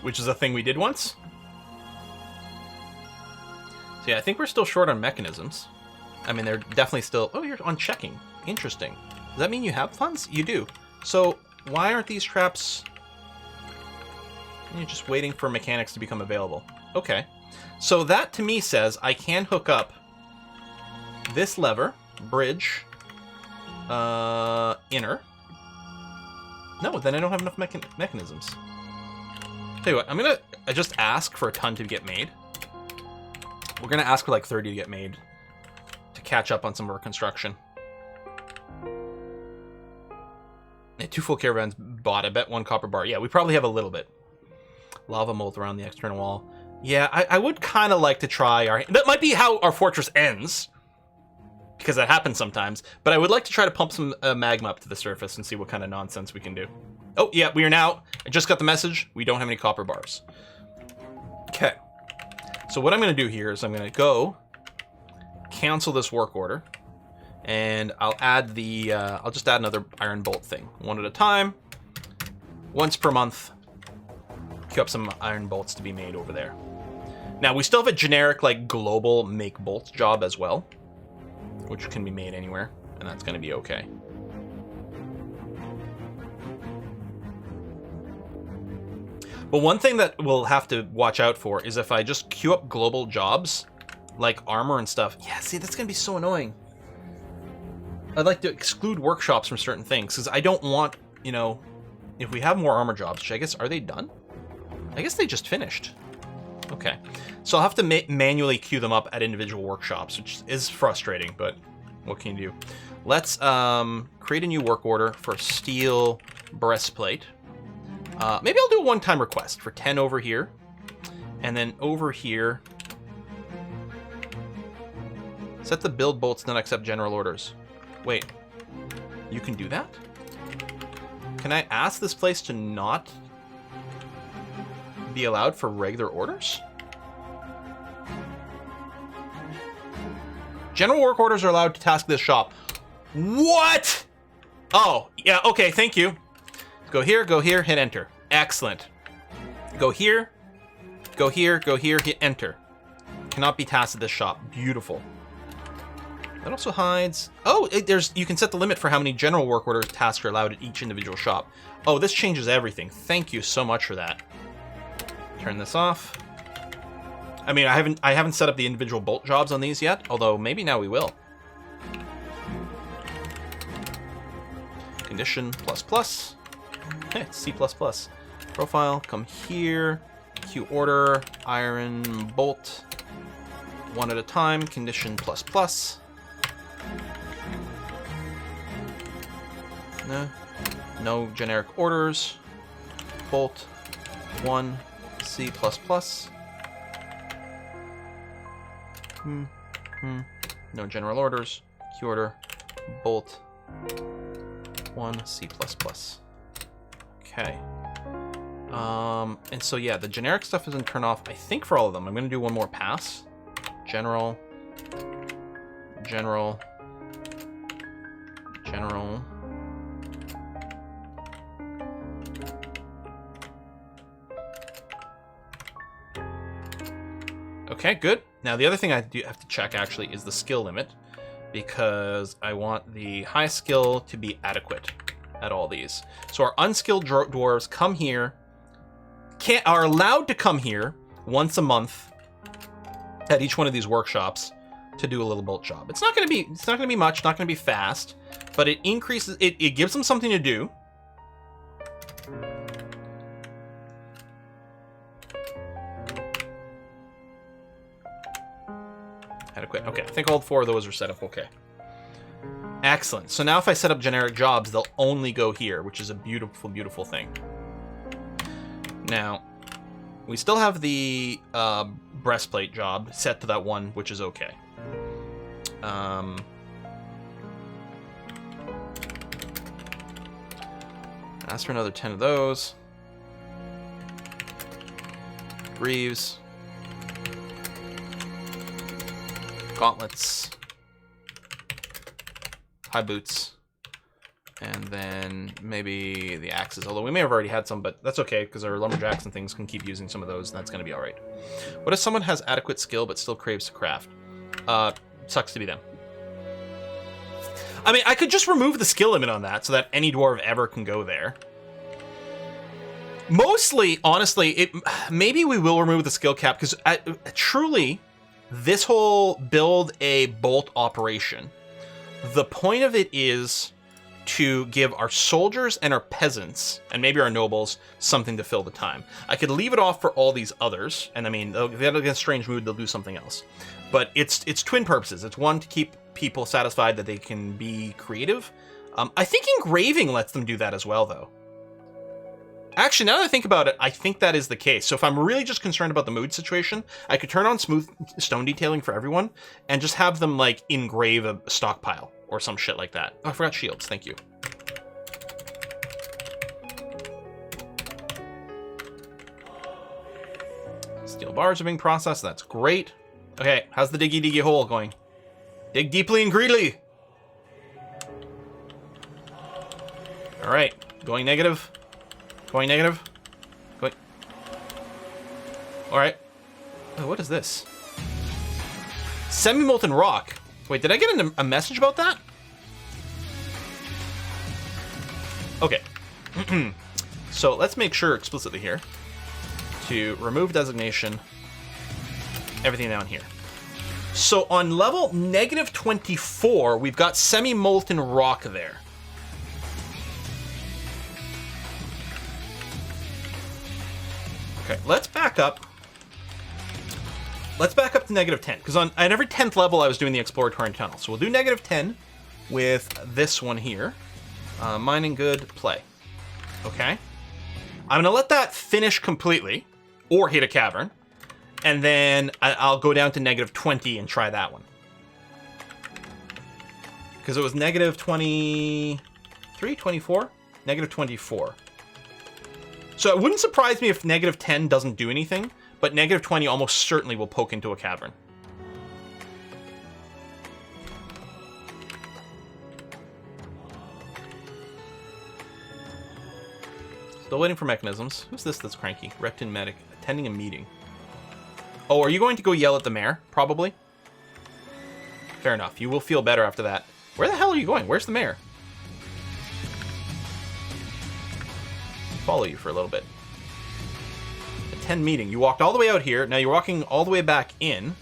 Which is a thing we did once. So yeah, I think we're still short on mechanisms. I mean, they're definitely still... Oh, you're on checking. Interesting. Does that mean you have funds? You do. So why aren't these traps... You're just waiting for mechanics to become available. Okay. So that to me says I can hook up this lever, bridge, inner. No, then I don't have enough mechanisms. Tell you what, I'm gonna just ask for a ton to get made. We're gonna ask for like 30 to get made to catch up on some of our construction. Yeah, 2 full caravans bought. I bet 1 copper bar. Yeah, we probably have a little bit. Lava mold around the external wall. Yeah, I would kind of like to try our... That might be how our fortress ends. Because that happens sometimes. But I would like to try to pump some magma up to the surface and see what kind of nonsense we can do. Oh, yeah, we are now... I just got the message. We don't have any copper bars. Okay. So what I'm going to do here is I'm going to go... cancel this work order. And I'll add the... I'll just add another iron bolt thing. 1 at a time. Once per month. Queue up some iron bolts to be made over there. Now, we still have a generic, like, global make bolts job as well. Which can be made anywhere, and that's going to be okay. But one thing that we'll have to watch out for is if I just queue up global jobs, like armor and stuff. Yeah, see, that's going to be so annoying. I'd like to exclude workshops from certain things, because I don't want, you know, if we have more armor jobs, which I guess, are they done? I guess they just finished. Okay, so I'll have to manually queue them up at individual workshops, which is frustrating, but what can you do? Let's create a new work order for steel breastplate. Maybe I'll do a one-time request for 10 over here, and then over here, Set the build bolts, not accept general orders. Wait, you can do that? Can I ask this place to not be allowed for regular orders? General work orders are allowed to task this shop. What? Oh, yeah, okay, thank you. Go here, hit enter. Excellent. Go here, hit enter. Cannot be tasked at this shop. Beautiful. That also hides... Oh, you can set the limit for how many general work order tasks are allowed at each individual shop. Oh, this changes everything. Thank you so much for that. Turn this off. I mean, I haven't set up the individual bolt jobs on these yet, although maybe now we will. Condition ++. Hey, it's C++. Profile, come here. Queue order, iron bolt. One at a time, condition ++. No generic orders. Bolt 1 C++. No general orders. Queue order. Bolt 1 C++. Okay. And so yeah, the generic stuff isn't turned off, I think, for all of them. I'm gonna do one more pass. General. Okay, good. Now the other thing I do have to check actually is the skill limit, because I want the high skill to be adequate at all these. So our unskilled dwarves come here, are allowed to come here once a month at each one of these workshops to do a little bolt job. It's not going to be much, not going to be fast, but it increases it gives them something to do. Adequate. Okay, I think all 4 of those are set up okay. Excellent. So now if I set up generic jobs, they'll only go here, which is a beautiful, beautiful thing. Now, we still have the breastplate job set to that 1, which is okay. Ask for another 10 of those. Greaves. Gauntlets. High boots. And then maybe the axes. Although we may have already had some, but that's okay, because our lumberjacks and things can keep using some of those, and that's going to be alright. What if someone has adequate skill but still craves to craft? Sucks to be them. I mean, I could just remove the skill limit on that so that any dwarf ever can go there. Mostly, honestly, maybe we will remove the skill cap, because truly, this whole build a bolt operation, the point of it is to give our soldiers and our peasants, and maybe our nobles, something to fill the time. I could leave it off for all these others, and I mean, if they get a strange mood, they'll do something else. But it's twin purposes. It's one, to keep people satisfied that they can be creative. I think engraving lets them do that as well, though. Actually, now that I think about it, I think that is the case. So if I'm really just concerned about the mood situation, I could turn on smooth stone detailing for everyone and just have them, like, engrave a stockpile or some shit like that. Oh, I forgot shields. Thank you. Steel bars are being processed. That's great. Okay, how's the diggy diggy hole going? Dig deeply and greedily. All right, going negative. Going negative. Going. All right. Oh, what is this? Semi-molten rock. Wait, did I get a message about that? Okay. So let's make sure explicitly here to remove designation, everything down here. So on level -24, we've got semi-molten rock there. Okay, let's back up. Let's back up to -10, because at every 10th level I was doing the exploratory tunnel. So we'll do -10 with this one here. Mining good, play. Okay. I'm gonna let that finish completely, or hit a cavern, and then I'll go down to -20 and try that one. because it was negative 23, 24? Negative 24. So it wouldn't surprise me if negative 10 doesn't do anything, but negative 20 almost certainly will poke into a cavern. Still waiting for mechanisms. Who's this that's cranky? Reptin medic, attending a meeting. Oh, are you going to go yell at the mayor? Probably. Fair enough. You will feel better after that. Where the hell are you going? Where's the mayor? Follow you for a little bit. Attend meeting. You walked all the way out here. Now you're walking all the way back in.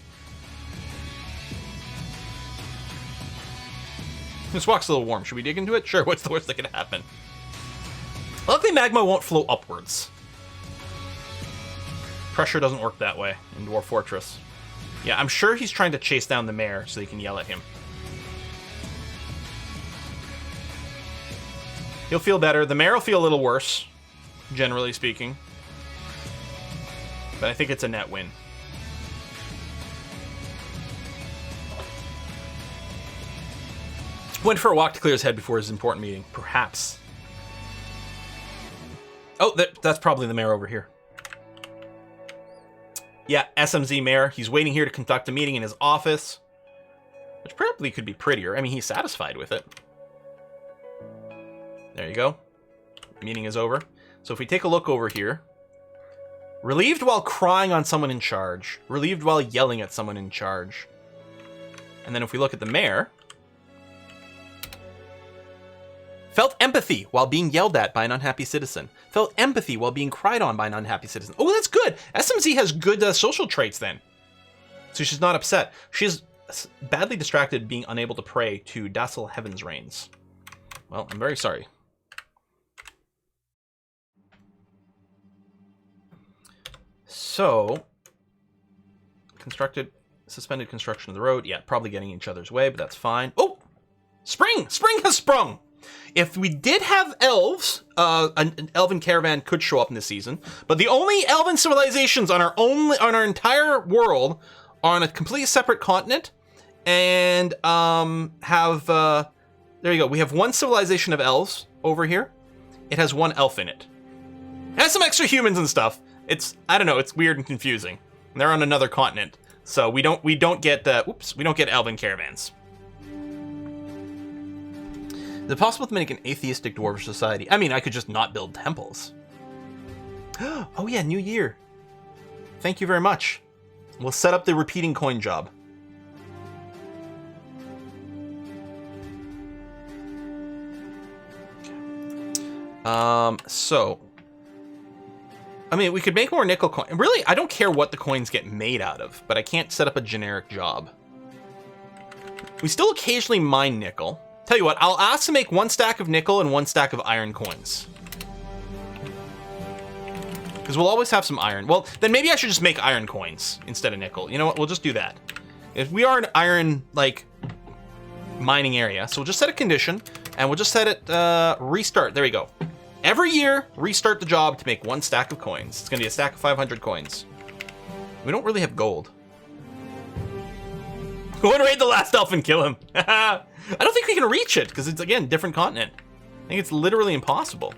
This walk's a little warm. Should we dig into it? Sure. What's the worst that could happen? Luckily, magma won't flow upwards. Pressure doesn't work that way in Dwarf Fortress. Yeah, I'm sure he's trying to chase down the mayor so they can yell at him. He'll feel better. The mayor will feel a little worse, generally speaking. But I think it's a net win. Went for a walk to clear his head before his important meeting. Perhaps. Oh, that's probably the mayor over here. Yeah, SMZ mayor. He's waiting here to conduct a meeting in his office. Which probably could be prettier. I mean, he's satisfied with it. There you go. Meeting is over. So if we take a look over here. Relieved while crying on someone in charge. Relieved while yelling at someone in charge. And then if we look at the mayor. Felt empathy while being yelled at by an unhappy citizen. Felt empathy while being cried on by an unhappy citizen. Oh, that's good. SMZ has good social traits then. So she's not upset. She's badly distracted being unable to pray to docile heaven's reigns. Well, I'm very sorry. So, suspended construction of the road. Yeah, probably getting in each other's way, but that's fine. Oh, spring! Spring has sprung! If we did have elves, an elven caravan could show up in this season, but the only elven civilizations on our entire world are on a completely separate continent, and there you go. We have one civilization of elves over here. It has one elf in it. It has some extra humans and stuff. I don't know, it's weird and confusing. And they're on another continent, so we don't get elven caravans. Is it possible to make an atheistic dwarven society? I mean, I could just not build temples. Oh yeah, new year. Thank you very much. We'll set up the repeating coin job. So, I mean, we could make more nickel coin. Really, I don't care what the coins get made out of, but I can't set up a generic job. We still occasionally mine nickel. Tell you what, I'll ask to make 1 stack of nickel and 1 stack of iron coins. Because we'll always have some iron. Well, then maybe I should just make iron coins instead of nickel. You know what, we'll just do that. If we are an iron, mining area, so we'll just set a condition, and we'll just set it, restart. There we go. Every year, restart the job to make 1 stack of coins. It's going to be a stack of 500 coins. We don't really have gold. Go and raid the last elf and kill him. I don't think we can reach it, because it's, again, different continent. I think it's literally impossible.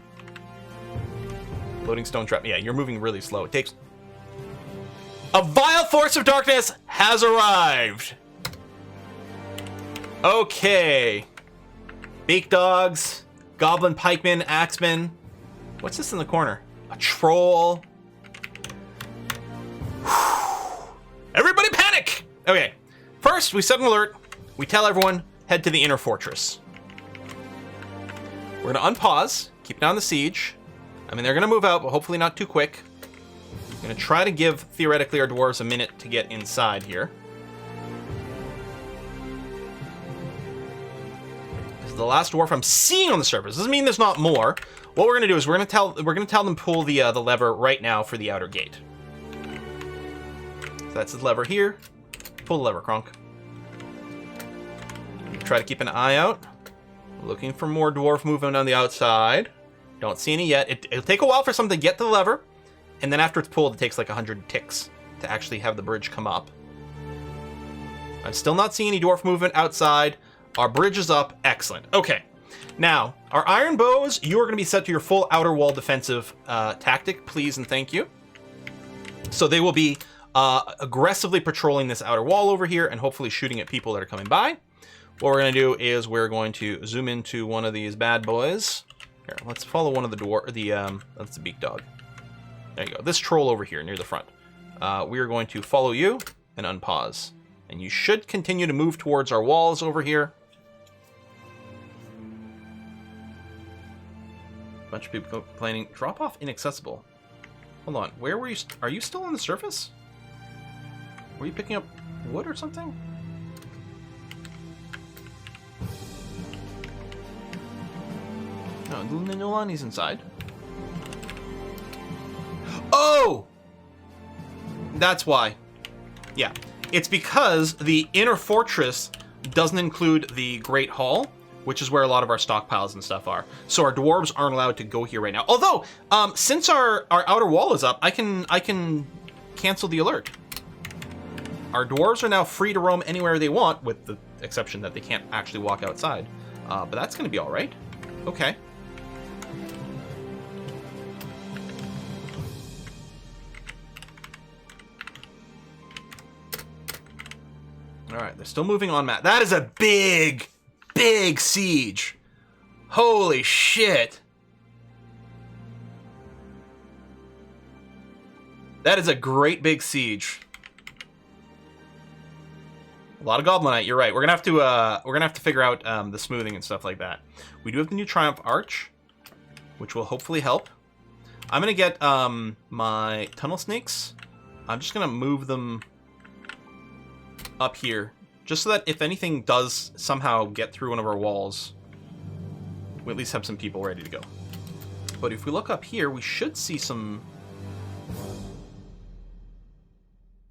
Loading stone trap. Yeah, you're moving really slow. It takes... A vile force of darkness has arrived! Okay. Bake dogs, goblin pikemen, axemen. What's this in the corner? A troll. Everybody panic! Okay. First, we set an alert. We tell everyone, head to the inner fortress. We're going to unpause, keep down the siege. I mean, they're going to move out, but hopefully not too quick. I'm going to try to give, theoretically, our dwarves a minute to get inside here. This is the last dwarf I'm seeing on the surface. Doesn't mean there's not more. What we're going to do is we're going to tell them pull the lever right now for the outer gate. So that's the lever here. Pull the lever, Kronk. Try to keep an eye out. Looking for more dwarf movement on the outside. Don't see any yet. It'll take a while for something to get to the lever. And then after it's pulled, it takes like 100 ticks to actually have the bridge come up. I'm still not seeing any dwarf movement outside. Our bridge is up. Excellent. Okay. Now, our iron bows, you are going to be set to your full outer wall defensive tactic, please and thank you. So they will be aggressively patrolling this outer wall over here and hopefully shooting at people that are coming by. What we're going to do is we're going to zoom into one of these bad boys. Here, let's follow one of the that's the beak dog. There you go. This troll over here near the front. We are going to follow you and unpause. And you should continue to move towards our walls over here. Bunch of people complaining. Drop off inaccessible. Hold on. Where were you? Are you still on the surface? Were you picking up wood or something? No, Nulani's inside. Oh! That's why. Yeah. It's because the inner fortress doesn't include the Great Hall, which is where a lot of our stockpiles and stuff are. So our dwarves aren't allowed to go here right now. Although, since our outer wall is up, I can cancel the alert. Our dwarves are now free to roam anywhere they want, with the exception that they can't actually walk outside. But that's going to be all right. Okay. All right, they're still moving on, Matt. That is a big siege. Holy shit. That is a great big siege. A lot of Goblinite, you're right. We're gonna have to figure out the smoothing and stuff like that. We do have the new Triumph Arch, which will hopefully help. I'm gonna get my tunnel snakes. I'm just gonna move them up here, just so that if anything does somehow get through one of our walls, we at least have some people ready to go. But if we look up here, we should see some...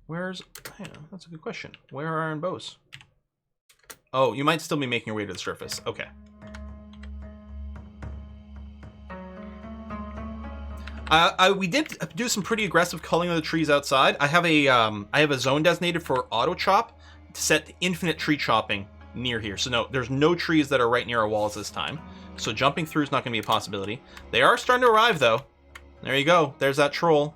that's a good question. Where are iron bows? Oh, you might still be making your way to the surface. Okay. We did do some pretty aggressive culling of the trees outside. I have a zone designated for auto chop to set infinite tree chopping near here. So no, there's no trees that are right near our walls this time. So jumping through is not going to be a possibility. They are starting to arrive though. There you go. There's that troll.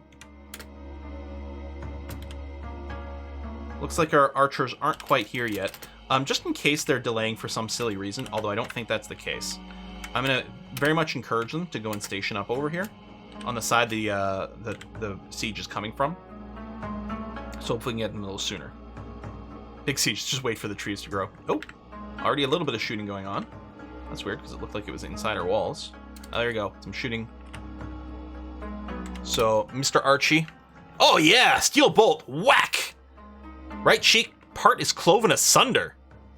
Looks like our archers aren't quite here yet. Just in case they're delaying for some silly reason, although I don't think that's the case. I'm going to very much encourage them to go and station up over here on the side the siege is coming from. So hopefully we can get them a little sooner. Big siege, just wait for the trees to grow. Oh, already a little bit of shooting going on. That's weird because it looked like it was inside our walls. Oh, there you go, some shooting. So, Mr. Archie. Oh yeah, steel bolt, whack! Right cheek part is cloven asunder.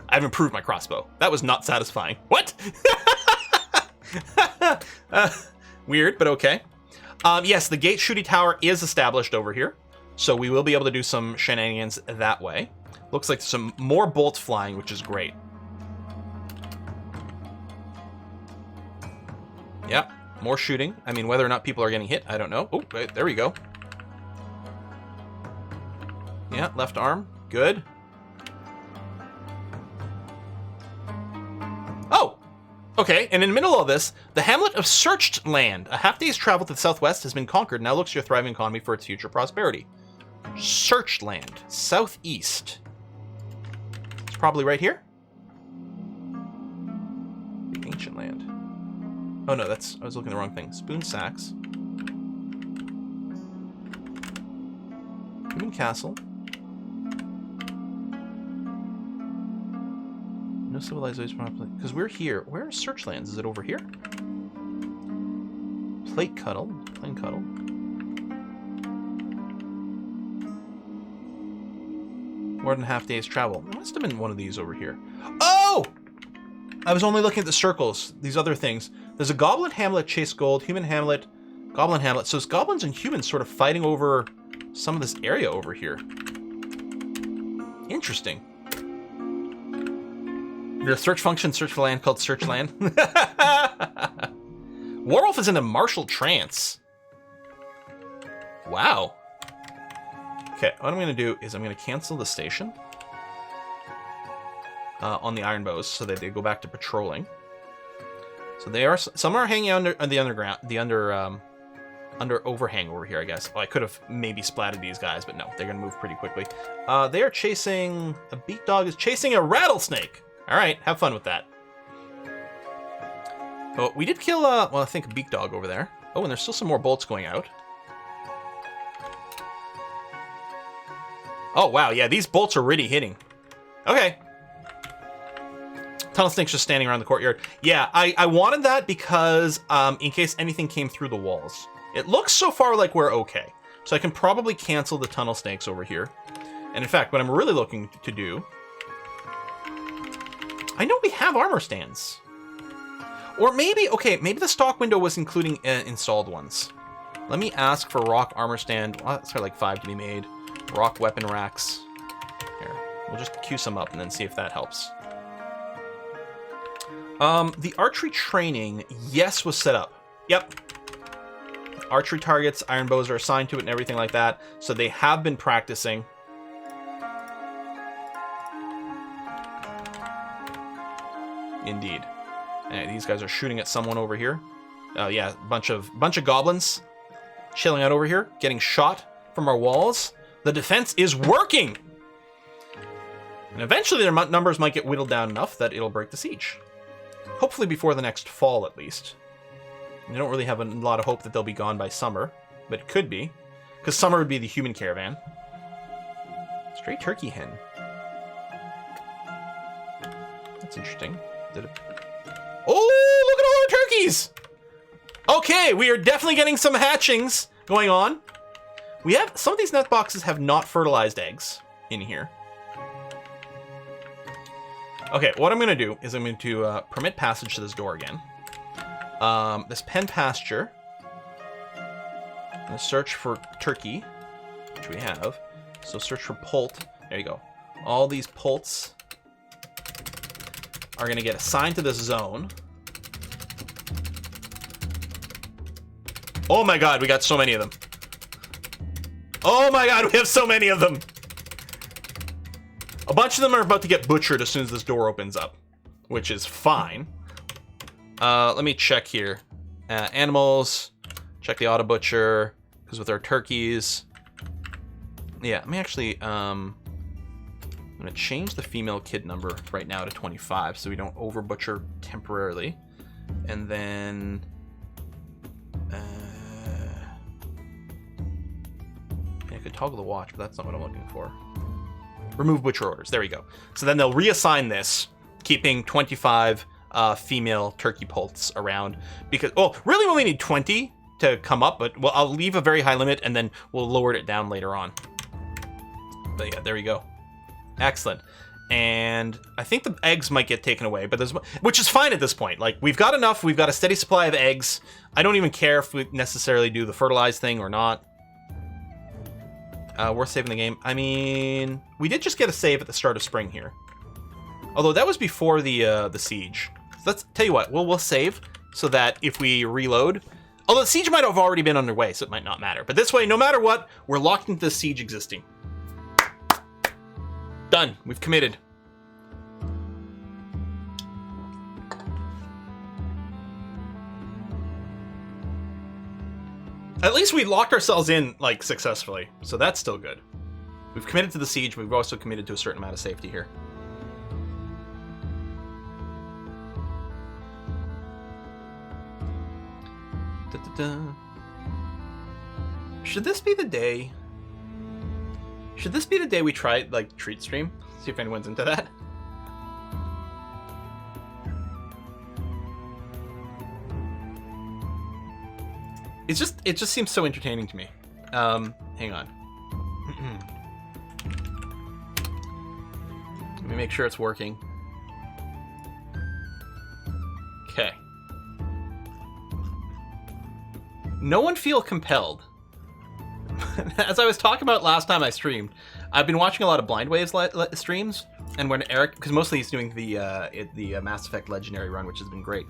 I've improved my crossbow. That was not satisfying. What? Weird, but okay. Yes, the gate shooty tower is established over here, so we will be able to do some shenanigans that way. Looks like some more bolts flying, which is great. Yeah, more shooting. I mean, whether or not people are getting hit, I don't know. Oh, wait, there we go. Yeah, left arm. Good. Oh! Okay, and in the middle of this, the hamlet of Searched Land, a half-day's travel to the southwest, has been conquered and now looks to your thriving economy for its future prosperity. Searched Land, southeast. It's probably right here. The ancient land. Oh no, I was looking at the wrong thing. Spoon Sacks. Human Castle. No civilization properly. Because we're here. Where is Searchlands? Is it over here? Plain Cuddle. More than half day's travel. It must have been one of these over here. Oh! I was only looking at the circles. These other things. There's a Goblin Hamlet, Chase Gold, Human Hamlet, Goblin Hamlet. So it's goblins and humans sort of fighting over some of this area over here. Interesting. There's a search function, search for land called Search Land. Warwolf is in a martial trance. Wow. Okay, what I'm going to do is I'm going to cancel the station. on the iron bows so that they go back to patrolling. So they are, some are hanging under the underground, under overhang over here, I guess. Well, I could have maybe splatted these guys, but no, they're gonna move pretty quickly. They are chasing, a beat dog is chasing a rattlesnake. All right, have fun with that. Oh, we did kill, well, I think a beak dog over there. Oh, and there's still some more bolts going out. Oh, wow, yeah, these bolts are really hitting. Okay. Tunnel snake's just standing around the courtyard. Yeah, I wanted that because in case anything came through the walls. It looks so far like we're okay. So I can probably cancel the tunnel snakes over here. And in fact, what I'm really looking to do... I know we have armor stands. Or maybe, okay, maybe the stock window was including installed ones. Let me ask for rock armor stand. Well, that's like 5 to be made. Rock weapon racks. Here, we'll just queue some up and then see if that helps. The archery training, yes, was set up. Yep. Archery targets, iron bows are assigned to it and everything like that. So they have been practicing. Indeed. And these guys are shooting at someone over here. Oh yeah, bunch of goblins chilling out over here, getting shot from our walls. The defense is working! And eventually their numbers might get whittled down enough that it'll break the siege. Hopefully before the next fall, at least. I don't really have a lot of hope that they'll be gone by summer, but it could be. Because summer would be the human caravan. Stray turkey hen. That's interesting. Oh, look at all our turkeys! Okay, we are definitely getting some hatchings going on. We have, some of these net boxes have not fertilized eggs in here. Okay, what I'm going to do is I'm going to permit passage to this door again. This pen pasture. I'm going to search for turkey, which we have. So search for poult. There you go. All these poults are going to get assigned to this zone. Oh my god, we got so many of them. Oh my god, we have so many of them. A bunch of them are about to get butchered as soon as this door opens up, which is fine. Let me check here. Animals, check the auto butcher, because with our turkeys... Yeah, let me actually... I'm going to change the female kid number right now to 25 so we don't over butcher temporarily. And then... I could toggle the watch, but that's not what I'm looking for. Remove butcher orders. There we go. So then they'll reassign this, keeping 25 female turkey poults around. Because, oh, really we only need 20 to come up, but well, I'll leave a very high limit and then we'll lower it down later on. But yeah, there we go. Excellent. And I think the eggs might get taken away, but which is fine at this point. Like, we've got enough. We've got a steady supply of eggs. I don't even care if we necessarily do the fertilized thing or not. Worth saving the game. I mean, we did just get a save at the start of spring here. Although that was before the siege. So let's tell you what, we'll save so that if we reload, although the siege might have already been underway, so it might not matter. But this way, no matter what, we're locked into the siege existing. Done. We've committed. At least we locked ourselves in, like, successfully. So that's still good. We've committed to the siege. We've also committed to a certain amount of safety here. Should this be the day? Should this be the day we try, like, treat stream? See if anyone's into that. It just seems so entertaining to me. Hang on. Let me make sure it's working. Okay. No one feel compelled. As I was talking about last time I streamed, I've been watching a lot of Blind Waves streams, and when Eric, because mostly he's doing the Mass Effect Legendary run, which has been great,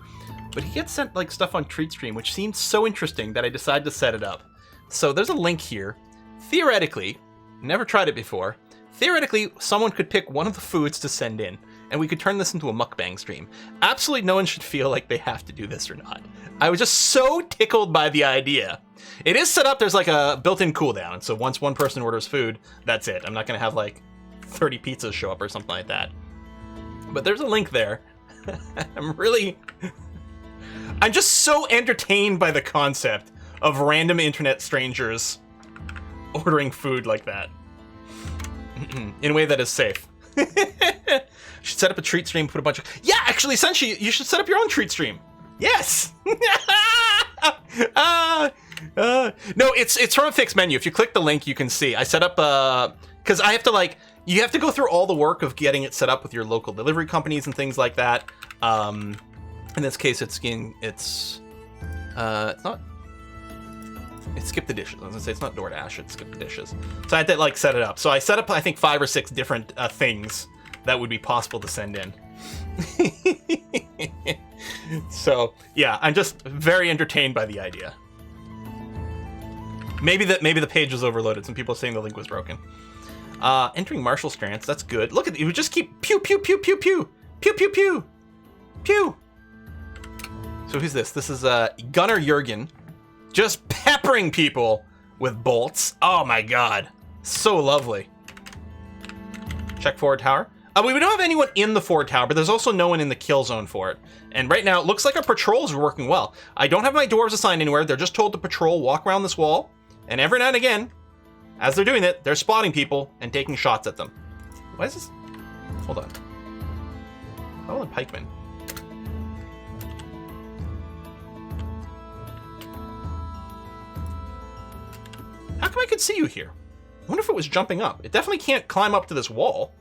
but he gets sent like stuff on Treat Stream, which seemed so interesting that I decided to set it up. So there's a link here. Theoretically, never tried it before. Theoretically, someone could pick one of the foods to send in, and we could turn this into a mukbang stream. Absolutely no one should feel like they have to do this or not. I was just so tickled by the idea. It is set up, there's like a built-in cooldown, so once one person orders food, that's it. I'm not gonna have like 30 pizzas show up or something like that. But there's a link there. I'm just so entertained by the concept of random internet strangers ordering food like that. In a way that is safe. Should set up a treat stream, put a bunch of... Yeah, actually, Senshi, you should set up your own treat stream. Yes! No, it's from a fixed menu. If you click the link, you can see. I set up... Because I have to, like... You have to go through all the work of getting it set up with your local delivery companies and things like that. In this case, it's not... It's Skip the Dishes. I was gonna say it's not DoorDash, it's Skip the Dishes. So I had to like set it up. So I set up I think 5 or 6 different things that would be possible to send in. So yeah, I'm just very entertained by the idea. Maybe the page was overloaded. Some people are saying the link was broken. Entering Marshall Strands, that's good. Look at it, would just keep pew pew pew pew pew pew pew pew pew. So who's this? This is Gunnar Jurgen. Just peppering people with bolts. Oh my god. So lovely. Check forward tower. We don't have anyone in the forward tower, but there's also no one in the kill zone for it. And right now, it looks like our patrols are working well. I don't have my dwarves assigned anywhere. They're just told to patrol, walk around this wall. And every now and again, as they're doing it, they're spotting people and taking shots at them. Why is this? Hold on. Oh, and pikemen. How come I could see you here? I wonder if it was jumping up. It definitely can't climb up to this wall.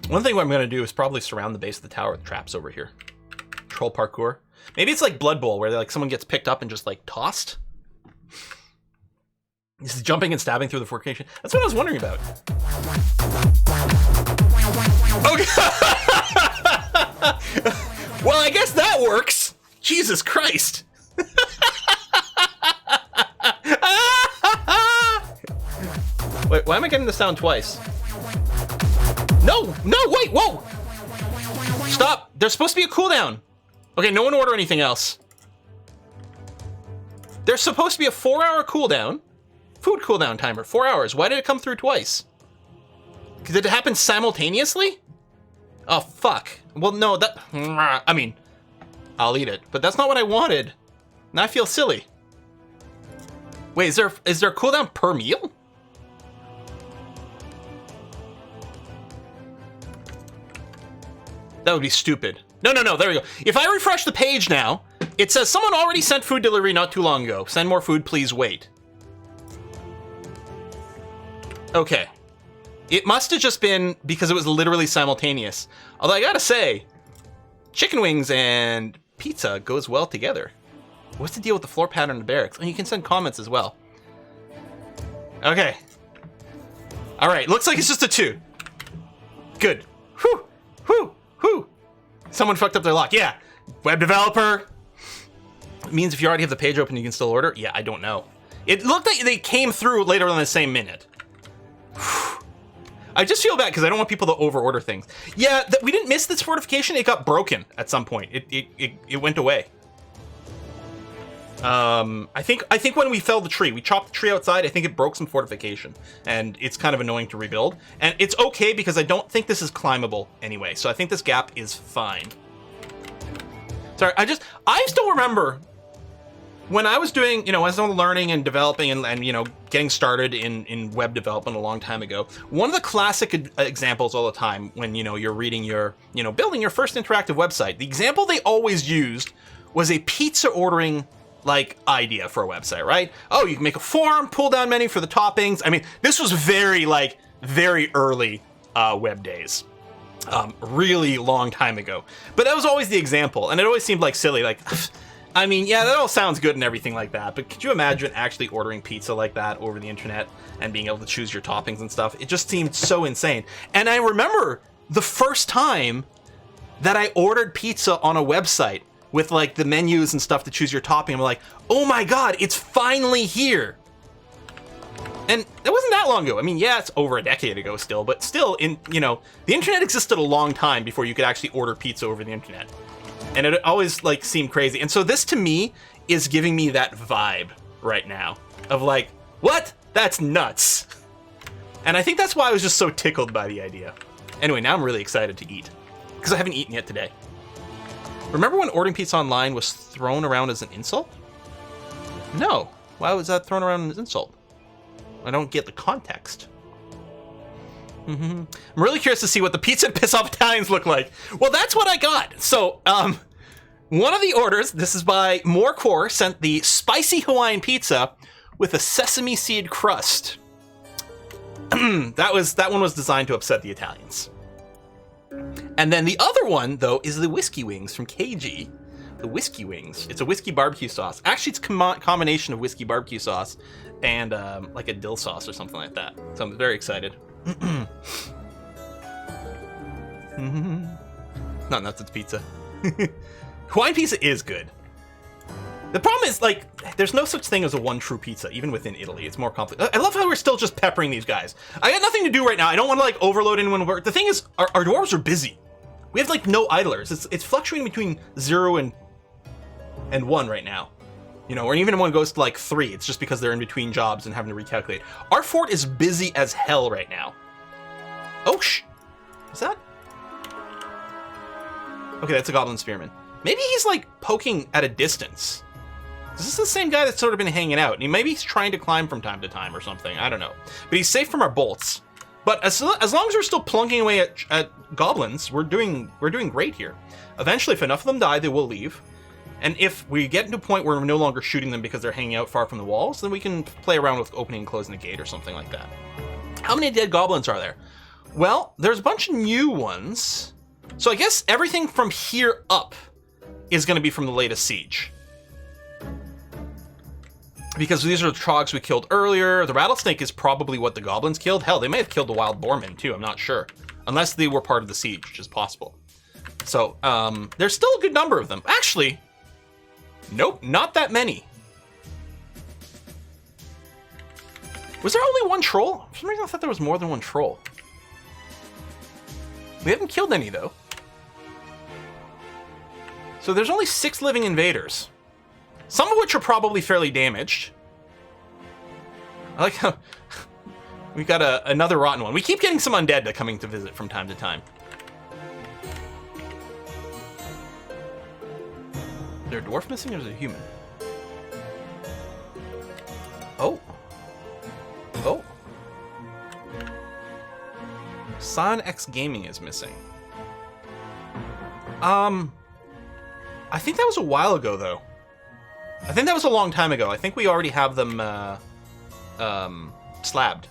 One thing what I'm going to do is probably surround the base of the tower with traps over here. Troll parkour. Maybe it's like Blood Bowl, where like someone gets picked up and just like tossed. This is jumping and stabbing through the fortification. That's what I was wondering about. Okay. Well, I guess that works. Jesus Christ. Wait, why am I getting this sound twice? No, wait, whoa! Stop, there's supposed to be a cooldown. Okay, no one order anything else. There's supposed to be a 4-hour cooldown. Food cooldown timer, 4 hours. Why did it come through twice? Did it happen simultaneously? Oh, fuck. Well, no, I mean, I'll eat it, but that's not what I wanted. Now I feel silly. Wait, is there a cooldown per meal? That would be stupid. No, there we go. If I refresh the page now, it says someone already sent food delivery not too long ago. Send more food, please wait. Okay. It must have just been because it was literally simultaneous. Although I gotta say, chicken wings and pizza goes well together. What's the deal with the floor pattern in the barracks? And you can send comments as well. Okay. All right, looks like it's just a 2. Good. Whew. Someone fucked up their lock. Yeah. Web developer. It means if you already have the page open, you can still order. Yeah, I don't know. It looked like they came through later on the same minute. I just feel bad because I don't want people to over-order things. Yeah, we didn't miss this fortification. It got broken at some point. It went away. I think when we felled the tree, we chopped the tree outside. I think it broke some fortification, and it's kind of annoying to rebuild. And it's okay because I don't think this is climbable anyway. So I think this gap is fine. Sorry, I still remember when I was doing, as I was learning and developing and getting started in web development a long time ago, one of the classic examples all the time when, you're reading building your first interactive website, the example they always used was a pizza ordering idea for a website, right? Oh, you can make a form, pull down menu for the toppings. I mean, this was very early web days. Really long time ago. But that was always the example, and it always seemed silly, I mean, yeah, that all sounds good and everything like that, but could you imagine actually ordering pizza like that over the internet and being able to choose your toppings and stuff? It just seemed so insane. And I remember the first time that I ordered pizza on a website with like the menus and stuff to choose your topping. I'm like, oh my God, it's finally here. And it wasn't that long ago. I mean, yeah, it's over a decade ago still, but still, the internet existed a long time before you could actually order pizza over the internet. And it always like seemed crazy. And so this to me is giving me that vibe right now of like, what? That's nuts. And I think that's why I was just so tickled by the idea. Anyway, now I'm really excited to eat because I haven't eaten yet today. Remember when ordering pizza online was thrown around as an insult? No. Why was that thrown around as an insult? I don't get the context. I'm really curious to see what the pizza and piss off Italians look like. Well, that's what I got. So, one of the orders, this is by Morecore, sent the spicy Hawaiian pizza with a sesame seed crust. That one was designed to upset the Italians. And then the other one, though, is the whiskey wings from KG. The whiskey wings. It's a whiskey barbecue sauce. Actually, it's a combination of whiskey barbecue sauce and like a dill sauce or something like that. So I'm very excited. Not nuts, it's pizza. Hawaiian pizza is good. The problem is, like, there's no such thing as a one true pizza, even within Italy. It's more complicated. I love how we're still just peppering these guys. I got nothing to do right now. I don't want to, like, overload anyone. The thing is, our dwarves are busy. We have, like, no idlers. It's fluctuating between 0 and 1 right now. Or even when it goes to, like, 3, it's just because they're in between jobs and having to recalculate. Our fort is busy as hell right now. Oh, is that? Okay, that's a goblin spearman. Maybe he's, like, poking at a distance. Is this the same guy that's sort of been hanging out? Maybe he's trying to climb from time to time or something. I don't know. But he's safe from our bolts. But as long as we're still plunking away at goblins, we're doing great here. Eventually, if enough of them die, they will leave. And if we get to a point where we're no longer shooting them because they're hanging out far from the walls, then we can play around with opening and closing the gate or something like that. How many dead goblins are there? Well, there's a bunch of new ones. So I guess everything from here up is going to be from the latest siege. Because these are the trogs we killed earlier. The rattlesnake is probably what the goblins killed. Hell, they may have killed the wild boarmen too, I'm not sure. Unless they were part of the siege, which is possible. So, there's still a good number of them. Actually, nope, not that many. Was there only one troll? For some reason I thought there was more than one troll. We haven't killed any though. So there's only 6 living invaders. Some of which are probably fairly damaged. I like how we got another rotten one. We keep getting some undead coming to visit from time to time. Is there a dwarf missing or is it a human? Oh. Oh. San X Gaming is missing. I think that was a while ago, though. I think that was a long time ago. I think we already have them slabbed.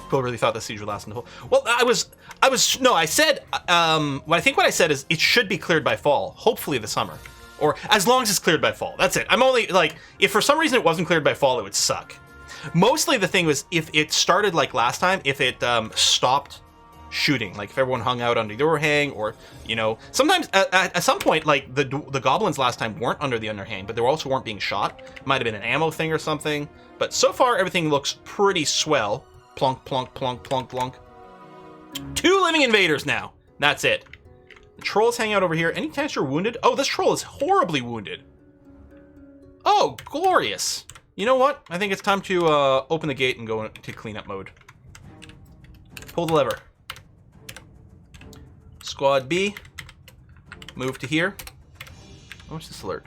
People really thought the siege would last until... Well, I said, I think what I said is it should be cleared by fall, hopefully this summer. Or as long as it's cleared by fall. That's it. I'm only, like, if for some reason it wasn't cleared by fall, it would suck. Mostly the thing was, if it started like last time, if it stopped shooting, like if everyone hung out under the overhang, or sometimes at some point, like the goblins last time weren't under the underhang, but they also weren't being shot. Might have been an ammo thing or something. But so far everything looks pretty swell. Plunk, plunk, plunk, plunk, plunk. 2 living invaders now. That's it. The trolls hang out over here. Any chance you're wounded? Oh, this troll is horribly wounded. Oh, glorious. You know what? I think it's time to open the gate and go into cleanup mode. Pull the lever. Squad B, move to here. What's this alert?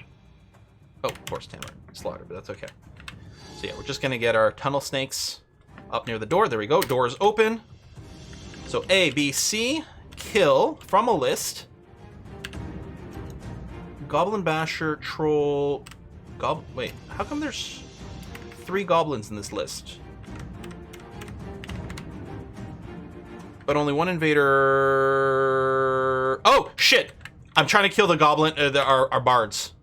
Oh, of course, 10 alert. Slaughter, but that's okay. So yeah, we're just gonna get our tunnel snakes up near the door. There we go. Doors open. So A, B, C, kill from a list. Goblin Basher, Troll, Wait, how come there's 3 goblins in this list? But only 1 invader... Oh, shit! I'm trying to kill the goblin, our bards.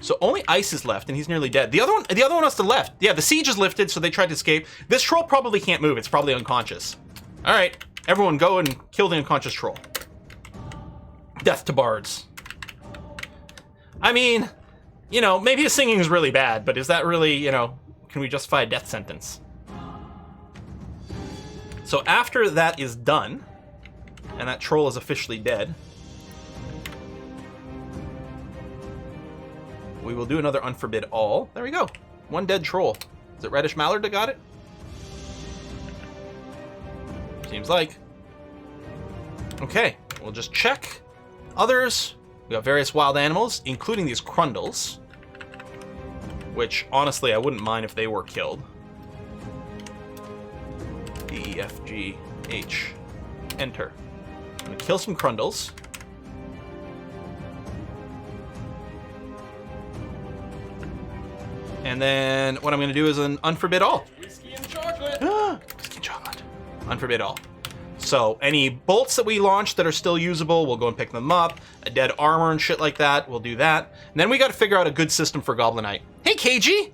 So only Ice is left, and he's nearly dead. The other one must have left. Yeah, the siege is lifted, so they tried to escape. This troll probably can't move. It's probably unconscious. All right, everyone go and kill the unconscious troll. Death to bards. I mean, you know, maybe his singing is really bad, but is that really, you know, can we justify a death sentence? So after that is done, and that troll is officially dead, we will do another Unforbid All. There we go. One dead troll. Is it Reddish Mallard that got it? Seems like. Okay, we'll just check. Others, we got various wild animals, including these Crundles, which, honestly, I wouldn't mind if they were killed. D, E, F, G, H. Enter. I'm gonna kill some Crundles. And then what I'm going to do is an Unforbid All. Whiskey and chocolate. Whiskey and chocolate. Unforbid All. So any bolts that we launch that are still usable, we'll go and pick them up. A dead armor and shit like that, we'll do that. And then we got to figure out a good system for Goblinite. Hey, KG!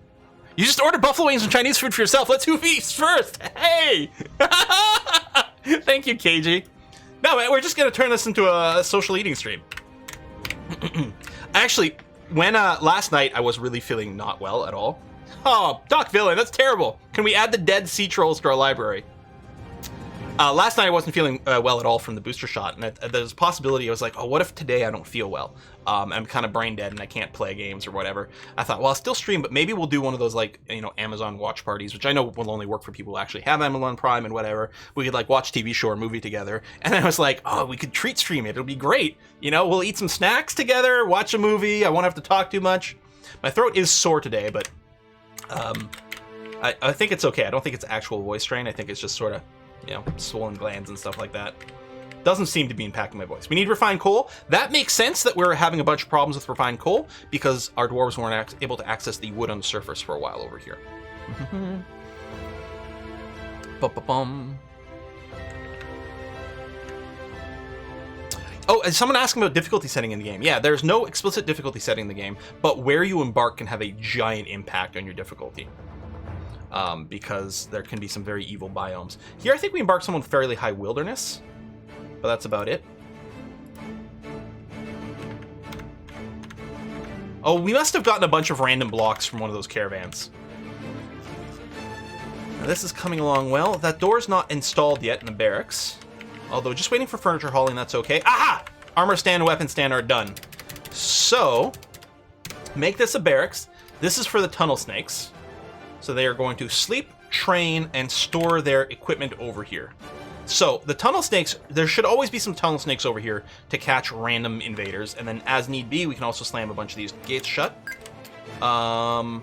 You just ordered buffalo wings and Chinese food for yourself. Let's who feast first. Hey! Thank you, KG. No, man, we're just going to turn this into a social eating stream. Actually, when last night I was really feeling not well at all. Oh, Doc Villain, that's terrible. Can we add the dead sea trolls to our library? Last night I wasn't feeling well at all from the booster shot, and there's a possibility I was like, oh, what if today I don't feel well? I'm kind of brain dead and I can't play games or whatever. I thought, well, I'll still stream, but maybe we'll do one of those, like, you know, Amazon watch parties, which I know will only work for people who actually have Amazon Prime and whatever. We could, like, watch TV show or movie together. And I was like, oh, we could treat stream it. It'll be great. You know, we'll eat some snacks together, watch a movie. I won't have to talk too much. My throat is sore today, but I think it's okay. I don't think it's actual voice strain. I think it's just sort of, you know, swollen glands and stuff like that. Doesn't seem to be impacting my voice. We need refined coal. That makes sense that we're having a bunch of problems with refined coal because our dwarves weren't able to access the wood on the surface for a while over here. Bum-bum-bum. Oh, and someone asking about difficulty setting in the game. Yeah, there's no explicit difficulty setting in the game, but where you embark can have a giant impact on your difficulty. Because there can be some very evil biomes. Here, I think we embarked someone fairly high wilderness, but that's about it. Oh, we must have gotten a bunch of random blocks from one of those caravans. Now, this is coming along well. That door's not installed yet in the barracks. Although, just waiting for furniture hauling, that's okay. Aha! Armor stand and weapon stand are done. So, make this a barracks. This is for the tunnel snakes. So they are going to sleep, train, and store their equipment over here. So the tunnel snakes, there should always be some tunnel snakes over here to catch random invaders. And then as need be, we can also slam a bunch of these gates shut. And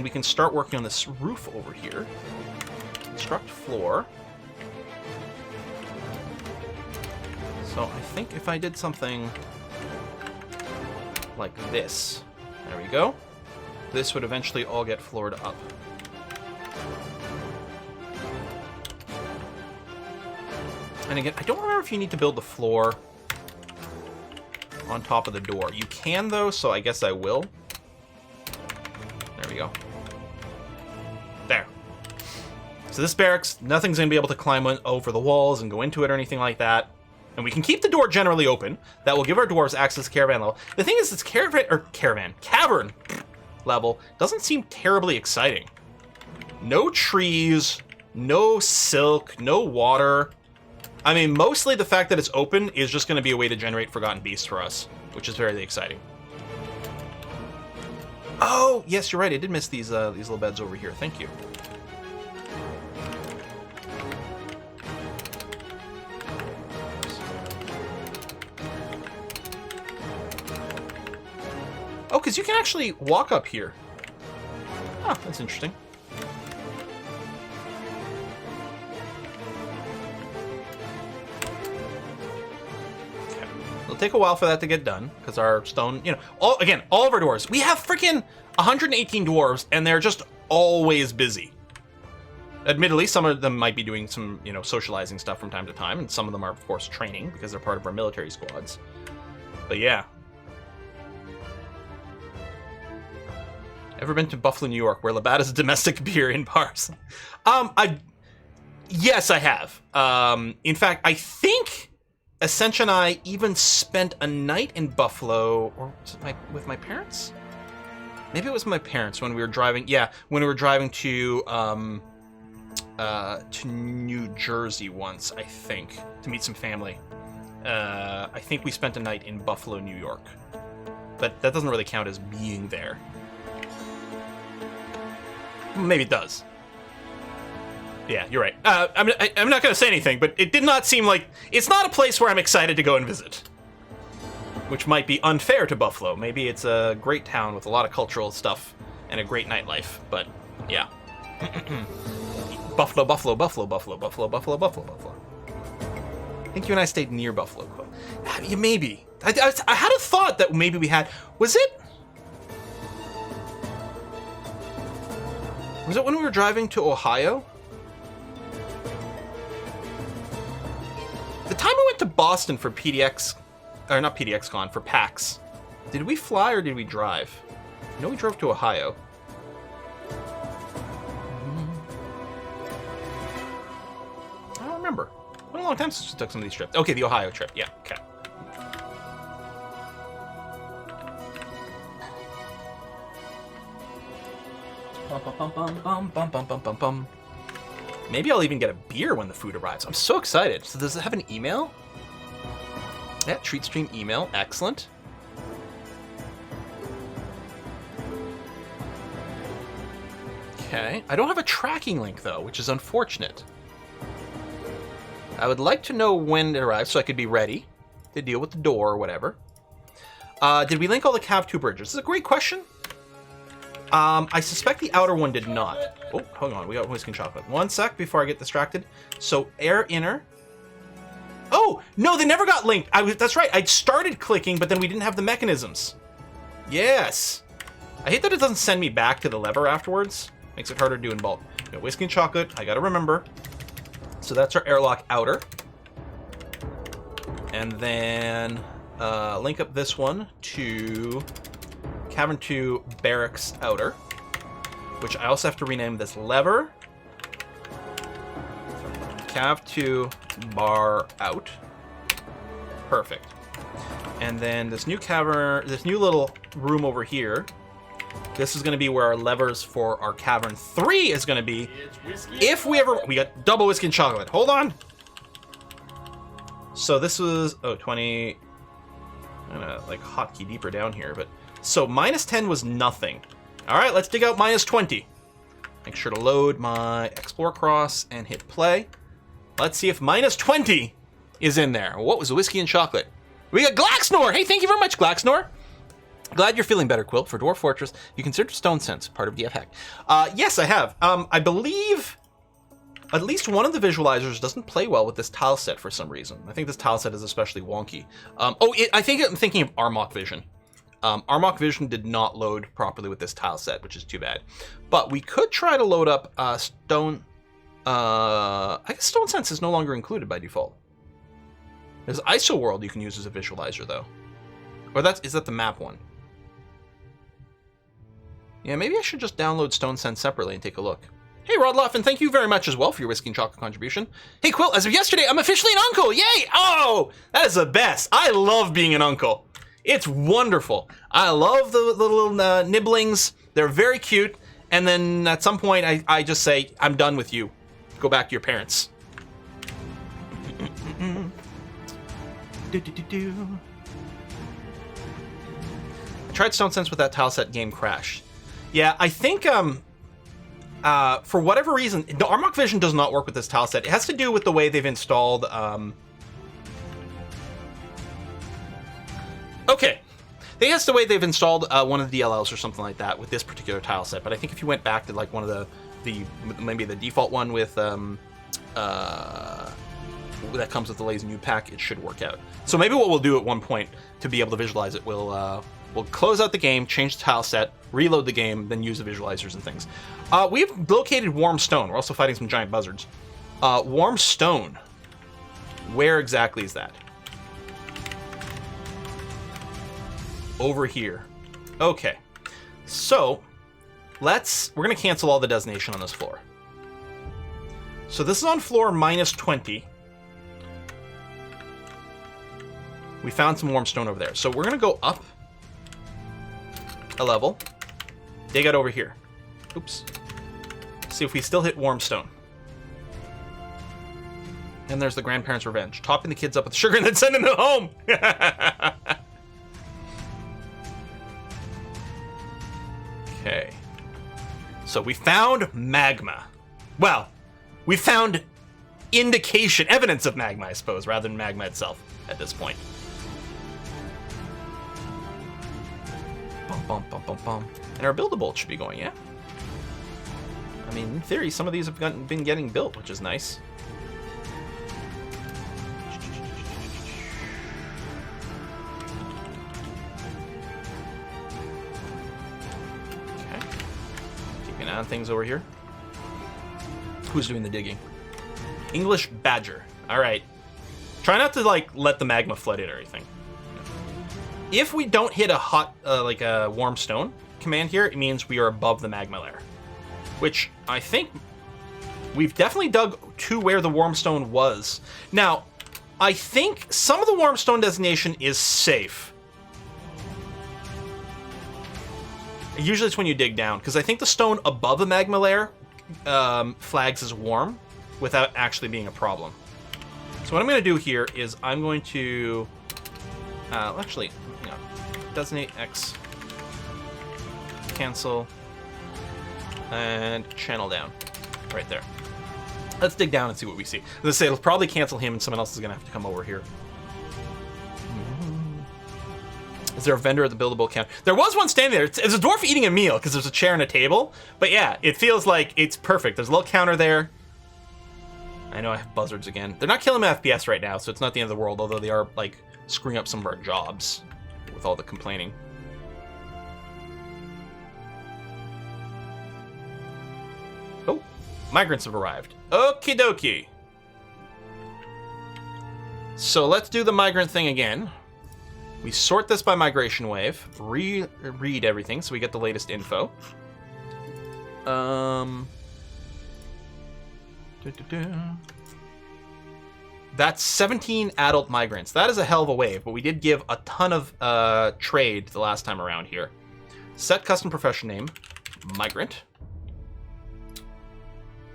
we can start working on this roof over here. Construct floor. So I think if I did something like this, there we go. This would eventually all get floored up. And again, I don't remember if you need to build the floor on top of the door. You can, though, so I guess I will. There we go. There. So this barracks, nothing's going to be able to climb over the walls and go into it or anything like that. And we can keep the door generally open. That will give our dwarves access to caravan level. The thing is, this cavern level doesn't seem terribly exciting. No trees, no silk, no water. I mean, mostly the fact that it's open is just going to be a way to generate forgotten beasts for us, which is very exciting. Oh, yes, you're right. I did miss these little beds over here. Thank you. Oh, because you can actually walk up here. Oh, that's interesting. Okay. It'll take a while for that to get done, because our stone, you know, all of our dwarves. We have freaking 118 dwarves, and they're just always busy. Admittedly, some of them might be doing some, you know, socializing stuff from time to time, and some of them are, of course, training, because they're part of our military squads. But yeah. Ever been to Buffalo, New York, where Labatt is a domestic beer in bars? Yes, I have. In fact, I think Ascension and I even spent a night in Buffalo, or was it with my parents? Maybe it was my parents when we were driving. Yeah, when we were driving to New Jersey once, I think, to meet some family. I think we spent a night in Buffalo, New York, but that doesn't really count as being there. Maybe it does. Yeah, you're right. I'm not going to say anything, but it did not seem like... It's not a place where I'm excited to go and visit. Which might be unfair to Buffalo. Maybe it's a great town with a lot of cultural stuff and a great nightlife, but yeah. Buffalo, Buffalo, Buffalo, Buffalo, Buffalo, Buffalo, Buffalo, Buffalo. I think you and I stayed near Buffalo. Yeah, maybe. I had a thought that maybe we had... Was it when we were driving to Ohio? The time we went to Boston for PDX, or not PDXCon, for PAX, did we fly or did we drive? No, we drove to Ohio. I don't remember. It's been a long time since we took some of these trips. Okay, the Ohio trip. Yeah, okay. Maybe I'll even get a beer when the food arrives. I'm so excited. So does it have an email? Yeah, treat stream email. Excellent. Okay. I don't have a tracking link, though, which is unfortunate. I would like to know when it arrives so I could be ready to deal with the door or whatever. Did we link all the Cav 2 bridges? This is a great question. I suspect the outer one did not. Oh, hold on. We got whiskey and chocolate. One sec before I get distracted. So, air inner. Oh, no, they never got linked. That's right. I started clicking, but then we didn't have the mechanisms. Yes. I hate that it doesn't send me back to the lever afterwards. Makes it harder to do in bulk. We got whiskey and chocolate. I got to remember. So that's our airlock outer. And then link up this one to Cavern 2 Barracks Outer, which I also have to rename this lever. Cav 2 Bar Out. Perfect. And then this new cavern, this new little room over here, this is going to be where our levers for our Cavern 3 is going to be. If we ever... We got double whiskey and chocolate. Hold on. So this was... Oh, 20... I'm going to, like, hotkey deeper down here, but... So, minus 10 was nothing. Alright, let's dig out minus 20. Make sure to load my Explore Cross and hit play. Let's see if minus 20 is in there. What was the whiskey and chocolate? We got Glaxnor! Hey, thank you very much, Glaxnor! Glad you're feeling better, Quilt. For Dwarf Fortress, you consider Stone Sense part of DF Hack. Yes, I have. I believe at least one of the visualizers doesn't play well with this tile set for some reason. I think this tile set is especially wonky. I think I'm thinking of Armok Vision. Armok Vision did not load properly with this tile set, which is too bad. But we could try to load up Stone... I guess Stone Sense is no longer included by default. There's ISO World you can use as a visualizer, though. Or is that the map one? Yeah, maybe I should just download Stone Sense separately and take a look. Hey, Rodloff, and thank you very much as well for your whiskey and chocolate contribution. Hey, Quill, as of yesterday, I'm officially an uncle! Yay! Oh, that is the best. I love being an uncle. It's wonderful. I love the little nibblings. They're very cute. And then at some point, I just say, I'm done with you. Go back to your parents. I tried Stone Sense with that tile set, game crashed. Yeah, I think for whatever reason, the Armok Vision does not work with this tile set. It has to do with the way they've installed... Okay. I think that's the way they've installed one of the DLLs or something like that with this particular tile set. But I think if you went back to like one of the maybe the default one with that comes with the Lazy New Pack, it should work out. So maybe what we'll do at one point to be able to visualize it, we'll close out the game, change the tile set, reload the game, then use the visualizers and things. We've located Warm Stone. We're also fighting some giant buzzards. Warm Stone. Where exactly is that? Over here. Okay. So, We're going to cancel all the designation on this floor. So this is on floor -20. We found some warm stone over there. So we're going to go up a level. Dig out over here. Oops. See if we still hit warm stone. And there's the grandparents' revenge. Topping the kids up with sugar and then sending them home. Okay. So we found magma. Well, we found indication, evidence of magma, I suppose, rather than magma itself at this point. Bum, bum, bum, bum, bum. And our build-a-bolt should be going, yeah? I mean, in theory, some of these have been getting built, which is nice. Okay. Keeping an eye on things over here. Who's doing the digging? English Badger. All right. Try not to, like, let the magma flood it or anything. If we don't hit a hot, like a warm stone command here, it means we are above the magma layer. Which I think we've definitely dug to where the warm stone was. Now, I think some of the warm stone designation is safe. Usually it's when you dig down, because I think the stone above the magma layer flags as warm without actually being a problem. So what I'm going to do here is I'm going to actually, hang on. Designate X, cancel, and channel down, right there. Let's dig down and see what we see. As I say, it'll probably cancel him, and someone else is going to have to come over here. Is there a vendor at the buildable counter? There was one standing there. It's a dwarf eating a meal because there's a chair and a table. But yeah, it feels like it's perfect. There's a little counter there. I know I have buzzards again. They're not killing my FPS right now, so it's not the end of the world, although they are, like, screwing up some of our jobs with all the complaining. Oh, migrants have arrived. Okie dokie. So let's do the migrant thing again. We sort this by migration wave, read everything so we get the latest info. That's 17 adult migrants. That is a hell of a wave, but we did give a ton of trade the last time around here. Set custom profession name, Migrant.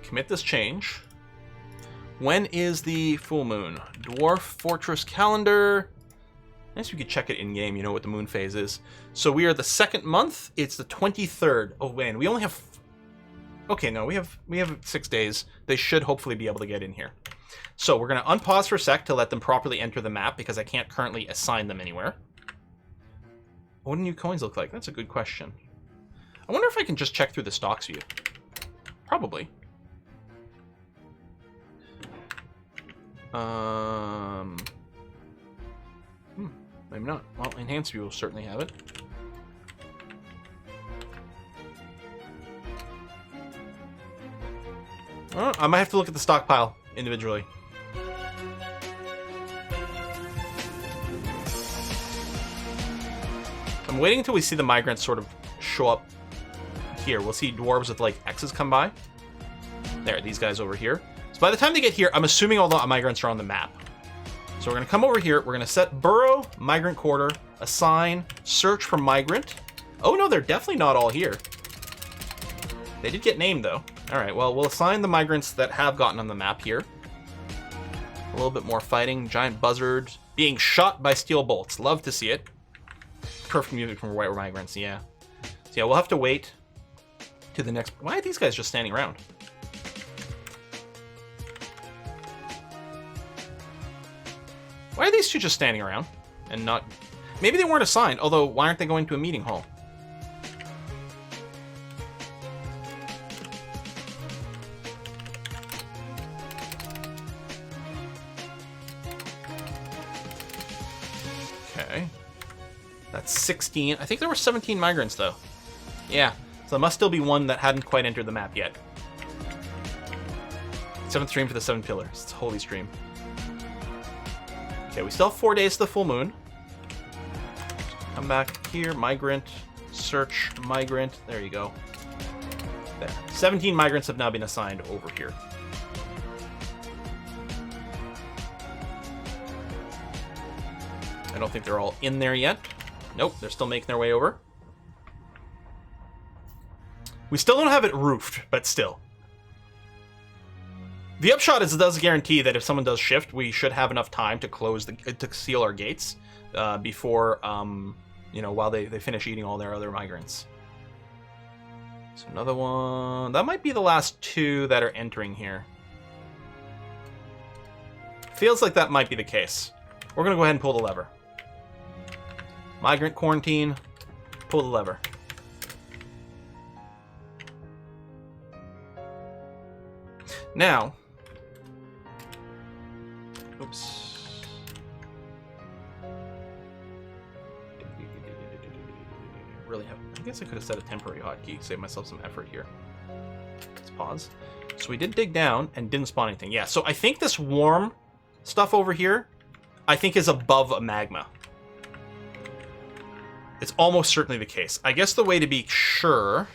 Commit this change. When is the full moon? Dwarf Fortress calendar. I guess we could check it in game, you know what the moon phase is. So we are the second month. It's the 23rd. Oh man, we only have. Okay, no, we have 6 days. They should hopefully be able to get in here. So we're gonna unpause for a sec to let them properly enter the map because I can't currently assign them anywhere. What do new coins look like? That's a good question. I wonder if I can just check through the stocks view. Probably. Maybe not. Well, enhanced view will certainly have it. I might have to look at the stockpile individually. I'm waiting until we see the migrants sort of show up here. We'll see dwarves with, like, X's come by. There, these guys over here. So by the time they get here, I'm assuming all the migrants are on the map. So we're going to come over here. We're going to set burrow, migrant quarter, assign, search for migrant. Oh, no, they're definitely not all here. They did get named, though. All right, well, we'll assign the migrants that have gotten on the map here. A little bit more fighting. Giant buzzard being shot by steel bolts. Love to see it. Perfect music from white migrants, yeah. So yeah, we'll have to wait to the next... Why are these guys just standing around? Why are these two just standing around and not... Maybe they weren't assigned, although why aren't they going to a meeting hall? Okay. That's 16. I think there were 17 migrants, though. Yeah, so there must still be one that hadn't quite entered the map yet. 7th stream for the 7 pillars. It's a holy stream. Okay, we still have 4 days to the full moon. Come back here, migrant, search migrant. There you go. There. 17 migrants have now been assigned over here. I don't think they're all in there yet. Nope, they're still making their way over. We still don't have it roofed, but still. The upshot is it does guarantee that if someone does shift, we should have enough time to to seal our gates before, you know, while they finish eating all their other migrants. So another one. That might be the last two that are entering here. Feels like that might be the case. We're going to go ahead and pull the lever. Migrant quarantine. Pull the lever. Now. Oops. Really have. I guess I could have set a temporary hotkey, save myself some effort here. Let's pause. So we did dig down and didn't spawn anything. Yeah, so I think this warm stuff over here, I think is above a magma. It's almost certainly the case. I guess the way to be sure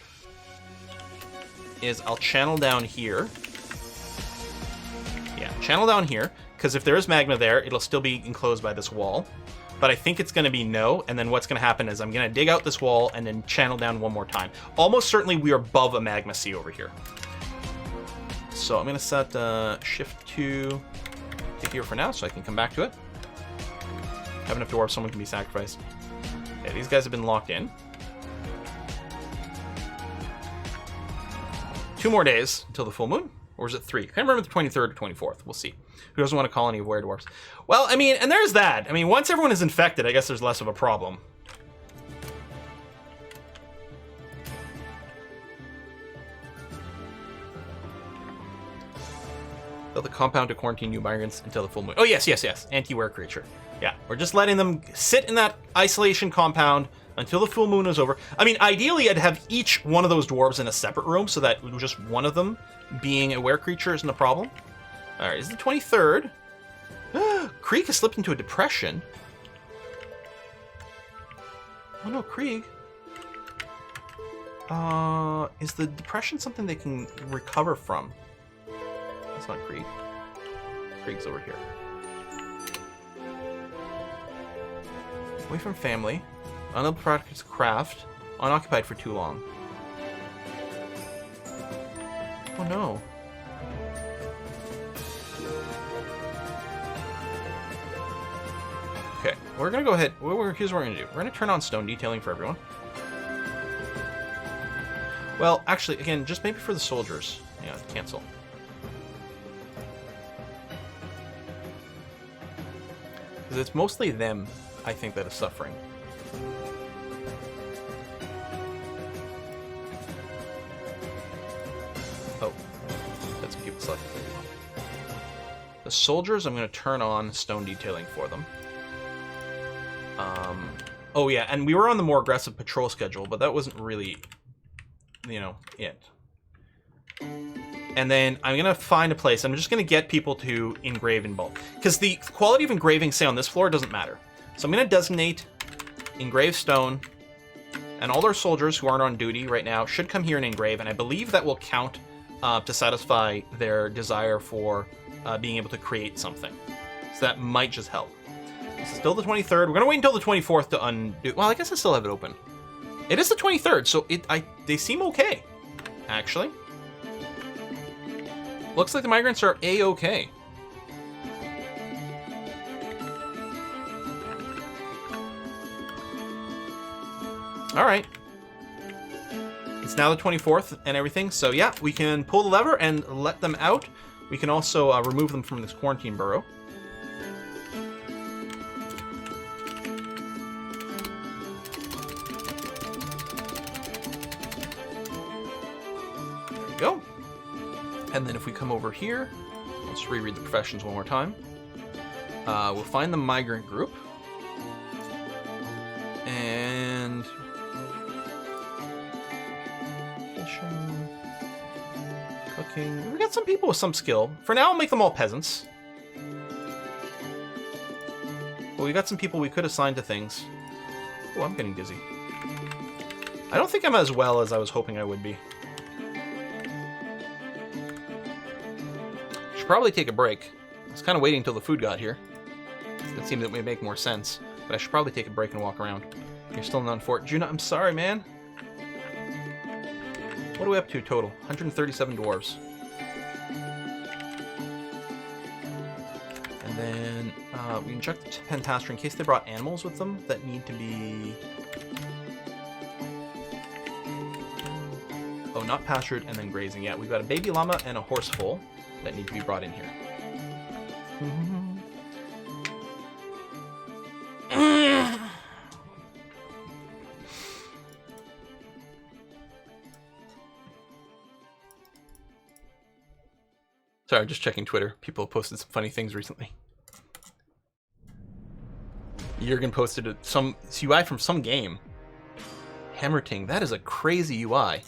is I'll channel down here. Yeah, channel down here, because if there is magma there, it'll still be enclosed by this wall. But I think it's going to be no, and then what's going to happen is I'm going to dig out this wall and then channel down one more time. Almost certainly we are above a magma sea over here. So I'm going to set shift to here for now so I can come back to it. Have enough dwarves, someone can be sacrificed. Okay, these guys have been locked in. 2 more days until the full moon. Or is it 3? I can't remember the 23rd or 24th. We'll see. Who doesn't want a colony of were-dwarfs? Well, I mean, and there's that. I mean, once everyone is infected, I guess there's less of a problem. Build the compound to quarantine new migrants until the full moon. Oh, yes, yes, yes. Anti-were creature. Yeah, we're just letting them sit in that isolation compound until the full moon is over. I mean, ideally, I'd have each one of those dwarves in a separate room so that just one of them being a were creature isn't a problem. All right, it's the 23rd. Krieg has slipped into a depression. Oh no, Krieg. Is the depression something they can recover from? That's not Krieg. Krieg's over here. Away from family. Unable to practice craft. Unoccupied for too long. Oh no. Okay, we're gonna go ahead. Here's what we're gonna do. We're gonna turn on stone detailing for everyone. Well, actually, again, just maybe for the soldiers. Yeah, cancel. Because it's mostly them, I think, that is suffering. Oh, that's keep it selected. The soldiers, I'm going to turn on stone detailing for them. Oh yeah, and we were on the more aggressive patrol schedule, but that wasn't really, you know, it. And then I'm going to find a place. I'm just going to get people to engrave in bulk. Because the quality of engraving, say, on this floor doesn't matter. So I'm going to designate engrave stone. And all our soldiers who aren't on duty right now should come here and engrave. And I believe that will count to satisfy their desire for being able to create something. So that might just help. It's still the 23rd. We're going to wait until the 24th to undo. Well, I guess I still have it open. It is the 23rd, so they seem okay, actually. Looks like the migrants are A-okay. All right. It's now the 24th and everything, so yeah, we can pull the lever and let them out. We can also remove them from this quarantine burrow. There we go. And then if we come over here, let's reread the professions one more time. We'll find the migrant group. And fishing, cooking. We got some people with some skill. For now, I'll make them all peasants. But we got some people we could assign to things. Oh, I'm getting dizzy. I don't think I'm as well as I was hoping I would be. Should probably take a break. I was kind of waiting until the food got here. It seemed that would make more sense. But I should probably take a break and walk around. You're still in Fort. Juna, I'm sorry, man. What are we up to total? 137 dwarves. And then we can check the Pentastri in case they brought animals with them that need to be... Oh, not pastured and then grazing. Yeah, we've got a baby llama and a horse foal that need to be brought in here. Sorry, I'm just checking Twitter. People have posted some funny things recently. Jurgen posted some UI from some game. Hammerting, that is a crazy UI.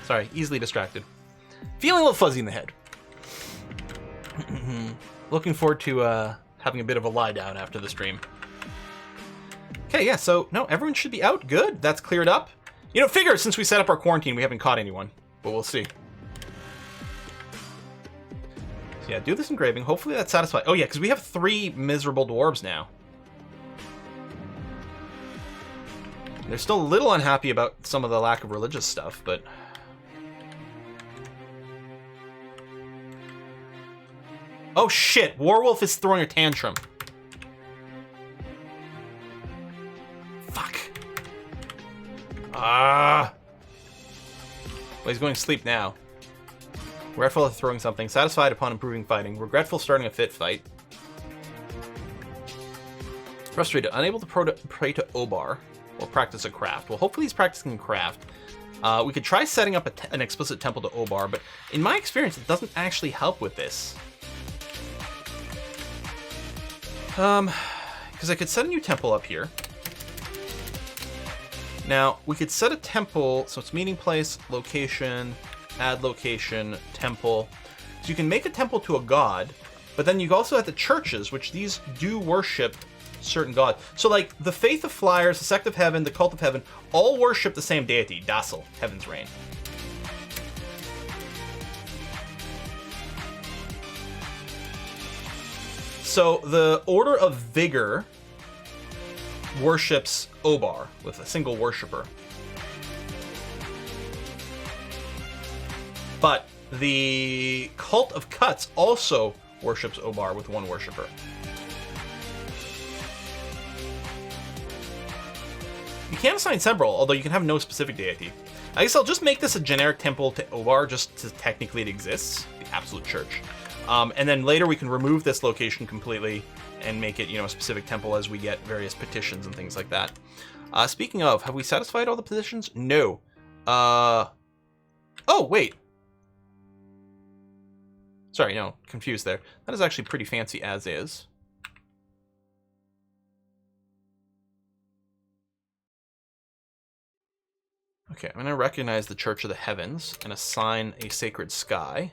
Sorry, easily distracted. Feeling a little fuzzy in the head. Looking forward to having a bit of a lie down after the stream. Okay, yeah, so, no, everyone should be out. Good, that's cleared up. You know, figure since we set up our quarantine, we haven't caught anyone. But we'll see. So yeah, do this engraving. Hopefully that's satisfied. Oh yeah, because we have 3 miserable dwarves now. They're still a little unhappy about some of the lack of religious stuff, but... Oh shit, Warwolf is throwing a tantrum. Fuck. Well, he's going to sleep now. Regretful of throwing something. Satisfied upon improving fighting. Regretful starting a fit fight. Frustrated. Unable to pray to Obar or practice a craft. Well, hopefully he's practicing craft. We could try setting up an explicit temple to Obar, but in my experience, it doesn't actually help with this. Because I could set a new temple up here. Now, we could set a temple, so it's meeting place, location, add location, temple. So you can make a temple to a god, but then you also have the churches, which these do worship certain god. So like the Faith of Flyers, the Sect of Heaven, the Cult of Heaven, all worship the same deity, Dassel, Heaven's Reign. So the Order of Vigor worships Obar with a single worshipper. But the Cult of Cuts also worships Obar with one worshipper. You can assign several, although you can have no specific deity. I guess I'll just make this a generic temple to Obar, just to technically it exists, the Absolute Church. And then later we can remove this location completely and make it, you know, a specific temple as we get various petitions and things like that. Speaking of, have we satisfied all the petitions? No. Oh, wait. Sorry, no, confused there. That is actually pretty fancy as is. Okay, I'm going to recognize the Church of the Heavens and assign a Sacred Sky.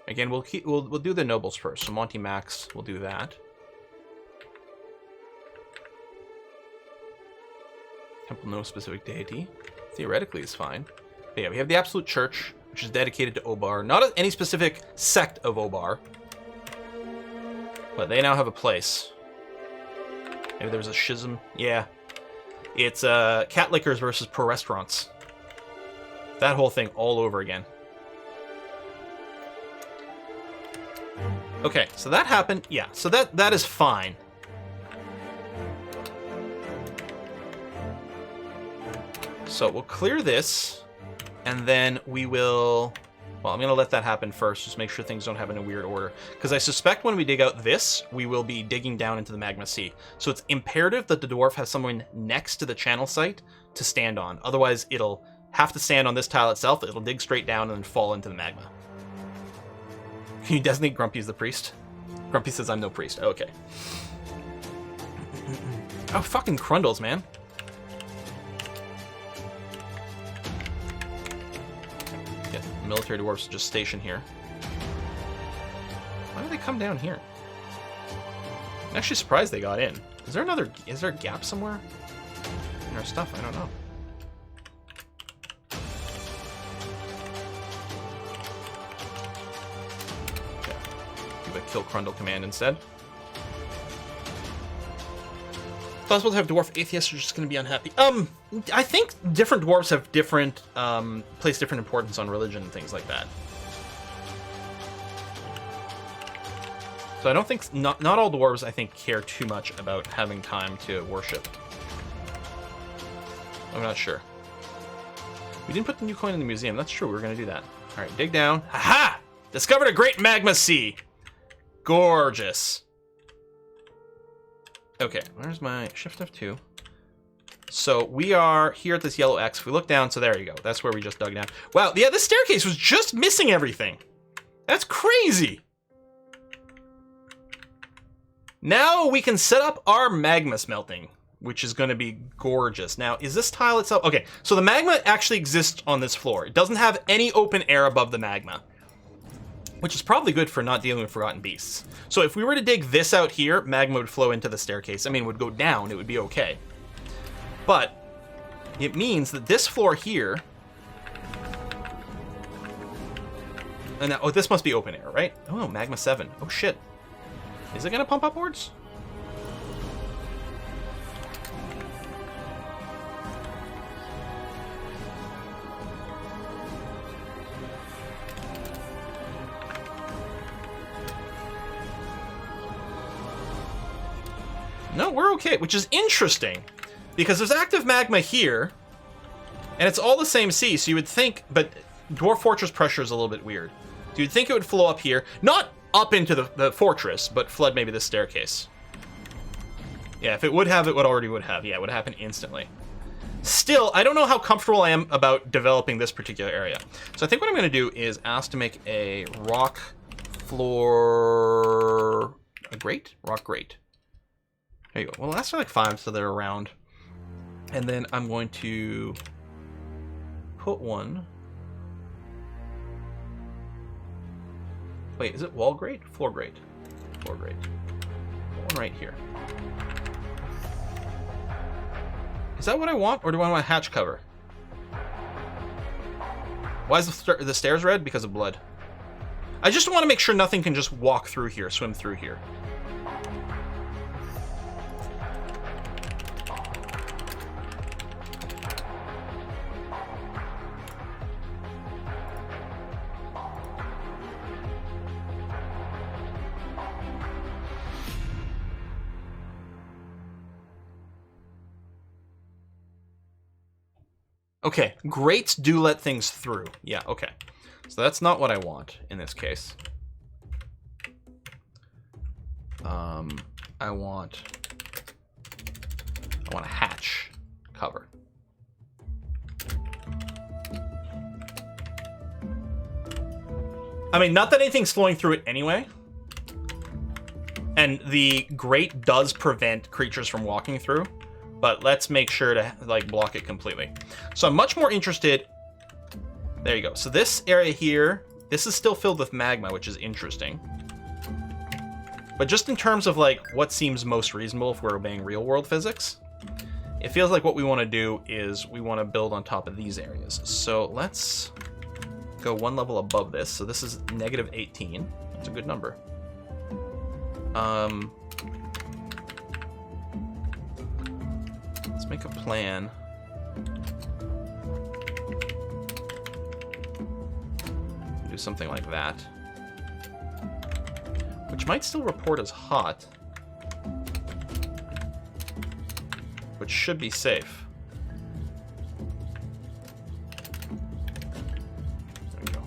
Again, we'll do the nobles first. So Monty Max will do that. Temple, no specific deity. Theoretically, is fine. But yeah, we have the Absolute Church, which is dedicated to Obar. Not any specific sect of Obar, but they now have a place. Maybe there was a schism. Yeah, it's cat lickers versus pro restaurants. That whole thing all over again. Okay, so that happened. Yeah, so that is fine. So we'll clear this, and then we will... Well, I'm going to let that happen first, just make sure things don't happen in a weird order. Because I suspect when we dig out this, we will be digging down into the magma sea. So it's imperative that the dwarf has someone next to the channel site to stand on. Otherwise, it'll have to stand on this tile itself, it'll dig straight down and then fall into the magma. Can you designate Grumpy as the priest? Grumpy says I'm no priest. Okay. Oh, fucking Crundles, man. Get military dwarves to just station here. Why do they come down here? I'm actually surprised they got in. Is there a gap somewhere in our stuff? I don't know. the Kill Crundle command instead. Possible to have dwarf atheists are just going to be unhappy. I think different dwarves have different, place different importance on religion and things like that. So I don't think, not all dwarves, I think, care too much about having time to worship. I'm not sure. We didn't put the new coin in the museum. That's true, we were going to do that. All right, dig down. Aha! Discovered a great magma sea! Gorgeous. Okay, where's my shift F2? So we are here at this yellow X. If we look down, so there you go. That's where we just dug down. Wow, yeah, this staircase was just missing everything. That's crazy. Now we can set up our magma smelting, which is going to be gorgeous. Now, is this tile itself? Okay, so the magma actually exists on this floor. It doesn't have any open air above the magma, which is probably good for not dealing with forgotten beasts. So if we were to dig this out here, magma would flow into the staircase. I mean, it would go down, it would be okay. But it means that this floor here, and now, oh, this must be open air, right? Oh, magma 7. Oh shit. Is it gonna pump upwards? No, we're okay, which is interesting, because there's active magma here, and it's all the same sea, so you would think, but Dwarf Fortress pressure is a little bit weird. So you'd think it would flow up here, not up into the fortress, but flood maybe this staircase. Yeah, if it would have, it would already would have. Yeah, it would happen instantly. Still, I don't know how comfortable I am about developing this particular area. So I think what I'm going to do is ask to make a rock floor... a grate? Rock grate. There you go. Well, that's like 5, so they're around. And then I'm going to put one... Wait, is it wall grate? Floor grate. Floor grate. One right here. Is that what I want, or do I want a hatch cover? Why is the stairs red? Because of blood. I just want to make sure nothing can just walk through here, swim through here. Okay, grates do let things through. Yeah, okay. So that's not what I want in this case. I want a hatch cover. I mean, not that anything's flowing through it anyway. And the grate does prevent creatures from walking through. But let's make sure to like block it completely. So I'm much more interested. There you go. So this area here, this is still filled with magma, which is interesting. But just in terms of like what seems most reasonable if we're obeying real world physics, it feels like what we want to do is we want to build on top of these areas. So let's go one level above this. So this is negative 18. That's a good number. Let's make a plan. Do something like that. Which might still report as hot. Which should be safe. There we go.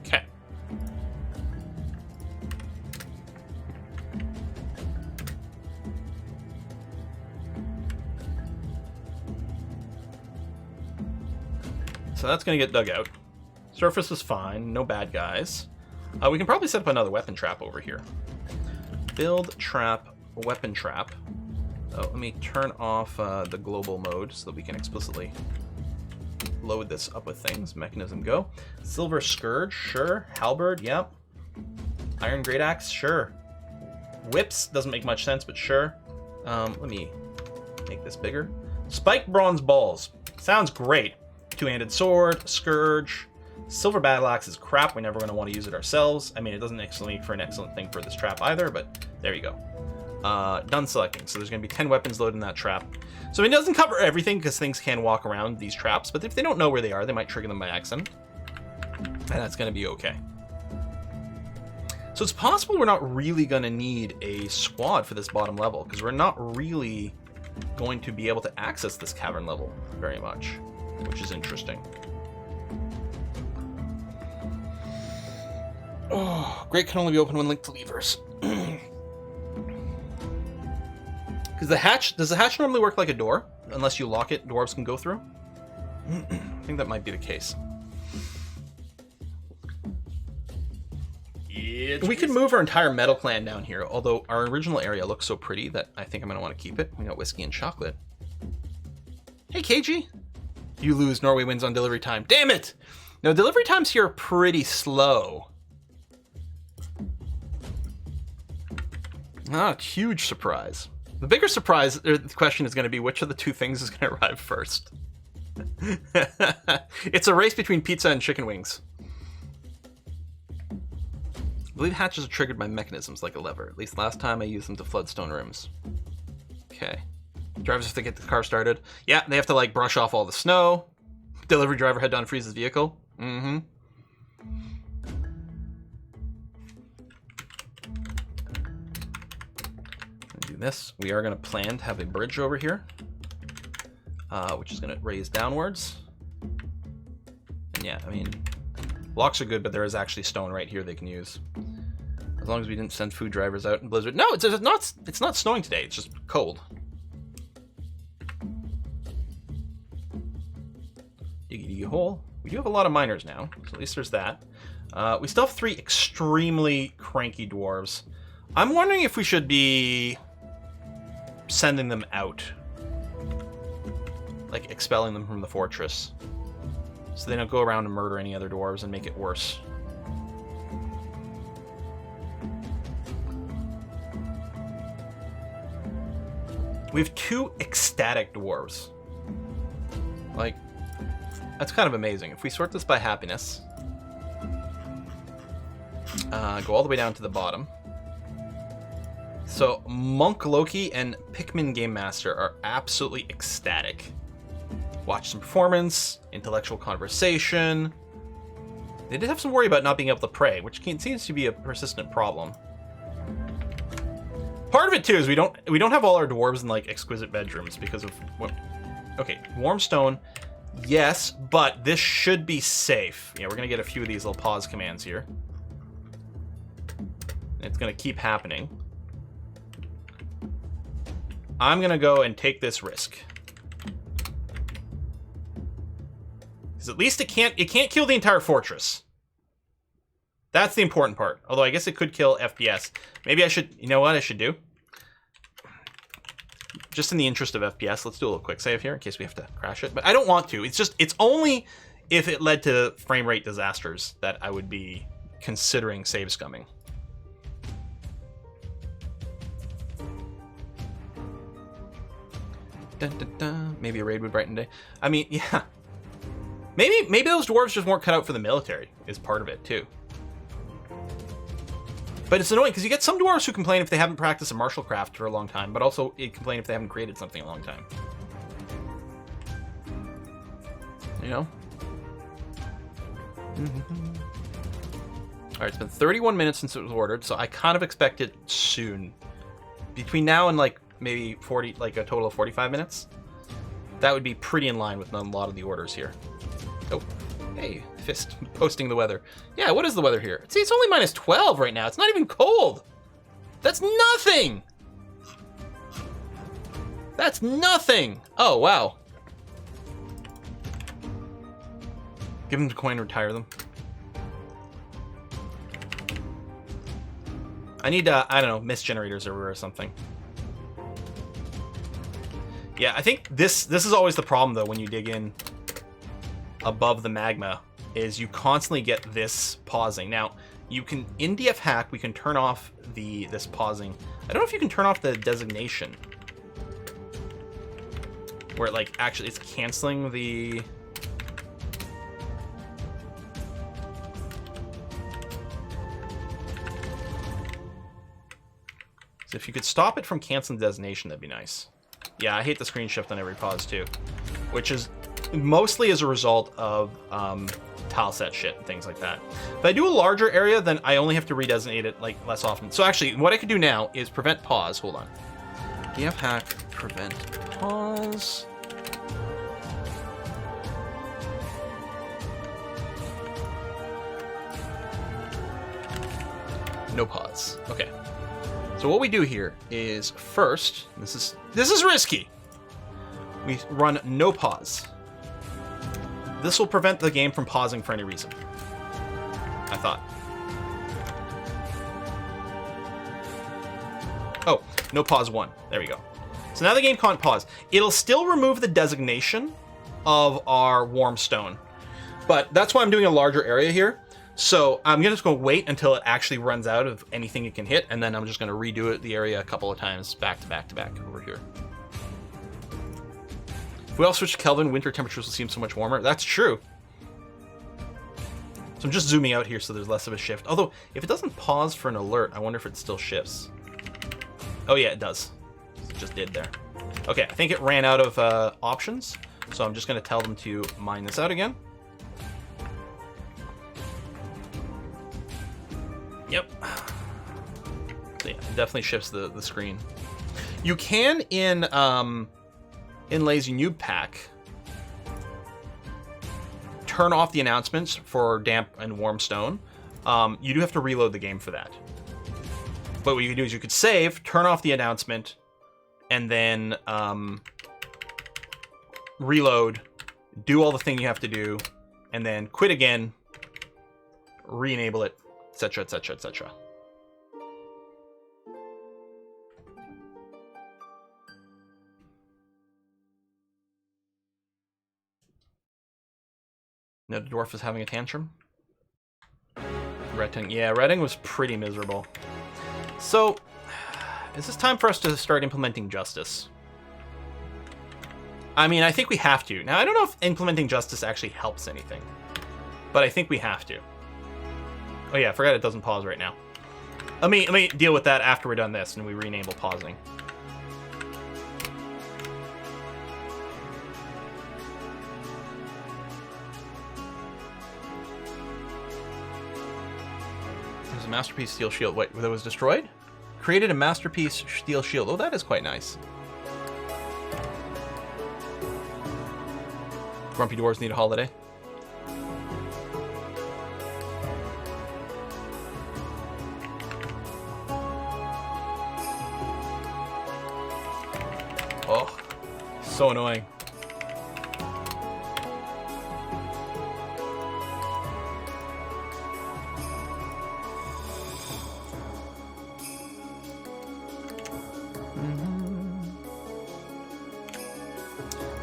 Okay. So that's going to get dug out. Surface is fine, no bad guys. We can probably set up another weapon trap over here. Build trap, weapon trap. Oh, let me turn off the global mode so that we can explicitly load this up with things. Mechanism go. Silver Scourge, sure. Halberd, yep. Iron Great Axe, sure. Whips, doesn't make much sense, but sure. Let me make this bigger. Spiked Bronze Balls, sounds great. Two-handed sword, scourge. Silver battle axe is crap. We're never going to want to use it ourselves. I mean, it doesn't actually make for an excellent thing for this trap either, but there you go. Done selecting. So there's going to be 10 weapons loaded in that trap. So it doesn't cover everything because things can walk around these traps, but if they don't know where they are, they might trigger them by accident. And that's going to be okay. So it's possible we're not really going to need a squad for this bottom level because we're not really going to be able to access this cavern level very much, which is interesting. Oh, Great can only be opened when linked to levers. Because does the hatch normally work like a door? Unless you lock it, dwarves can go through? I think that might be the case. We could move our entire metal clan down here, although our original area looks so pretty that I think I'm going to want to keep it. We got whiskey and chocolate. Hey, KG! You lose, Norway wins on delivery time. Damn it! No, delivery times here are pretty slow. Ah, huge surprise. The bigger surprise, or the question is going to be which of the two things is going to arrive first. It's a race between pizza and chicken wings. I believe hatches are triggered by mechanisms like a lever. At least last time I used them to flood stone rims. Okay. Drivers have to get the car started. Yeah, they have to like brush off all the snow. Delivery driver had to unfreeze his vehicle. Mm-hmm. Do this. We are going to plan to have a bridge over here, which is going to raise downwards. And yeah, I mean, blocks are good, but there is actually stone right here they can use. As long as we didn't send food drivers out in blizzard. No, it's not snowing today. It's just cold. Diggy diggy hole. We do have a lot of miners now, so at least there's that. We still have 3 extremely cranky dwarves. I'm wondering if we should be sending them out. Like expelling them from the fortress. So they don't go around and murder any other dwarves and make it worse. We have 2 ecstatic dwarves. Like, that's kind of amazing. If we sort this by happiness, go all the way down to the bottom. So Monk Loki and Pikmin Game Master are absolutely ecstatic. Watch some performance, intellectual conversation. They did have some worry about not being able to pray, which seems to be a persistent problem. Part of it too is we don't have all our dwarves in like exquisite bedrooms because of what. Okay, warm stone, yes, but this should be safe. Yeah, we're gonna get a few of these little pause commands here. It's gonna keep happening. I'm gonna go and take this risk. Because at least it can't kill the entire fortress. That's the important part. Although I guess it could kill FPS. Maybe I should, you know what I should do? Just in the interest of FPS, let's do a little quick save here in case we have to crash it. But I don't want to. It's only if it led to frame rate disasters that I would be considering save scumming. Dun, dun, dun. Maybe a raid would brighten day. I mean, yeah. Maybe those dwarves just weren't cut out for the military is part of it too. But it's annoying because you get some dwarves who complain if they haven't practiced a martial craft for a long time, but also complain if they haven't created something in a long time. You know? Alright, it's been 31 minutes since it was ordered, so I kind of expect it soon. Between now and like maybe 40, like a total of 45 minutes. That would be pretty in line with a lot of the orders here. Oh, hey, Fist posting the weather. Yeah, what is the weather here? See, it's only minus 12 right now. It's not even cold. That's nothing. That's nothing. Oh, wow. Give them the coin, retire them. I need, I don't know, mist generators or something. Yeah, I think this is always the problem, though, when you dig in above the magma, is you constantly get this pausing. Now, you can, in DF hack, we can turn off this pausing. I don't know if you can turn off the designation. Where it, like, actually, it's canceling the... So if you could stop it from canceling designation, that'd be nice. Yeah, I hate the screen shift on every pause too, which is mostly as a result of tile set shit and things like that. If I do a larger area, then I only have to redesignate it like less often. So actually, what I could do now is prevent pause. Hold on. DF hack prevent pause. No pause. Okay. So what we do here is first, this is risky. We run no pause. This will prevent the game from pausing for any reason, I thought. Oh, no pause 1. There we go. So now the game can't pause. It'll still remove the designation of our warm stone, but that's why I'm doing a larger area here. So I'm just going to wait until it actually runs out of anything it can hit, and then I'm just going to redo the area a couple of times back to back to back over here. If we all switch to Kelvin, winter temperatures will seem so much warmer. That's true. So I'm just zooming out here so there's less of a shift. Although, if it doesn't pause for an alert, I wonder if it still shifts. Oh yeah, it does. It just did there. Okay, I think it ran out of options, so I'm just going to tell them to mine this out again. Yep. So yeah, it definitely shifts the screen. You can in Lazy Noob Pack turn off the announcements for damp and warm stone. You do have to reload the game for that. But what you can do is you could save, turn off the announcement, and then reload, do all the thing you have to do, and then quit again, re-enable it, etc., etc., etc. No, the dwarf is having a tantrum. Redding, yeah, Redding was pretty miserable. So, is this time for us to start implementing justice? I mean, I think we have to. Now, I don't know if implementing justice actually helps anything, but I think we have to. Oh yeah, I forgot it doesn't pause right now. Let me deal with that after we're done this and we re-enable pausing. There's a masterpiece steel shield. Wait, that was destroyed? Created a masterpiece steel shield. Oh, that is quite nice. Grumpy dwarves need a holiday. Oh, so annoying.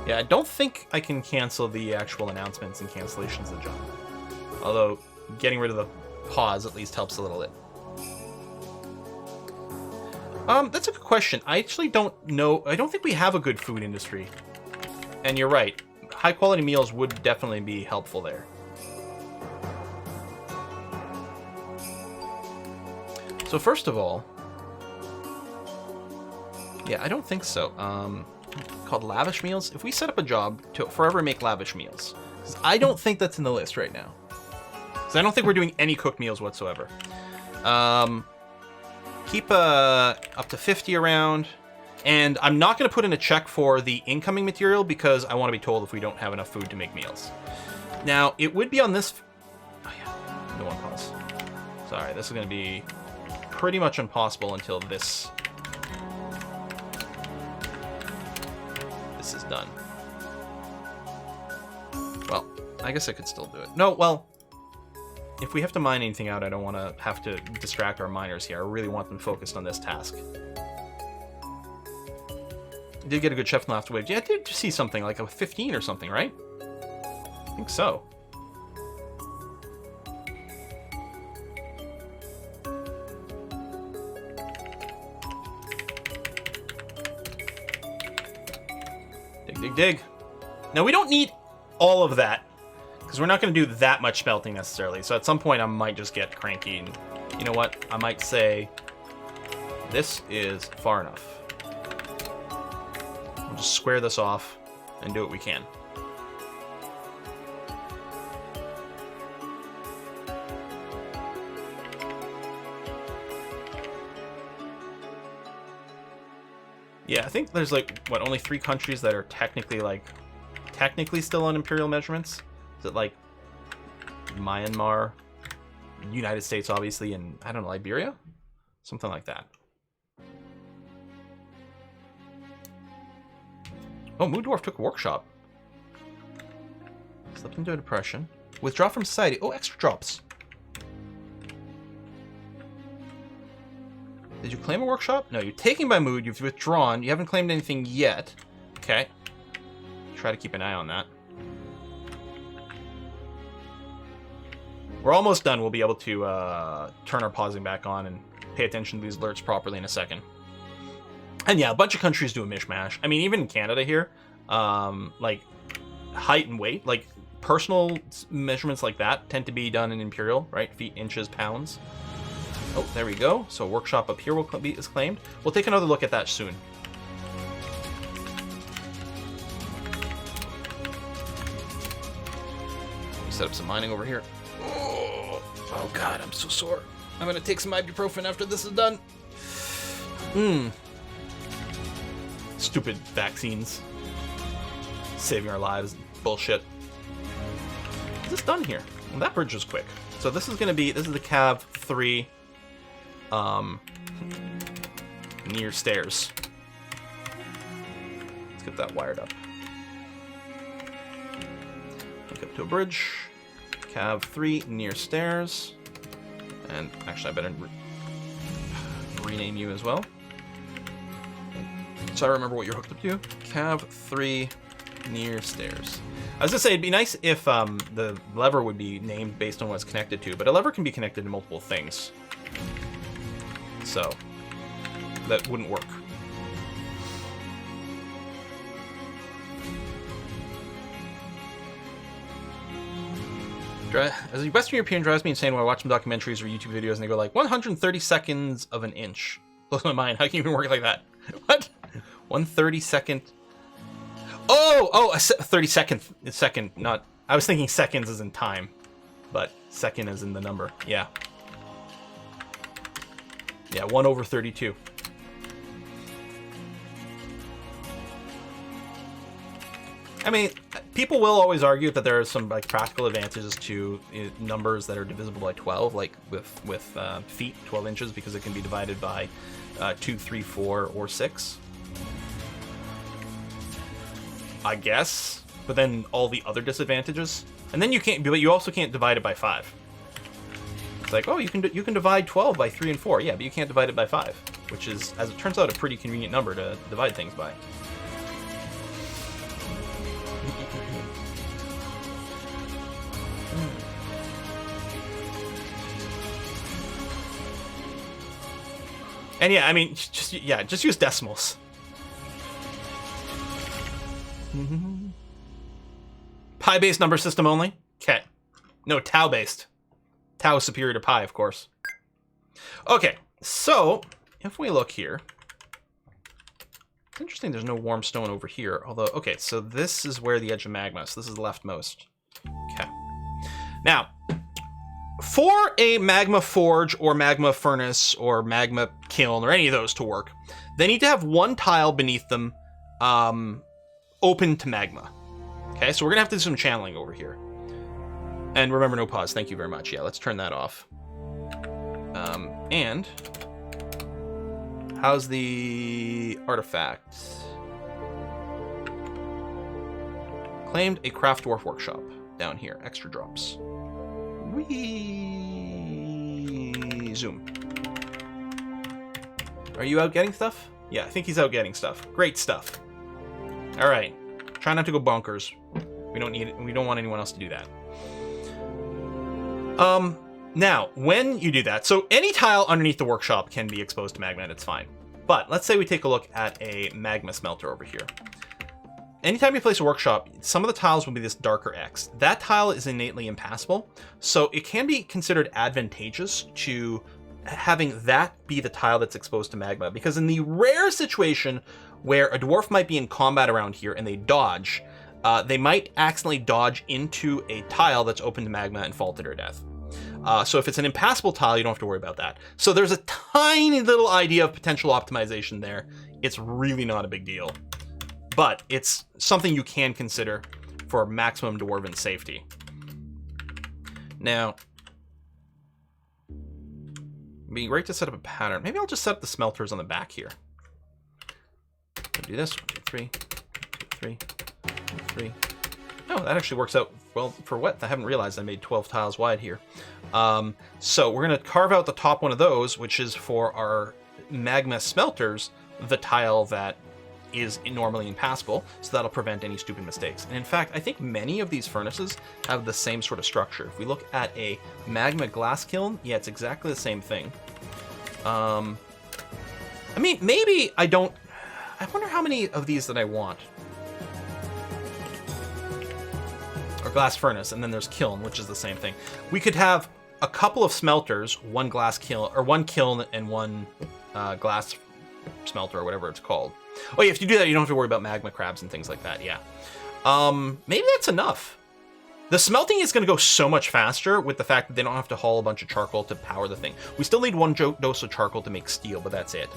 Yeah, I don't think I can cancel the actual announcements and cancellations of the job. Although, getting rid of the pause at least helps a little bit. That's a good question. I actually don't know. I don't think we have a good food industry. And you're right. High quality meals would definitely be helpful there. So first of all, yeah, I don't think so. Called lavish meals. If we set up a job to forever make lavish meals, 'cause I don't think that's in the list right now. Because I don't think we're doing any cooked meals whatsoever. Keep up to 50 around, and I'm not going to put in a check for the incoming material because I want to be told if we don't have enough food to make meals. Now, it would be on this... Oh yeah, no one pause. Sorry, this is going to be pretty much impossible until this is done. Well, I guess I could still do it. No, well... If we have to mine anything out, I don't want to have to distract our miners here. I really want them focused on this task. I did get a good chef in the last wave. Yeah, I did see something like a 15 or something, right? I think so. Dig, dig, dig. Now, we don't need all of that, because we're not going to do that much smelting necessarily. So at some point I might just get cranky and, you know what, I might say This is far enough. We'll just square this off and do what we can. Yeah, I think there's like, what, only 3 countries that are technically still on imperial measurements? Is it like Myanmar, United States, obviously, and I don't know, Liberia? Something like that. Oh, Moon Dwarf took a workshop. Slipped into a depression. Withdraw from society. Oh, extra drops. Did you claim a workshop? No, you're taking by mood. You've withdrawn. You haven't claimed anything yet. Okay. Try to keep an eye on that. We're almost done. We'll be able to turn our pausing back on and pay attention to these alerts properly in a second. And yeah, a bunch of countries do a mishmash. I mean, even in Canada here, like height and weight, like personal measurements like that tend to be done in imperial, right? Feet, inches, pounds. Oh, there we go. So workshop up here is claimed. We'll take another look at that soon. Set up some mining over here. Oh God, I'm so sore. I'm gonna take some ibuprofen after this is done. Stupid vaccines. Saving our lives. Bullshit. Is this done here? Well, that bridge was quick. So this is the Cav 3 near stairs. Let's get that wired up. Hook up to a bridge. Cav 3 near stairs. And actually I better rename you as well. So I remember what you're hooked up to. Cav 3 near stairs. I was gonna say it'd be nice if the lever would be named based on what it's connected to, but a lever can be connected to multiple things. So that wouldn't work. As a Western European drives me insane when I watch some documentaries or YouTube videos and they go like 130 seconds of an inch. Blows my mind. How can you even work like that? What? 1/32nd. Oh, a 32nd. Not. I was thinking seconds as in time, but second as in the number. Yeah. Yeah, 1/32. I mean, people will always argue that there are some like practical advantages to numbers that are divisible by 12, like with feet, 12 inches, because it can be divided by 2, 3, 4, or 6. I guess, but then all the other disadvantages, and then you also can't divide it by 5. It's like, oh, you can divide 12 by 3 and 4, yeah, but you can't divide it by 5, which is, as it turns out, a pretty convenient number to divide things by. And yeah, I mean, just use decimals. Pi-based number system only? Okay. No, tau-based. Tau is superior to pi, of course. Okay, so if we look here, it's interesting there's no warm stone over here. Although, okay, so this is where the edge of magma is. So this is leftmost. Okay. Now, for a magma forge or magma furnace or magma kiln or any of those to work, they need to have one tile beneath them open to magma. Okay, so we're gonna have to do some channeling over here. And remember, no pause. Thank you very much. Yeah, let's turn that off. And how's the artifact? Claimed a craft dwarf workshop down here. Extra drops. Whee! Zoom. Are you out getting stuff? Yeah, I think he's out getting stuff. Great stuff. All right. Try not to go bonkers. We don't need it. We don't want anyone else to do that. Now, when you do that, so any tile underneath the workshop can be exposed to magma, and it's fine. But let's say we take a look at a magma smelter over here. Anytime you place a workshop, some of the tiles will be this darker X. That tile is innately impassable, so it can be considered advantageous to having that be the tile that's exposed to magma, because in the rare situation where a dwarf might be in combat around here and they dodge, they might accidentally dodge into a tile that's open to magma and fall to their death. So if it's an impassable tile, you don't have to worry about that. So there's a tiny little idea of potential optimization there. It's really not a big deal, but it's something you can consider for maximum dwarven safety. Now, it'd be great to set up a pattern. Maybe I'll just set up the smelters on the back here. I'll do this. 1, 2, 3, 3, 3. Oh, that actually works out well for width. I haven't realized I made 12 tiles wide here. So we're going to carve out the top one of those, which is for our magma smelters, the tile that is normally impassable, so that'll prevent any stupid mistakes. And in fact, I think many of these furnaces have the same sort of structure. If we look at a magma glass kiln, yeah, it's exactly the same thing. I mean, maybe I don't... I wonder how many of these that I want. Or glass furnace, and then there's kiln, which is the same thing. We could have a couple of smelters, one glass kiln, or one kiln and one glass smelter, or whatever it's called. Oh yeah, if you do that, you don't have to worry about magma crabs and things like that, yeah. Maybe that's enough. The smelting is going to go so much faster with the fact that they don't have to haul a bunch of charcoal to power the thing. We still need 1 dose of charcoal to make steel, but that's it.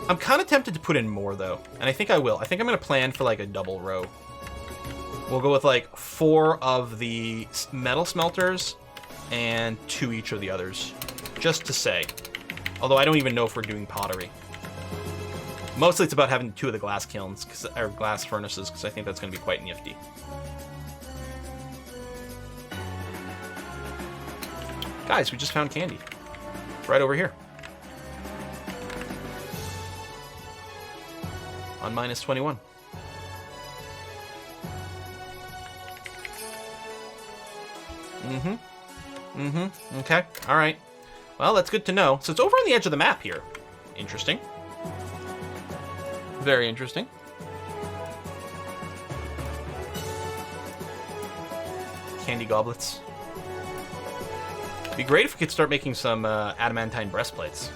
I'm kind of tempted to put in more, though, and I think I will. I think I'm going to plan for, like, a double row. We'll go with, like, 4 of the metal smelters and 2 each of the others, just to say. Although I don't even know if we're doing pottery. Mostly it's about having 2 of the glass kilns, or glass furnaces, because I think that's going to be quite nifty. Guys, we just found candy. It's right over here. On -21. Okay. All right. Well, that's good to know. So it's over on the edge of the map here. Interesting. Very interesting. Candy goblets. It'd be great if we could start making some adamantine breastplates.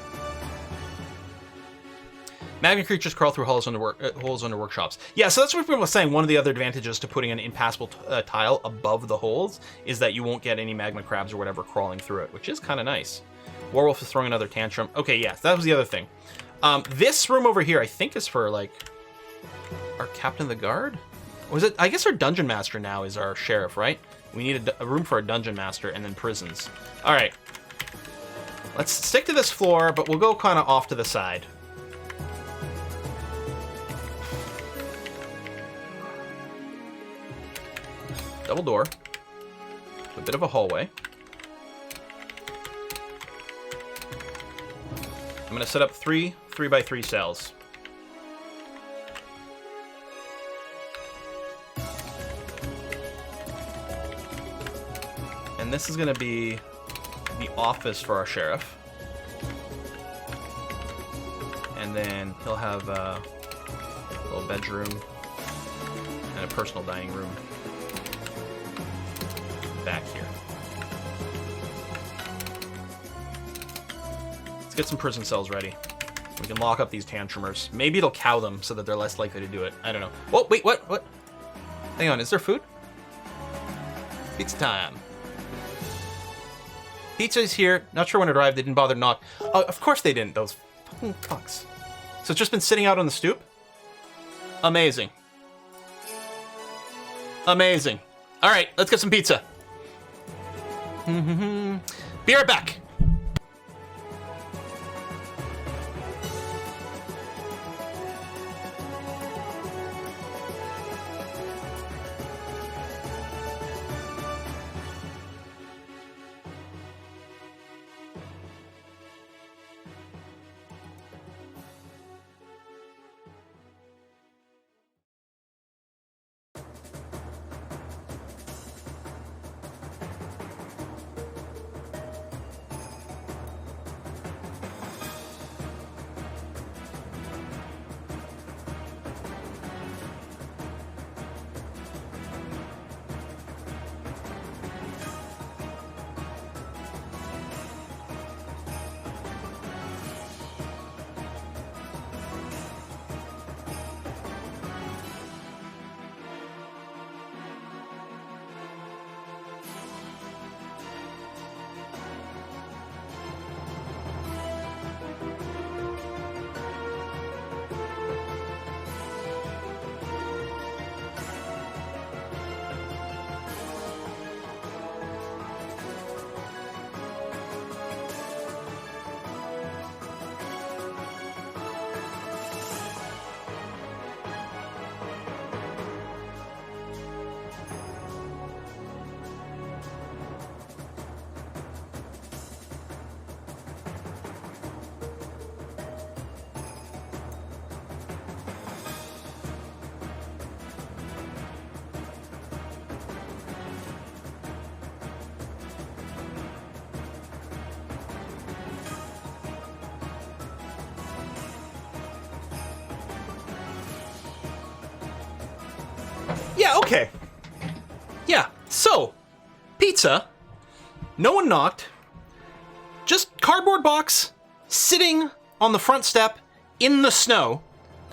Magma creatures crawl through holes under workshops. Yeah, so that's what we were saying. One of the other advantages to putting an impassable tile above the holes is that you won't get any magma crabs or whatever crawling through it, which is kind of nice. Warwolf is throwing another tantrum. Okay, yes, that was the other thing. This room over here, I think, is for, like, our captain of the guard? Was it? I guess our dungeon master now is our sheriff, right? We need a room for a dungeon master and then prisons. All right. Let's stick to this floor, but we'll go kind of off to the side. Double door. A bit of a hallway. I'm going to set up 3 3x3 cells. And this is going to be the office for our sheriff. And then he'll have a little bedroom and a personal dining room back here. Let's get some prison cells ready. We can lock up these tantrumers. Maybe it'll cow them so that they're less likely to do it. I don't know. Oh, wait, what? What? Hang on, is there food? Pizza time. Pizza's here. Not sure when it arrived. They didn't bother to knock. Oh, of course they didn't. Those fucking fucks. So it's just been sitting out on the stoop? Amazing. Amazing. All right, let's get some pizza. Be right back. Yeah, okay. Yeah, so, pizza, no one knocked, just cardboard box, sitting on the front step in the snow,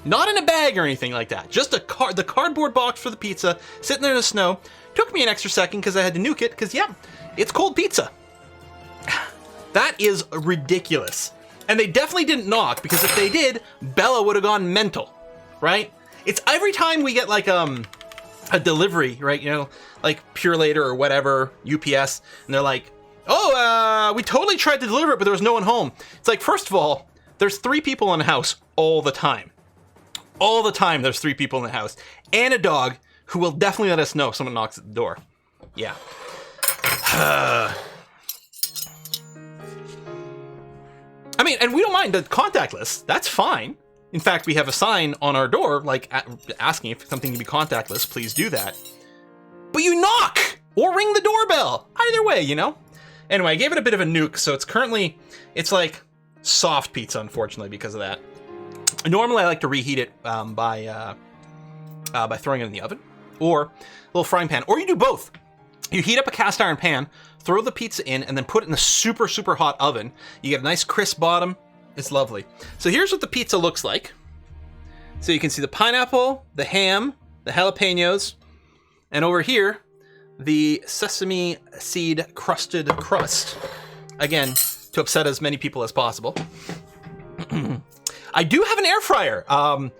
not in a bag or anything like that, just the cardboard box for the pizza, sitting there in the snow. Took me an extra second because I had to nuke it, because yeah, it's cold pizza. That is ridiculous. And they definitely didn't knock, because if they did, Bella would have gone mental, right? It's every time we get like a delivery, right? You know, like Pure Later or whatever, UPS, and they're like, oh, we totally tried to deliver it, but there was no one home. It's like, first of all, there's 3 people in the house all the time. All the time there's 3 people in the house. And a dog who will definitely let us know if someone knocks at the door. Yeah. I mean, and we don't mind the contactless. That's fine. In fact, we have a sign on our door, like, asking if something can be contactless, please do that. But you knock! Or ring the doorbell! Either way, you know? Anyway, I gave it a bit of a nuke, so it's like soft pizza, unfortunately, because of that. Normally, I like to reheat it by throwing it in the oven, or a little frying pan, or you do both. You heat up a cast iron pan, throw the pizza in, and then put it in a super, super hot oven. You get a nice crisp bottom. It's lovely. So here's what the pizza looks like. So you can see the pineapple, the ham, the jalapenos, and over here, the sesame seed crusted crust. Again, to upset as many people as possible. I do have an air fryer. A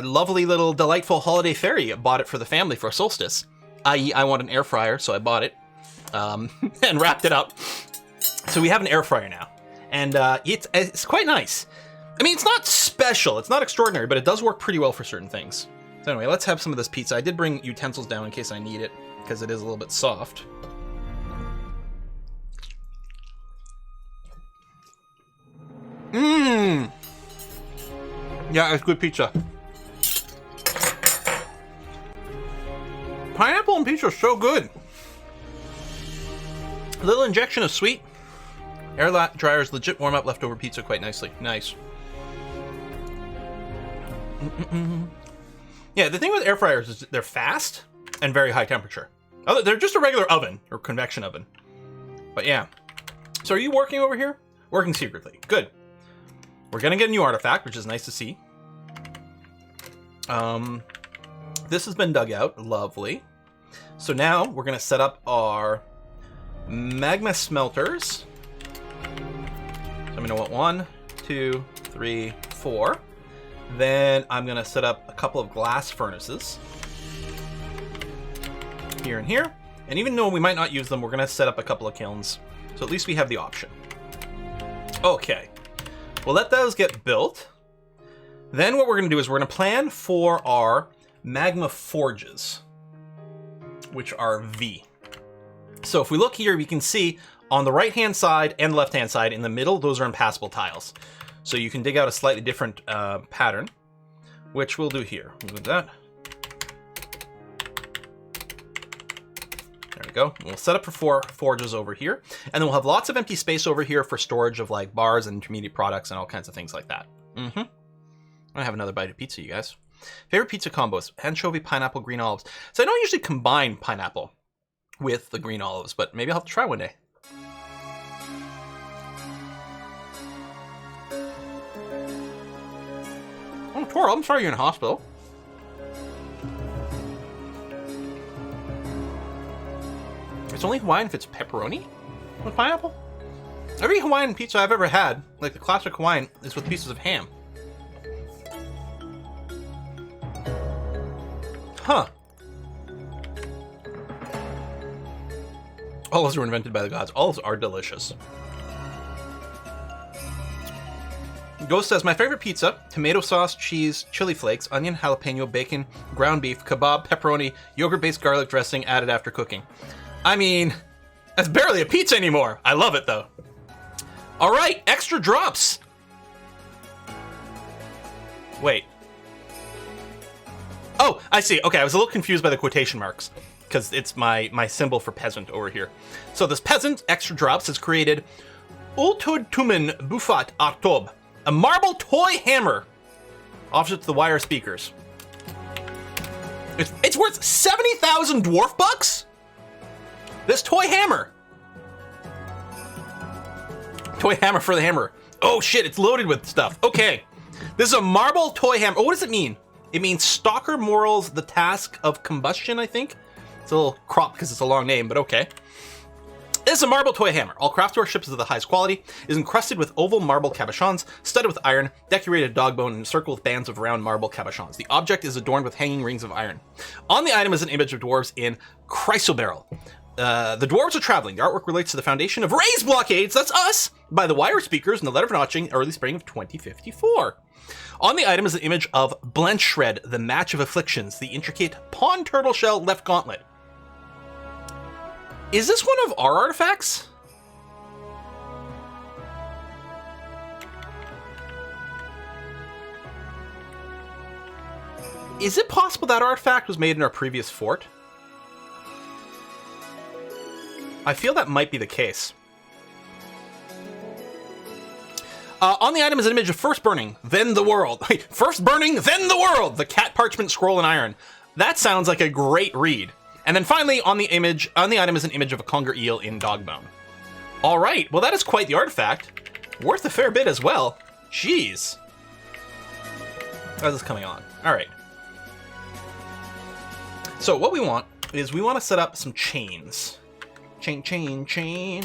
lovely little delightful holiday fairy bought it for the family for solstice. I.e., I want an air fryer, so I bought it and wrapped it up. So we have an air fryer now, and it's quite nice. I mean, it's not special, it's not extraordinary, but it does work pretty well for certain things. So anyway, let's have some of this pizza. I did bring utensils down in case I need it, because it is a little bit soft. Mmm! Yeah, it's good pizza. Pineapple and pizza are so good. A little injection of sweet. Air dryers legit warm up leftover pizza quite nicely. Nice. Yeah, the thing with air fryers is they're fast and very high temperature. They're just a regular oven or convection oven. But yeah. So are you working over here? Working secretly. Good. We're gonna get a new artifact, which is nice to see. This has been dug out. Lovely. So now we're gonna set up our magma smelters. So I'm gonna want 1, 2, 3, 4. Then I'm gonna set up a couple of glass furnaces. Here and here. And even though we might not use them, we're gonna set up a couple of kilns. So at least we have the option. Okay. We'll let those get built. Then what we're going to do is we're going to plan for our magma forges, which are V. So if we look here, we can see on the right-hand side and the left-hand side in the middle, those are impassable tiles. So you can dig out a slightly different pattern, which we'll do here. We'll do that. There we go. We'll set up for 4 forges over here, and then we'll have lots of empty space over here for storage of like bars and intermediate products and all kinds of things like that. I'm gonna have another bite of pizza, you guys. Favorite pizza combos: anchovy, pineapple, green olives. So I don't usually combine pineapple with the green olives, but maybe I'll have to try one day. Oh, Tor, I'm sorry you're in a hospital. It's only Hawaiian if it's pepperoni with pineapple? Every Hawaiian pizza I've ever had, like the classic Hawaiian, is with pieces of ham. Huh. Olives were invented by the gods. Olives are delicious. Ghost says, my favorite pizza: tomato sauce, cheese, chili flakes, onion, jalapeno, bacon, ground beef, kebab, pepperoni, yogurt-based garlic dressing added after cooking. I mean, that's barely a pizza anymore. I love it, though. All right, extra drops. Wait. Oh, I see. Okay, I was a little confused by the quotation marks because it's my symbol for peasant over here. So this peasant, extra drops, has created Ultud Tumen Bufat Artob, a marble toy hammer, opposite to the wire speakers. It's worth 70,000 dwarf bucks? This toy hammer. Toy hammer for the hammer. Oh shit, it's loaded with stuff. Okay. This is a marble toy hammer. Oh, what does it mean? It means Stalker Morals, the Task of Combustion, I think. It's a little cropped because it's a long name, but okay. This is a marble toy hammer. All craftware ships of the highest quality, is encrusted with oval marble cabochons, studded with iron, decorated dog bone, and encircled with bands of round marble cabochons. The object is adorned with hanging rings of iron. On the item is an image of dwarves in chrysoberyl. The dwarves are traveling. The artwork relates to the foundation of raised blockades, that's us, by the wire speakers in the letter of notching early spring of 2054. On the item is an image of Blenchred, the Match of Afflictions, the intricate pond turtle shell left gauntlet. Is this one of our artifacts? Is it possible that artifact was made in our previous fort? I feel that might be the case. On the item is an image of First Burning, Then the World. First Burning, Then the World! The Cat Parchment Scroll in Iron. That sounds like a great read. And then finally, on the item is an image of a conger eel in Dogbone. All right, well that is quite the artifact. Worth a fair bit as well. Jeez. How's this coming on? All right. So what we want is we want to set up some chains. Chain.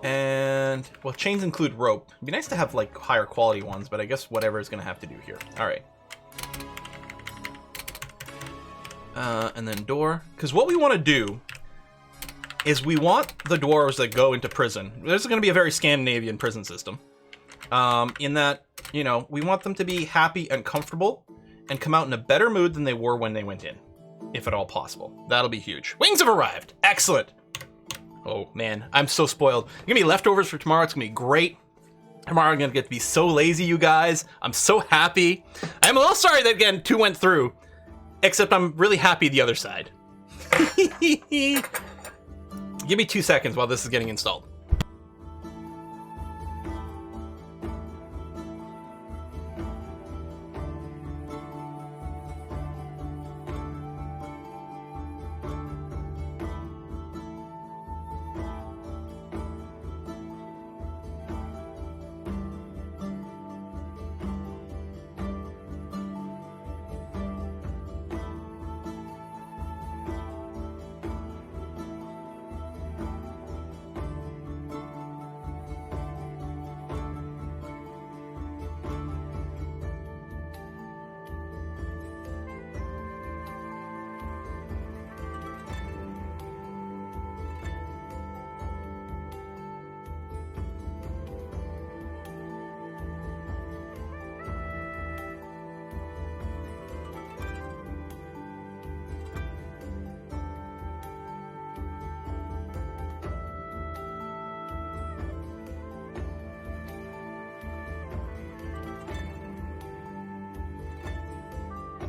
And, well, chains include rope. It'd be nice to have, like, higher quality ones, but I guess whatever is going to have to do here. All right. And then door. Because what we want to do is we want the dwarves that go into prison. There's going to be a very Scandinavian prison system. In that, you know, we want them to be happy and comfortable and come out in a better mood than they were when they went in, if at all possible. That'll be huge. Wings have arrived. Excellent. Oh, man, I'm so spoiled. There's gonna be leftovers for tomorrow. It's gonna be great. Tomorrow I'm gonna get to be so lazy, you guys. I'm so happy. I'm a little sorry that, again, 2 went through, except I'm really happy the other side. Give me 2 seconds while this is getting installed.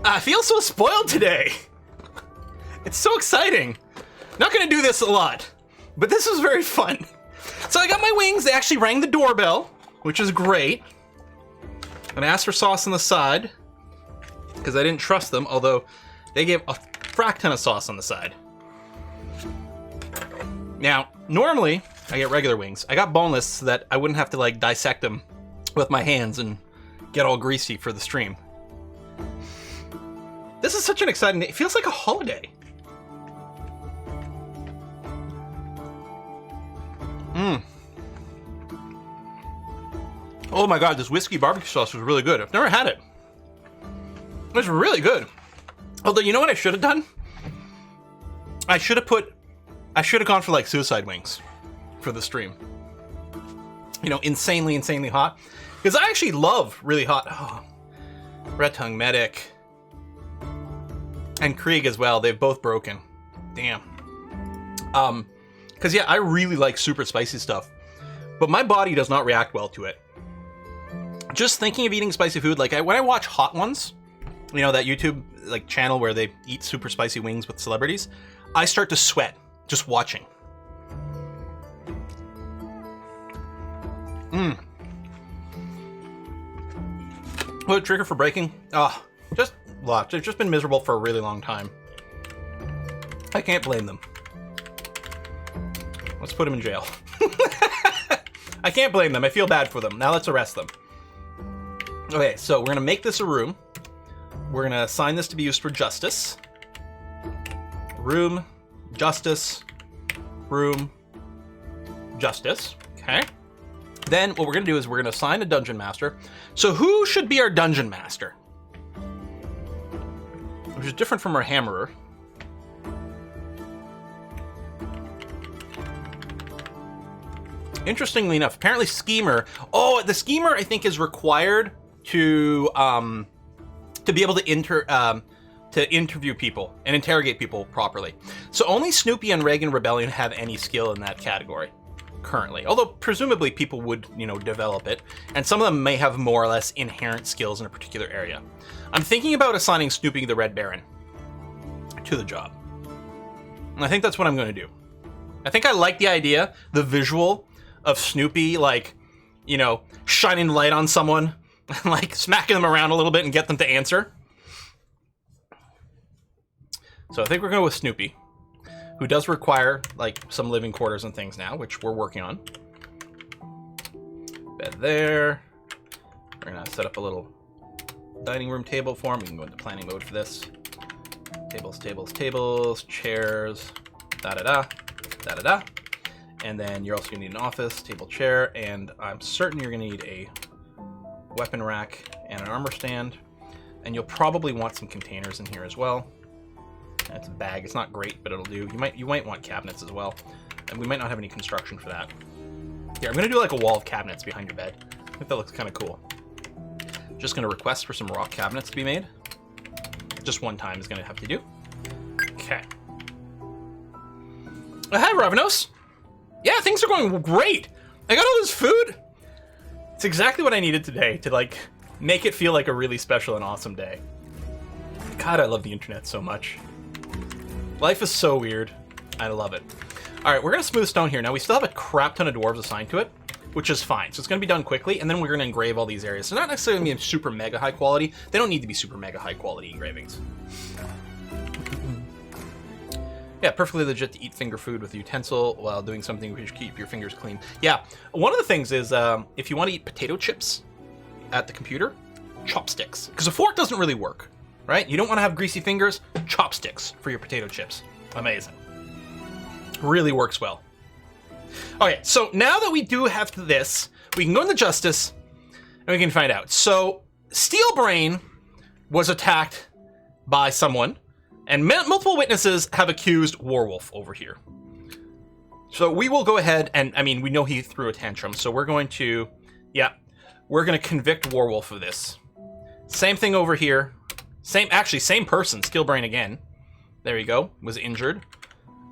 I feel so spoiled today. It's so exciting. Not gonna do this a lot, but this was very fun. So I got my wings. They actually rang the doorbell, which is great. And I asked for sauce on the side because I didn't trust them, although they gave a frack ton of sauce on the side. Now, normally I get regular wings. I got boneless so that I wouldn't have to like dissect them with my hands and get all greasy for the stream. This is such an exciting day. It feels like a holiday. Oh my god, this whiskey barbecue sauce was really good. I've never had it. It was really good. Although, you know what I should have done? I should have gone for like suicide wings for the stream. You know, insanely hot. Because I actually love really hot. Oh, Red Tongue Medic. And Krieg as well. They've both broken. Damn. Because yeah, I really like super spicy stuff. But my body does not react well to it. Just thinking of eating spicy food, like when I watch Hot Ones, you know, that YouTube like channel where they eat super spicy wings with celebrities, I start to sweat just watching. What a trigger for breaking. Oh, just lots. They've just been miserable for a really long time. I can't blame them. Let's put them in jail. I can't blame them. I feel bad for them. Now let's arrest them. Okay, so we're going to make this a room. We're going to assign this to be used for justice. Room, justice, room, justice. Okay. Then what we're going to do is we're going to assign a dungeon master. So who should be our dungeon master? Which is different from our hammerer. Interestingly enough, apparently schemer. Oh, the schemer I think is required to be able to interview people and interrogate people properly. So only Snoopy and Reagan Rebellion have any skill in that category currently. Although presumably people would, develop it, and some of them may have more or less inherent skills in a particular area. I'm thinking about assigning Snoopy the Red Baron to the job. And I think that's what I'm going to do. I think I like the idea, the visual of Snoopy, shining light on someone and smacking them around a little bit and get them to answer. So I think we're going with Snoopy, who does require some living quarters and things now, which we're working on. Bed there. We're going to set up a little dining room table for him. We can go into planning mode for this. Tables, chairs, da-da-da, da-da-da. And then you're also going to need an office, table, chair, and I'm certain you're going to need a weapon rack and an armor stand. And you'll probably want some containers in here as well. It's a bag. It's not great, but it'll do. You might want cabinets as well. And we might not have any construction for that. Yeah, I'm going to do a wall of cabinets behind your bed. I think that looks kind of cool. Just going to request for some rock cabinets to be made. Just one time is going to have to do. Okay. Hi, Ravenos. Yeah, things are going great. I got all this food. It's exactly what I needed today to make it feel like a really special and awesome day. God, I love the internet so much. Life is so weird. I love it. All right, we're going to smooth stone here. Now, we still have a crap ton of dwarves assigned to it, which is fine. So it's going to be done quickly, and then we're going to engrave all these areas. So not necessarily going to be super mega high quality. They don't need to be super mega high quality engravings. Yeah, perfectly legit to eat finger food with a utensil while doing something which keep your fingers clean. Yeah, one of the things is if you want to eat potato chips at the computer, chopsticks. Because a fork doesn't really work, right? You don't want to have greasy fingers, chopsticks for your potato chips. Amazing. Really works well. Okay, so now that we do have this, we can go into justice and we can find out. So Steelbrain was attacked by someone, and multiple witnesses have accused Warwolf over here. So we will go ahead and, we know he threw a tantrum, so we're going to, convict Warwolf of this. Same thing over here. Same person, Steelbrain again. There you go, was injured.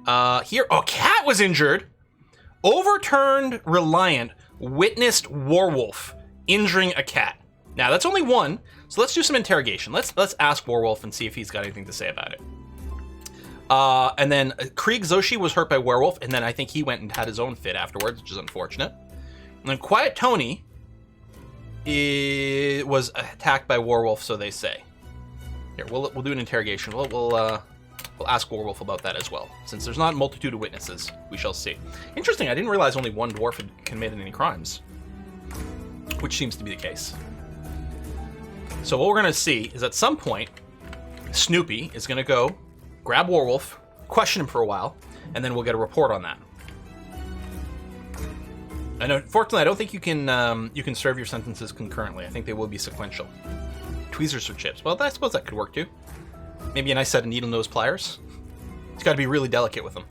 Cat was injured. Overturned Reliant witnessed Warwolf injuring a cat. Now, that's only one, so let's do some interrogation. Let's ask Warwolf and see if he's got anything to say about it. And then Krieg Zoshi was hurt by Werewolf, and then I think he went and had his own fit afterwards, which is unfortunate. And then Quiet Tony was attacked by Warwolf, so they say. Here, we'll do an interrogation. We'll ask Warwolf about that as well. Since there's not a multitude of witnesses, we shall see. Interesting, I didn't realize only one dwarf had committed any crimes. Which seems to be the case. So what we're going to see is at some point, Snoopy is going to go grab Warwolf, question him for a while, and then we'll get a report on that. And unfortunately, I don't think you can serve your sentences concurrently. I think they will be sequential. Tweezers for chips. Well, I suppose that could work too. Maybe a nice set of needle-nose pliers. It's got to be really delicate with them.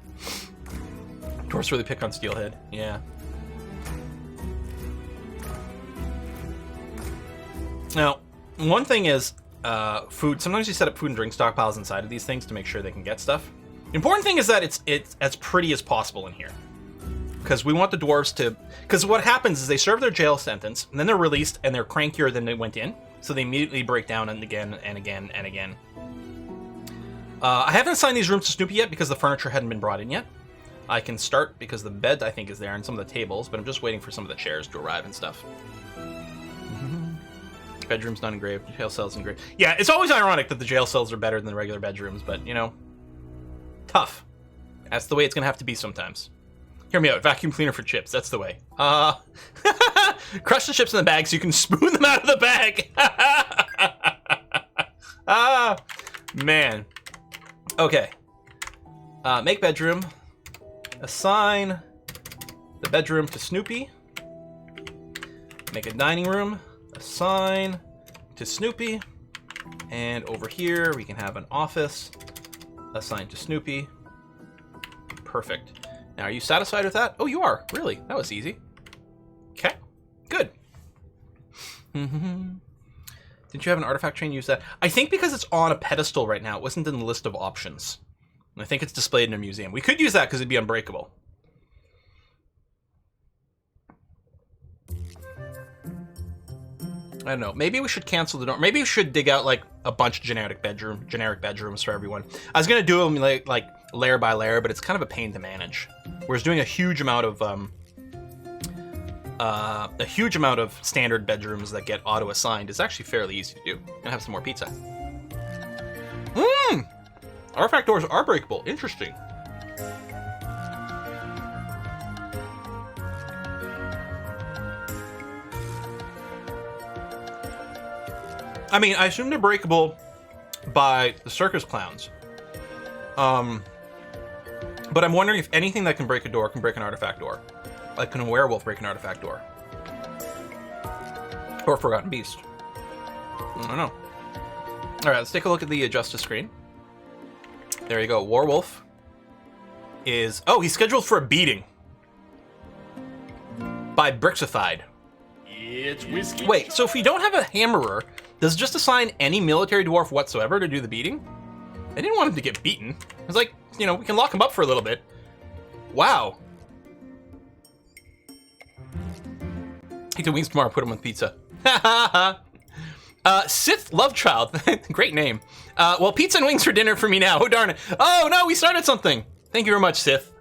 Dwarves really pick on Steelhead. Yeah. Now, one thing is food. Sometimes you set up food and drink stockpiles inside of these things to make sure they can get stuff. The important thing is that it's as pretty as possible in here. Because we want the dwarves to... Because what happens is they serve their jail sentence, and then they're released, and they're crankier than they went in. So they immediately break down and again and again and again. I haven't assigned these rooms to Snoopy yet because the furniture hadn't been brought in yet. I can start because the bed, I think, is there and some of the tables, but I'm just waiting for some of the chairs to arrive and stuff. Bedrooms not engraved. Jail cells engraved. Yeah, it's always ironic that the jail cells are better than the regular bedrooms, but, you know, tough. That's the way it's going to have to be sometimes. Hear me out. Vacuum cleaner for chips. That's the way. Crush the chips in the bag so you can spoon them out of the bag. Man. Okay. Make bedroom. Assign the bedroom to Snoopy. Make a dining room. Assign to Snoopy. And over here, we can have an office. Assigned to Snoopy. Perfect. Now, are you satisfied with that? Oh, you are. Really? That was easy. Okay. Good. Didn't you have an artifact train use that? I think because it's on a pedestal right now, it wasn't in the list of options. And I think it's displayed in a museum. We could use that because it'd be unbreakable. I don't know. Maybe we should cancel the door. Maybe we should dig out like a bunch of generic bedrooms for everyone. I was gonna do them like layer by layer, but it's kind of a pain to manage. Whereas doing a huge amount of standard bedrooms that get auto assigned is actually fairly easy to do. Gonna have some more pizza. Artifact doors are breakable. Interesting. I mean, I assume they're breakable by the circus clowns. But I'm wondering if anything that can break a door can break an artifact door. Like, can a werewolf break an artifact door? Or a forgotten beast? I don't know. Alright, let's take a look at the justice screen. There you go. Warwolf is... Oh, he's scheduled for a beating. By Brixified. It's whiskey. Wait, so if we don't have a hammerer, does it just assign any military dwarf whatsoever to do the beating? I didn't want him to get beaten. I was like, you know, we can lock him up for a little bit. Wow. Eat the wings tomorrow, put them with pizza. Sith Lovechild. Great name. Well, pizza and wings for dinner for me now. Oh, darn it. Oh, no, we started something. Thank you very much, Sith.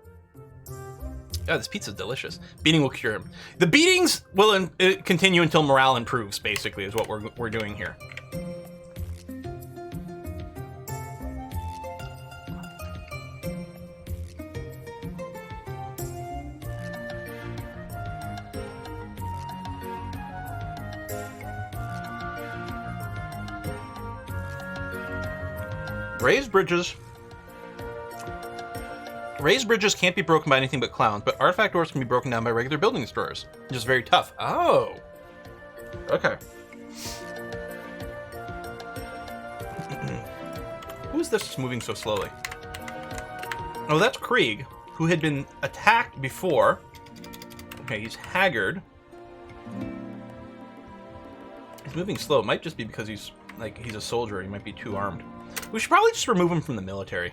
Oh, this pizza's delicious. Beating will cure him. The beatings will continue until morale improves, basically, is what we're doing here. Raised bridges can't be broken by anything but clowns, but artifact doors can be broken down by regular building destroyers. Just very tough. Oh. Okay. Who is this moving so slowly? Oh, that's Krieg, who had been attacked before. Okay, he's haggard. He's moving slow. It might just be because he's a soldier. He might be too armed. We should probably just remove him from the military.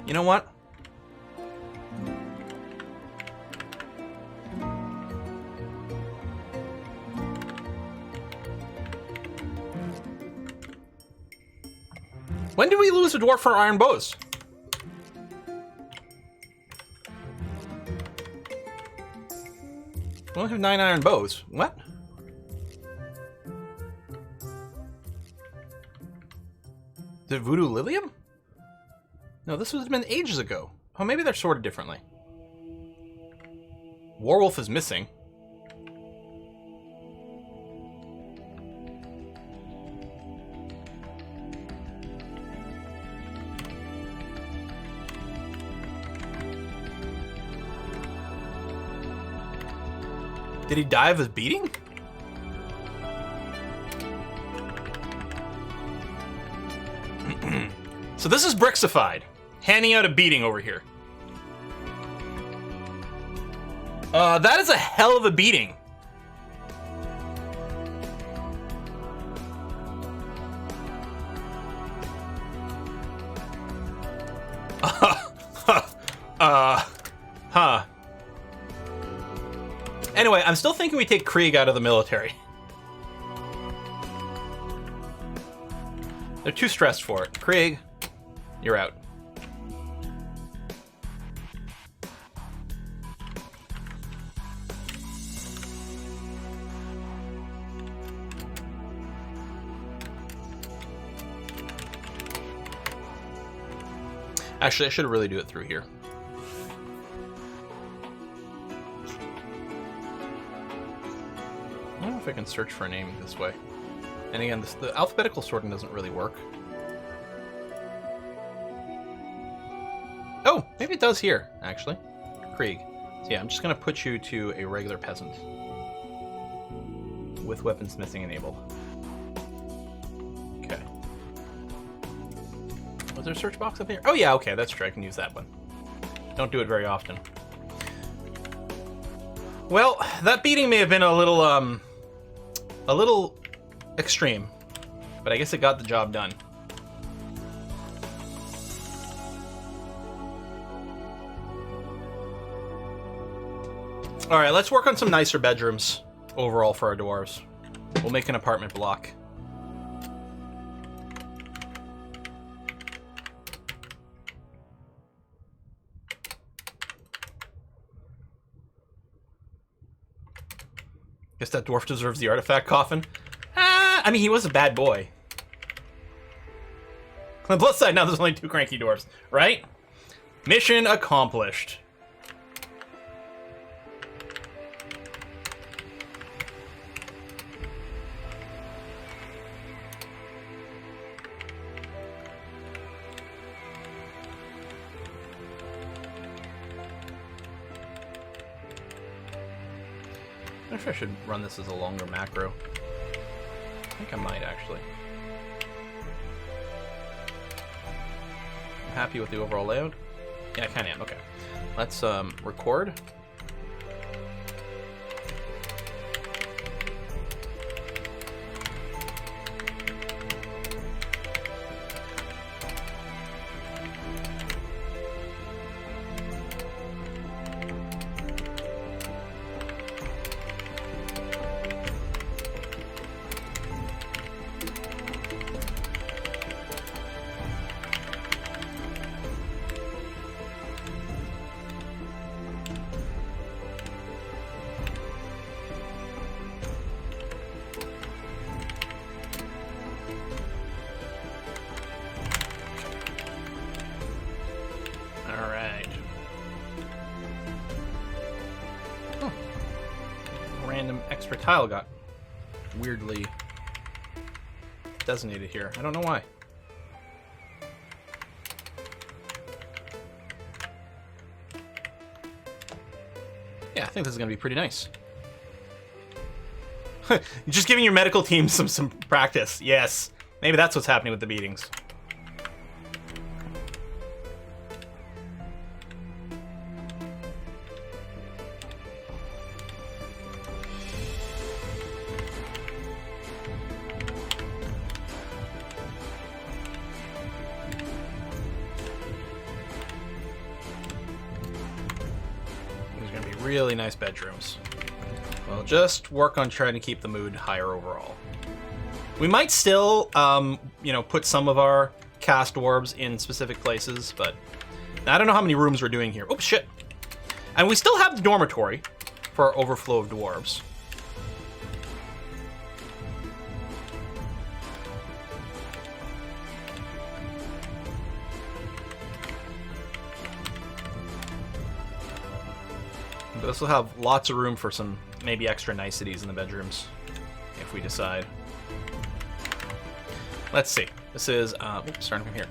You know what? When did we lose a dwarf for iron bows? We only have 9 iron bows. What? The Voodoo Lilium? No, this would have been ages ago. Oh, maybe they're sorted differently. Warwolf is missing. Did he die of his beating? So this is Brixified, handing out a beating over here. That is a hell of a beating. Huh. Anyway, I'm still thinking we take Krieg out of the military. They're too stressed for it. Krieg, you're out. Actually, I should really do it through here. I don't know if I can search for a name this way. And again, the alphabetical sorting doesn't really work. Oh, maybe it does here, actually. Krieg. So yeah, I'm just going to put you to a regular peasant. With weaponsmithing enabled. Okay. Was there a search box up here? Oh yeah, okay, that's true. I can use that one. Don't do it very often. Well, that beating may have been a little extreme, but I guess it got the job done. All right, let's work on some nicer bedrooms overall for our dwarves. We'll make an apartment block. Guess that dwarf deserves the artifact coffin. I mean, he was a bad boy. On the plus side, now there's only 2 cranky dwarves, right? Mission accomplished. I wonder if I should run this as a longer macro. I think I might, actually. I'm happy with the overall layout. Yeah, I kind of am. Okay. Let's record. Extra tile got weirdly designated here. I don't know why. Yeah, I think this is going to be pretty nice. Just giving your medical team some practice. Yes. Maybe that's what's happening with the beatings. Really nice bedrooms. We'll just work on trying to keep the mood higher overall. We might still, you know, put some of our cast dwarves in specific places, but I don't know how many rooms we're doing here. Oh, shit. And we still have the dormitory for our overflow of dwarves. But this will have lots of room for some maybe extra niceties in the bedrooms, if we decide. Let's see. This is, starting from here.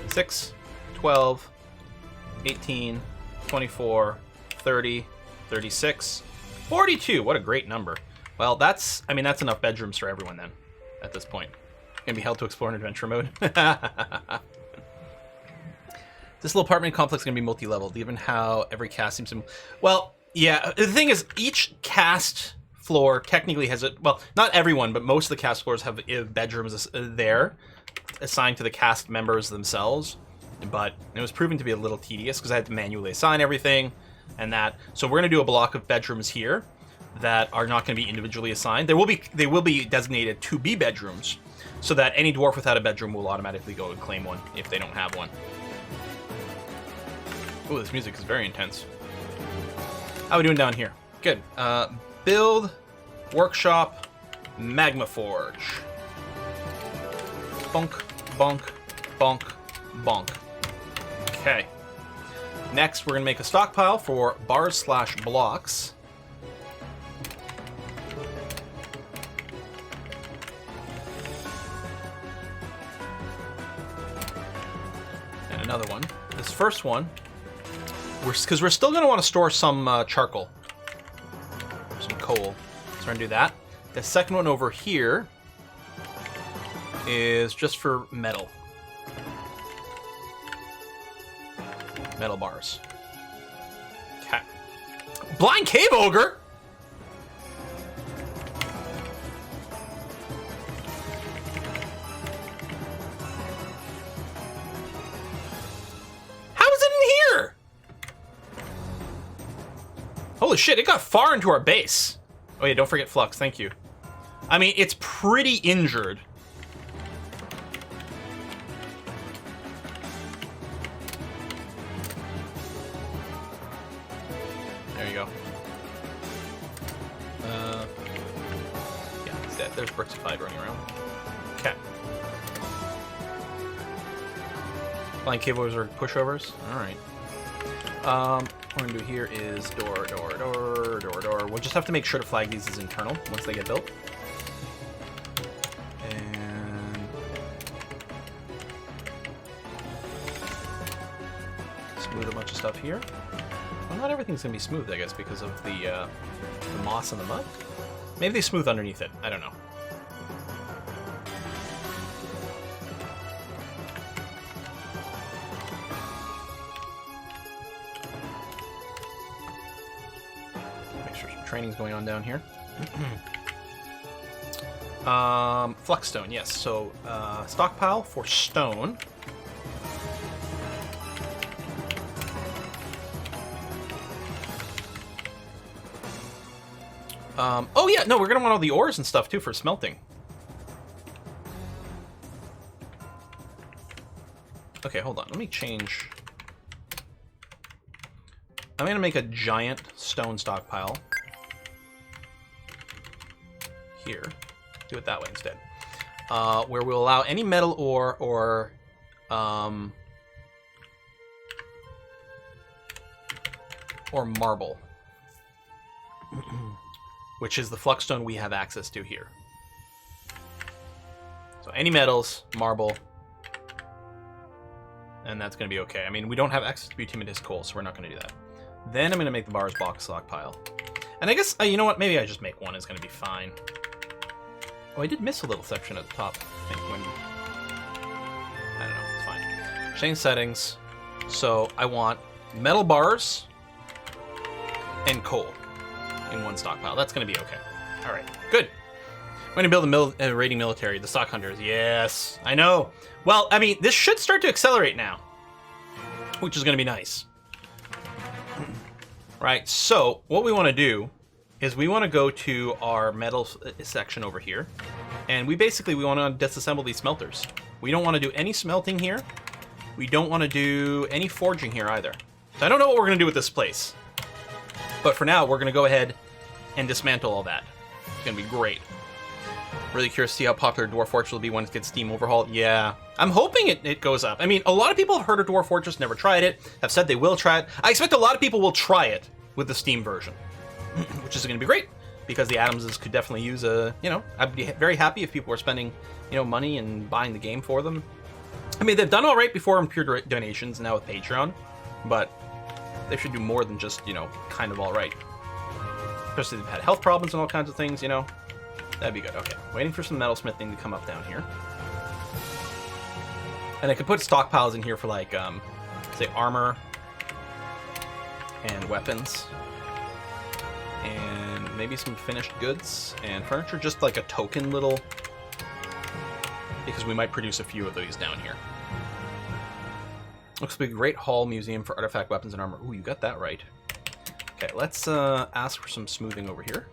6, 12, 18, 24, 30, 36, 42. What a great number. Well, that's enough bedrooms for everyone then, at this point. Gonna be held to explore in adventure mode. This little apartment complex is going to be multi-level, given how every cast seems to... Well, yeah, the thing is, each cast floor technically has a... Well, not everyone, but most of the cast floors have bedrooms there, assigned to the cast members themselves. But it was proven to be a little tedious, because I had to manually assign everything, and that... So we're going to do a block of bedrooms here that are not going to be individually assigned. They will be designated to be bedrooms, so that any dwarf without a bedroom will automatically go and claim one if they don't have one. Ooh, this music is very intense. How are we doing down here? Good. Build, workshop, magma forge. Bonk, bonk, bonk, bonk. Okay. Next, we're going to make a stockpile for bars/blocks. And another one. This first one, because we're still going to want to store some charcoal. Some coal. So we're going to do that. The second one over here is just for metal. Metal bars. Okay. Blind Cave Ogre? How is it in here? Holy shit, it got far into our base. Oh yeah, don't forget Flux, thank you. I mean, it's pretty injured. There you go. Yeah, he's dead. There's Brixified running around. Okay. Flying cables are pushovers? Alright. What we're gonna do here is door. We'll just have to make sure to flag these as internal once they get built. And smooth a bunch of stuff here. Well, not everything's gonna be smooth, I guess, because of the moss and the mud. Maybe they smooth underneath it. I don't know. Make sure some training's going on down here. Flux stone, yes. So stockpile for stone. Oh yeah, no, we're gonna want all the ores and stuff too for smelting. Okay, hold on, let me change. I'm gonna make a giant stone stockpile. Here. Do it that way instead. Where we'll allow any metal ore or marble. Which is the fluxstone we have access to here. So any metals, marble, and that's going to be okay. I mean, we don't have access to bituminous coal, so we're not going to do that. Then I'm going to make the bars box stockpile. And I guess, you know what, maybe I just make one is going to be fine. Oh, I did miss a little section at the top, I think, when... I don't know, it's fine. Change settings. So I want metal bars and coal in one stockpile. That's going to be okay. All right, good. I'm going to build a raiding military, the stock hunters. Yes, I know. Well, I mean, this should start to accelerate now, which is going to be nice. Right, so what we want to do is we want to go to our metal section over here, and we want to disassemble these smelters. We don't want to do any smelting here. We don't want to do any forging here either. So I don't know what we're going to do with this place. But for now, we're going to go ahead and dismantle all that. It's going to be great. Really curious to see how popular Dwarf Fortress will be when it gets Steam overhauled. Yeah, I'm hoping it goes up. I mean, a lot of people have heard of Dwarf Fortress, never tried it, have said they will try it. I expect a lot of people will try it with the Steam version, which is going to be great, because the Adamses could definitely use a, I'd be very happy if people were spending, money and buying the game for them. I mean, they've done all right before in pure donations, now with Patreon, but they should do more than just, kind of all right. Especially they've had health problems and all kinds of things, That'd be good. Okay, waiting for some metalsmithing to come up down here. And I could put stockpiles in here for, like, say, armor and weapons. And maybe some finished goods and furniture, just like a token little... Because we might produce a few of these down here. Looks like a great hall museum for artifact weapons and armor. Ooh, you got that right. Okay, let's ask for some smoothing over here.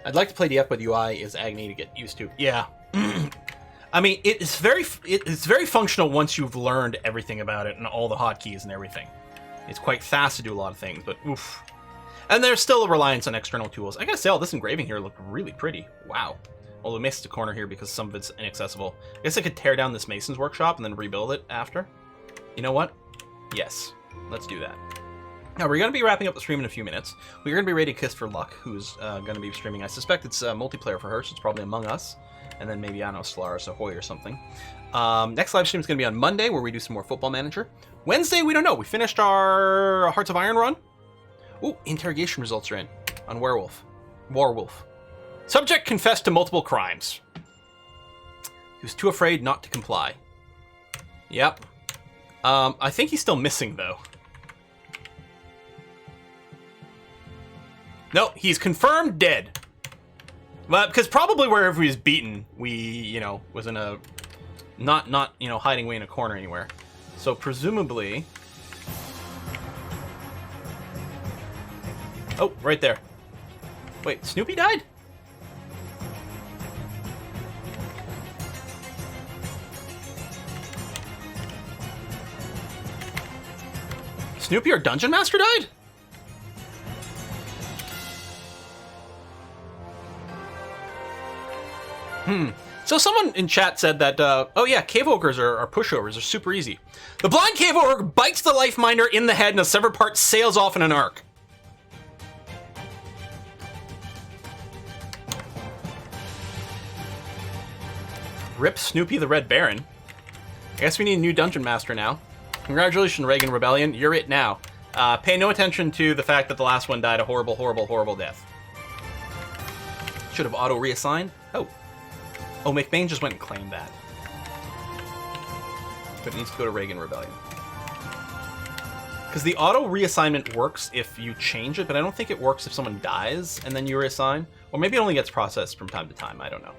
I'd like to play DF, but UI is agony to get used to. Yeah. I mean, it's very functional once you've learned everything about it and all the hotkeys and everything. It's quite fast to do a lot of things, but oof. And there's still a reliance on external tools. I gotta say, all this engraving here looked really pretty. Wow. Although Mason's a corner here because some of it's inaccessible. I guess I could tear down this Mason's workshop and then rebuild it after. You know what? Yes. Let's do that. Now, we're going to be wrapping up the stream in a few minutes. We're going to be rating Kiss for Luck, who's going to be streaming. I suspect it's multiplayer for her, so it's probably Among Us. And then maybe, I don't know, Solaris Ahoy or something. Next live stream is going to be on Monday, where we do some more Football Manager. Wednesday, we don't know. We finished our Hearts of Iron run. Ooh, interrogation results are in on Warwolf. Subject confessed to multiple crimes. He was too afraid not to comply. Yep. I think he's still missing, though. No, he's confirmed dead. But because probably wherever he was beaten, we, was in a not hiding away in a corner anywhere. So presumably, oh, right there. Wait, Snoopy died? Snoopy, our dungeon master, died? So someone in chat said that, oh yeah, cave ogres are pushovers. They're super easy. The blind cave ogre bites the life miner in the head and a severed part sails off in an arc. Rip Snoopy the Red Baron. I guess we need a new dungeon master now. Congratulations, Reagan Rebellion. You're it now. Pay no attention to the fact that the last one died a horrible, horrible, horrible death. Should have auto-reassigned. Oh, McBain just went and claimed that. But it needs to go to Reagan Rebellion. Because the auto-reassignment works if you change it, but I don't think it works if someone dies and then you reassign. Or maybe it only gets processed from time to time. I don't know.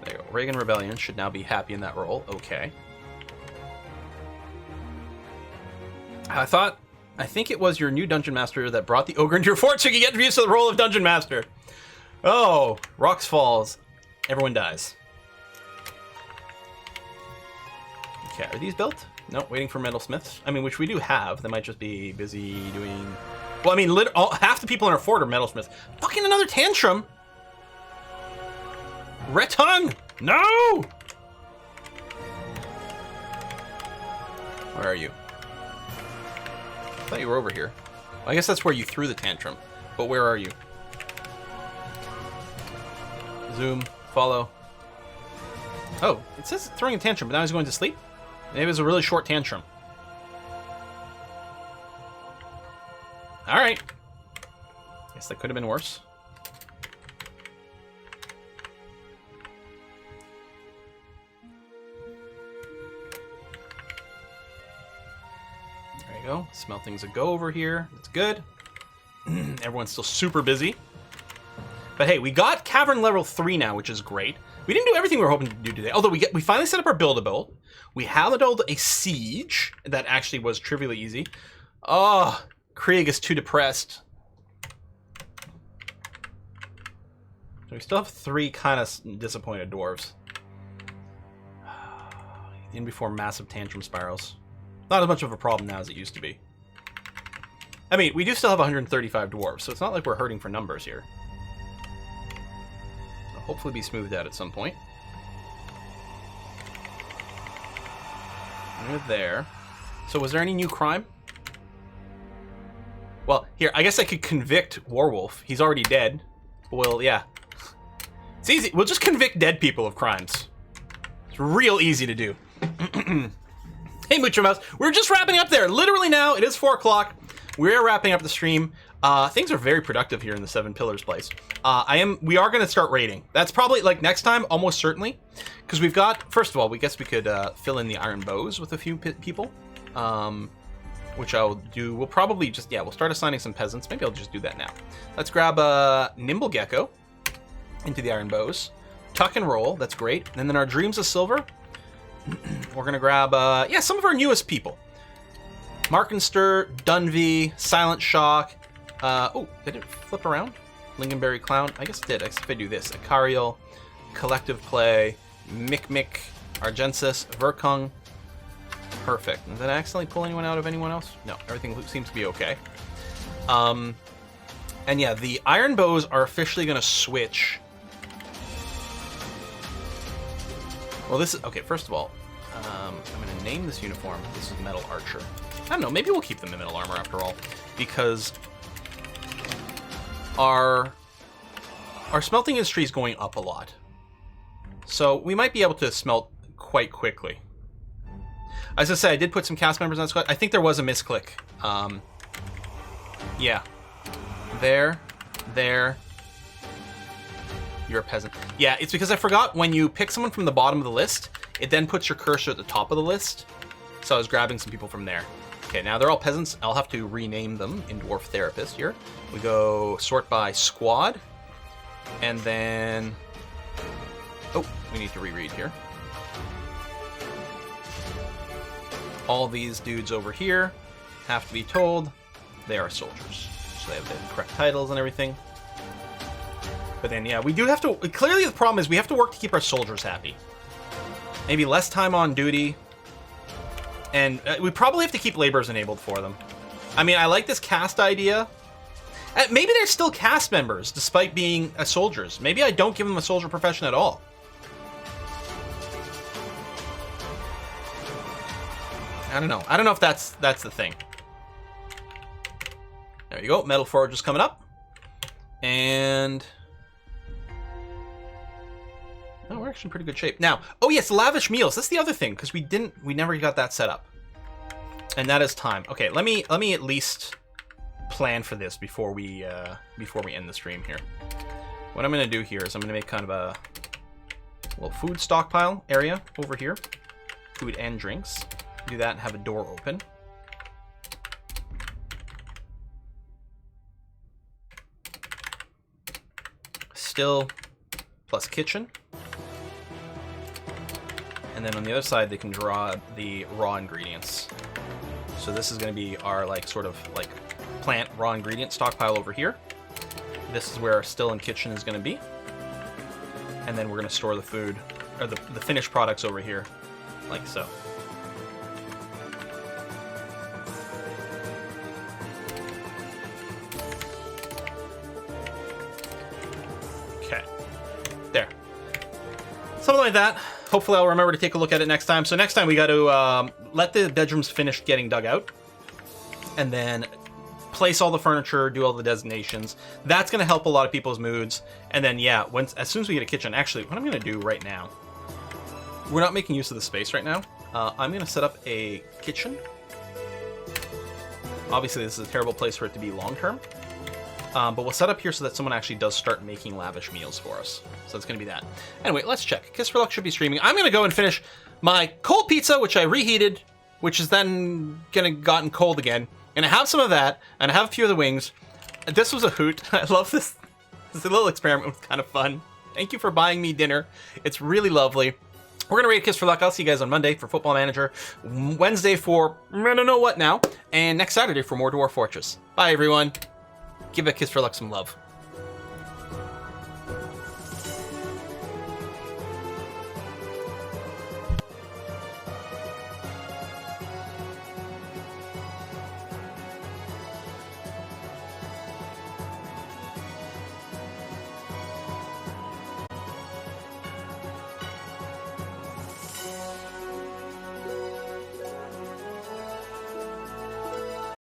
There you go. Reagan Rebellion should now be happy in that role. Okay. I think it was your new Dungeon Master that brought the ogre into your fort so you could get used to the role of Dungeon Master. Oh, rocks falls. Everyone dies. Okay, are these built? No, waiting for metalsmiths. I mean, which we do have. They might just be busy doing... Well, I mean, half the people in our fort are metalsmiths. Fucking another tantrum! Retung! No! Where are you? I thought you were over here. Well, I guess that's where you threw the tantrum. But where are you? Zoom, follow. Oh, it says throwing a tantrum, but now he's going to sleep? Maybe it was a really short tantrum. Alright. Guess that could have been worse. There you go. Smelting's a go over here. That's good. Everyone's still super busy. But hey, we got Cavern level 3 now, which is great. We didn't do everything we were hoping to do today. Although we finally set up our Build-A-Boat. We handled a siege that actually was trivially easy. Oh, Krieg is too depressed. So we still have 3 kind of disappointed dwarves. In before massive tantrum spirals. Not as much of a problem now as it used to be. I mean, we do still have 135 dwarves, so it's not like we're hurting for numbers here. Hopefully be smoothed out at some point. And we're there. So was there any new crime? Well, here, I guess I could convict Warwolf. He's already dead. Well, yeah. It's easy. We'll just convict dead people of crimes. It's real easy to do. Hey, Mucho Mouse. We're just wrapping up there. Literally now, it is 4 o'clock. We're wrapping up the stream. Things are very productive here in the Seven Pillars place. We are going to start raiding. That's probably, like, next time, almost certainly. Because we've got, first of all, we guess we could fill in the iron bows with a few people. Which I'll do. We'll probably just, yeah, we'll start assigning some peasants. Maybe I'll just do that now. Let's grab a Nimble Gecko into the iron bows. Tuck and roll. That's great. And then our Dreams of Silver. We're going to grab, yeah, some of our newest people. Markenster, Dunvey, Silent Shock. Oh, did it flip around? Lingonberry Clown. I guess it did. I guess if I do this. Acariel, Collective Play, Mick, Argensis, Verkung. Perfect. Did I accidentally pull anyone out of anyone else? No, everything seems to be okay. And yeah, the iron bows are officially going to switch. Well, this is... Okay, first of all, I'm going to name this uniform. This is Metal Archer. I don't know, maybe we'll keep them in Metal Armor after all. Because our smelting industry is going up a lot. So we might be able to smelt quite quickly. As I said, I did put some cast members on the squad. I think there was a misclick. Yeah. There. You're a peasant. Yeah, it's because I forgot when you pick someone from the bottom of the list, it then puts your cursor at the top of the list. So I was grabbing some people from there. Okay, now they're all peasants. I'll have to rename them in Dwarf Therapist here. We go sort by squad. And then... Oh, we need to reread here. All these dudes over here have to be told they are soldiers. So they have the correct titles and everything. But then, yeah, we do have to... Clearly the problem is we have to work to keep our soldiers happy. Maybe less time on duty. And we probably have to keep laborers enabled for them. I mean, I like this cast idea. Maybe they're still cast members, despite being soldiers. Maybe I don't give them a soldier profession at all. I don't know. I don't know if that's the thing. There you go. Metal Forge is coming up. And... Oh, we're actually in pretty good shape. Now, oh yes, lavish meals. That's the other thing, because we never got that set up. And that is time. Okay, let me at least plan for this before we end the stream here. What I'm gonna do here is I'm gonna make kind of a little food stockpile area over here. Food and drinks. Do that and have a door open. Still plus kitchen. And then on the other side, they can draw the raw ingredients. So this is going to be our sort of plant raw ingredient stockpile over here. This is where our still and kitchen is going to be. And then we're going to store the food, or the finished products over here, like so. Okay. There. Something like that. Hopefully I'll remember to take a look at it next time. So next time we got to let the bedrooms finish getting dug out. And then place all the furniture, do all the designations. That's going to help a lot of people's moods. And then, yeah, as soon as we get a kitchen... Actually, what I'm going to do right now... We're not making use of the space right now. I'm going to set up a kitchen. Obviously, this is a terrible place for it to be long-term. But we'll set up here so that someone actually does start making lavish meals for us. So it's going to be that. Anyway, let's check. Kiss for Luck should be streaming. I'm going to go and finish my cold pizza, which I reheated, which is then gotten cold again. And I have some of that, and I have a few of the wings. This was a hoot. I love this. This little experiment was kind of fun. Thank you for buying me dinner. It's really lovely. We're going to rate Kiss for Luck. I'll see you guys on Monday for Football Manager, Wednesday for I don't know what now, and next Saturday for more Dwarf Fortress. Bye, everyone. Give a Kiss for Luck some love.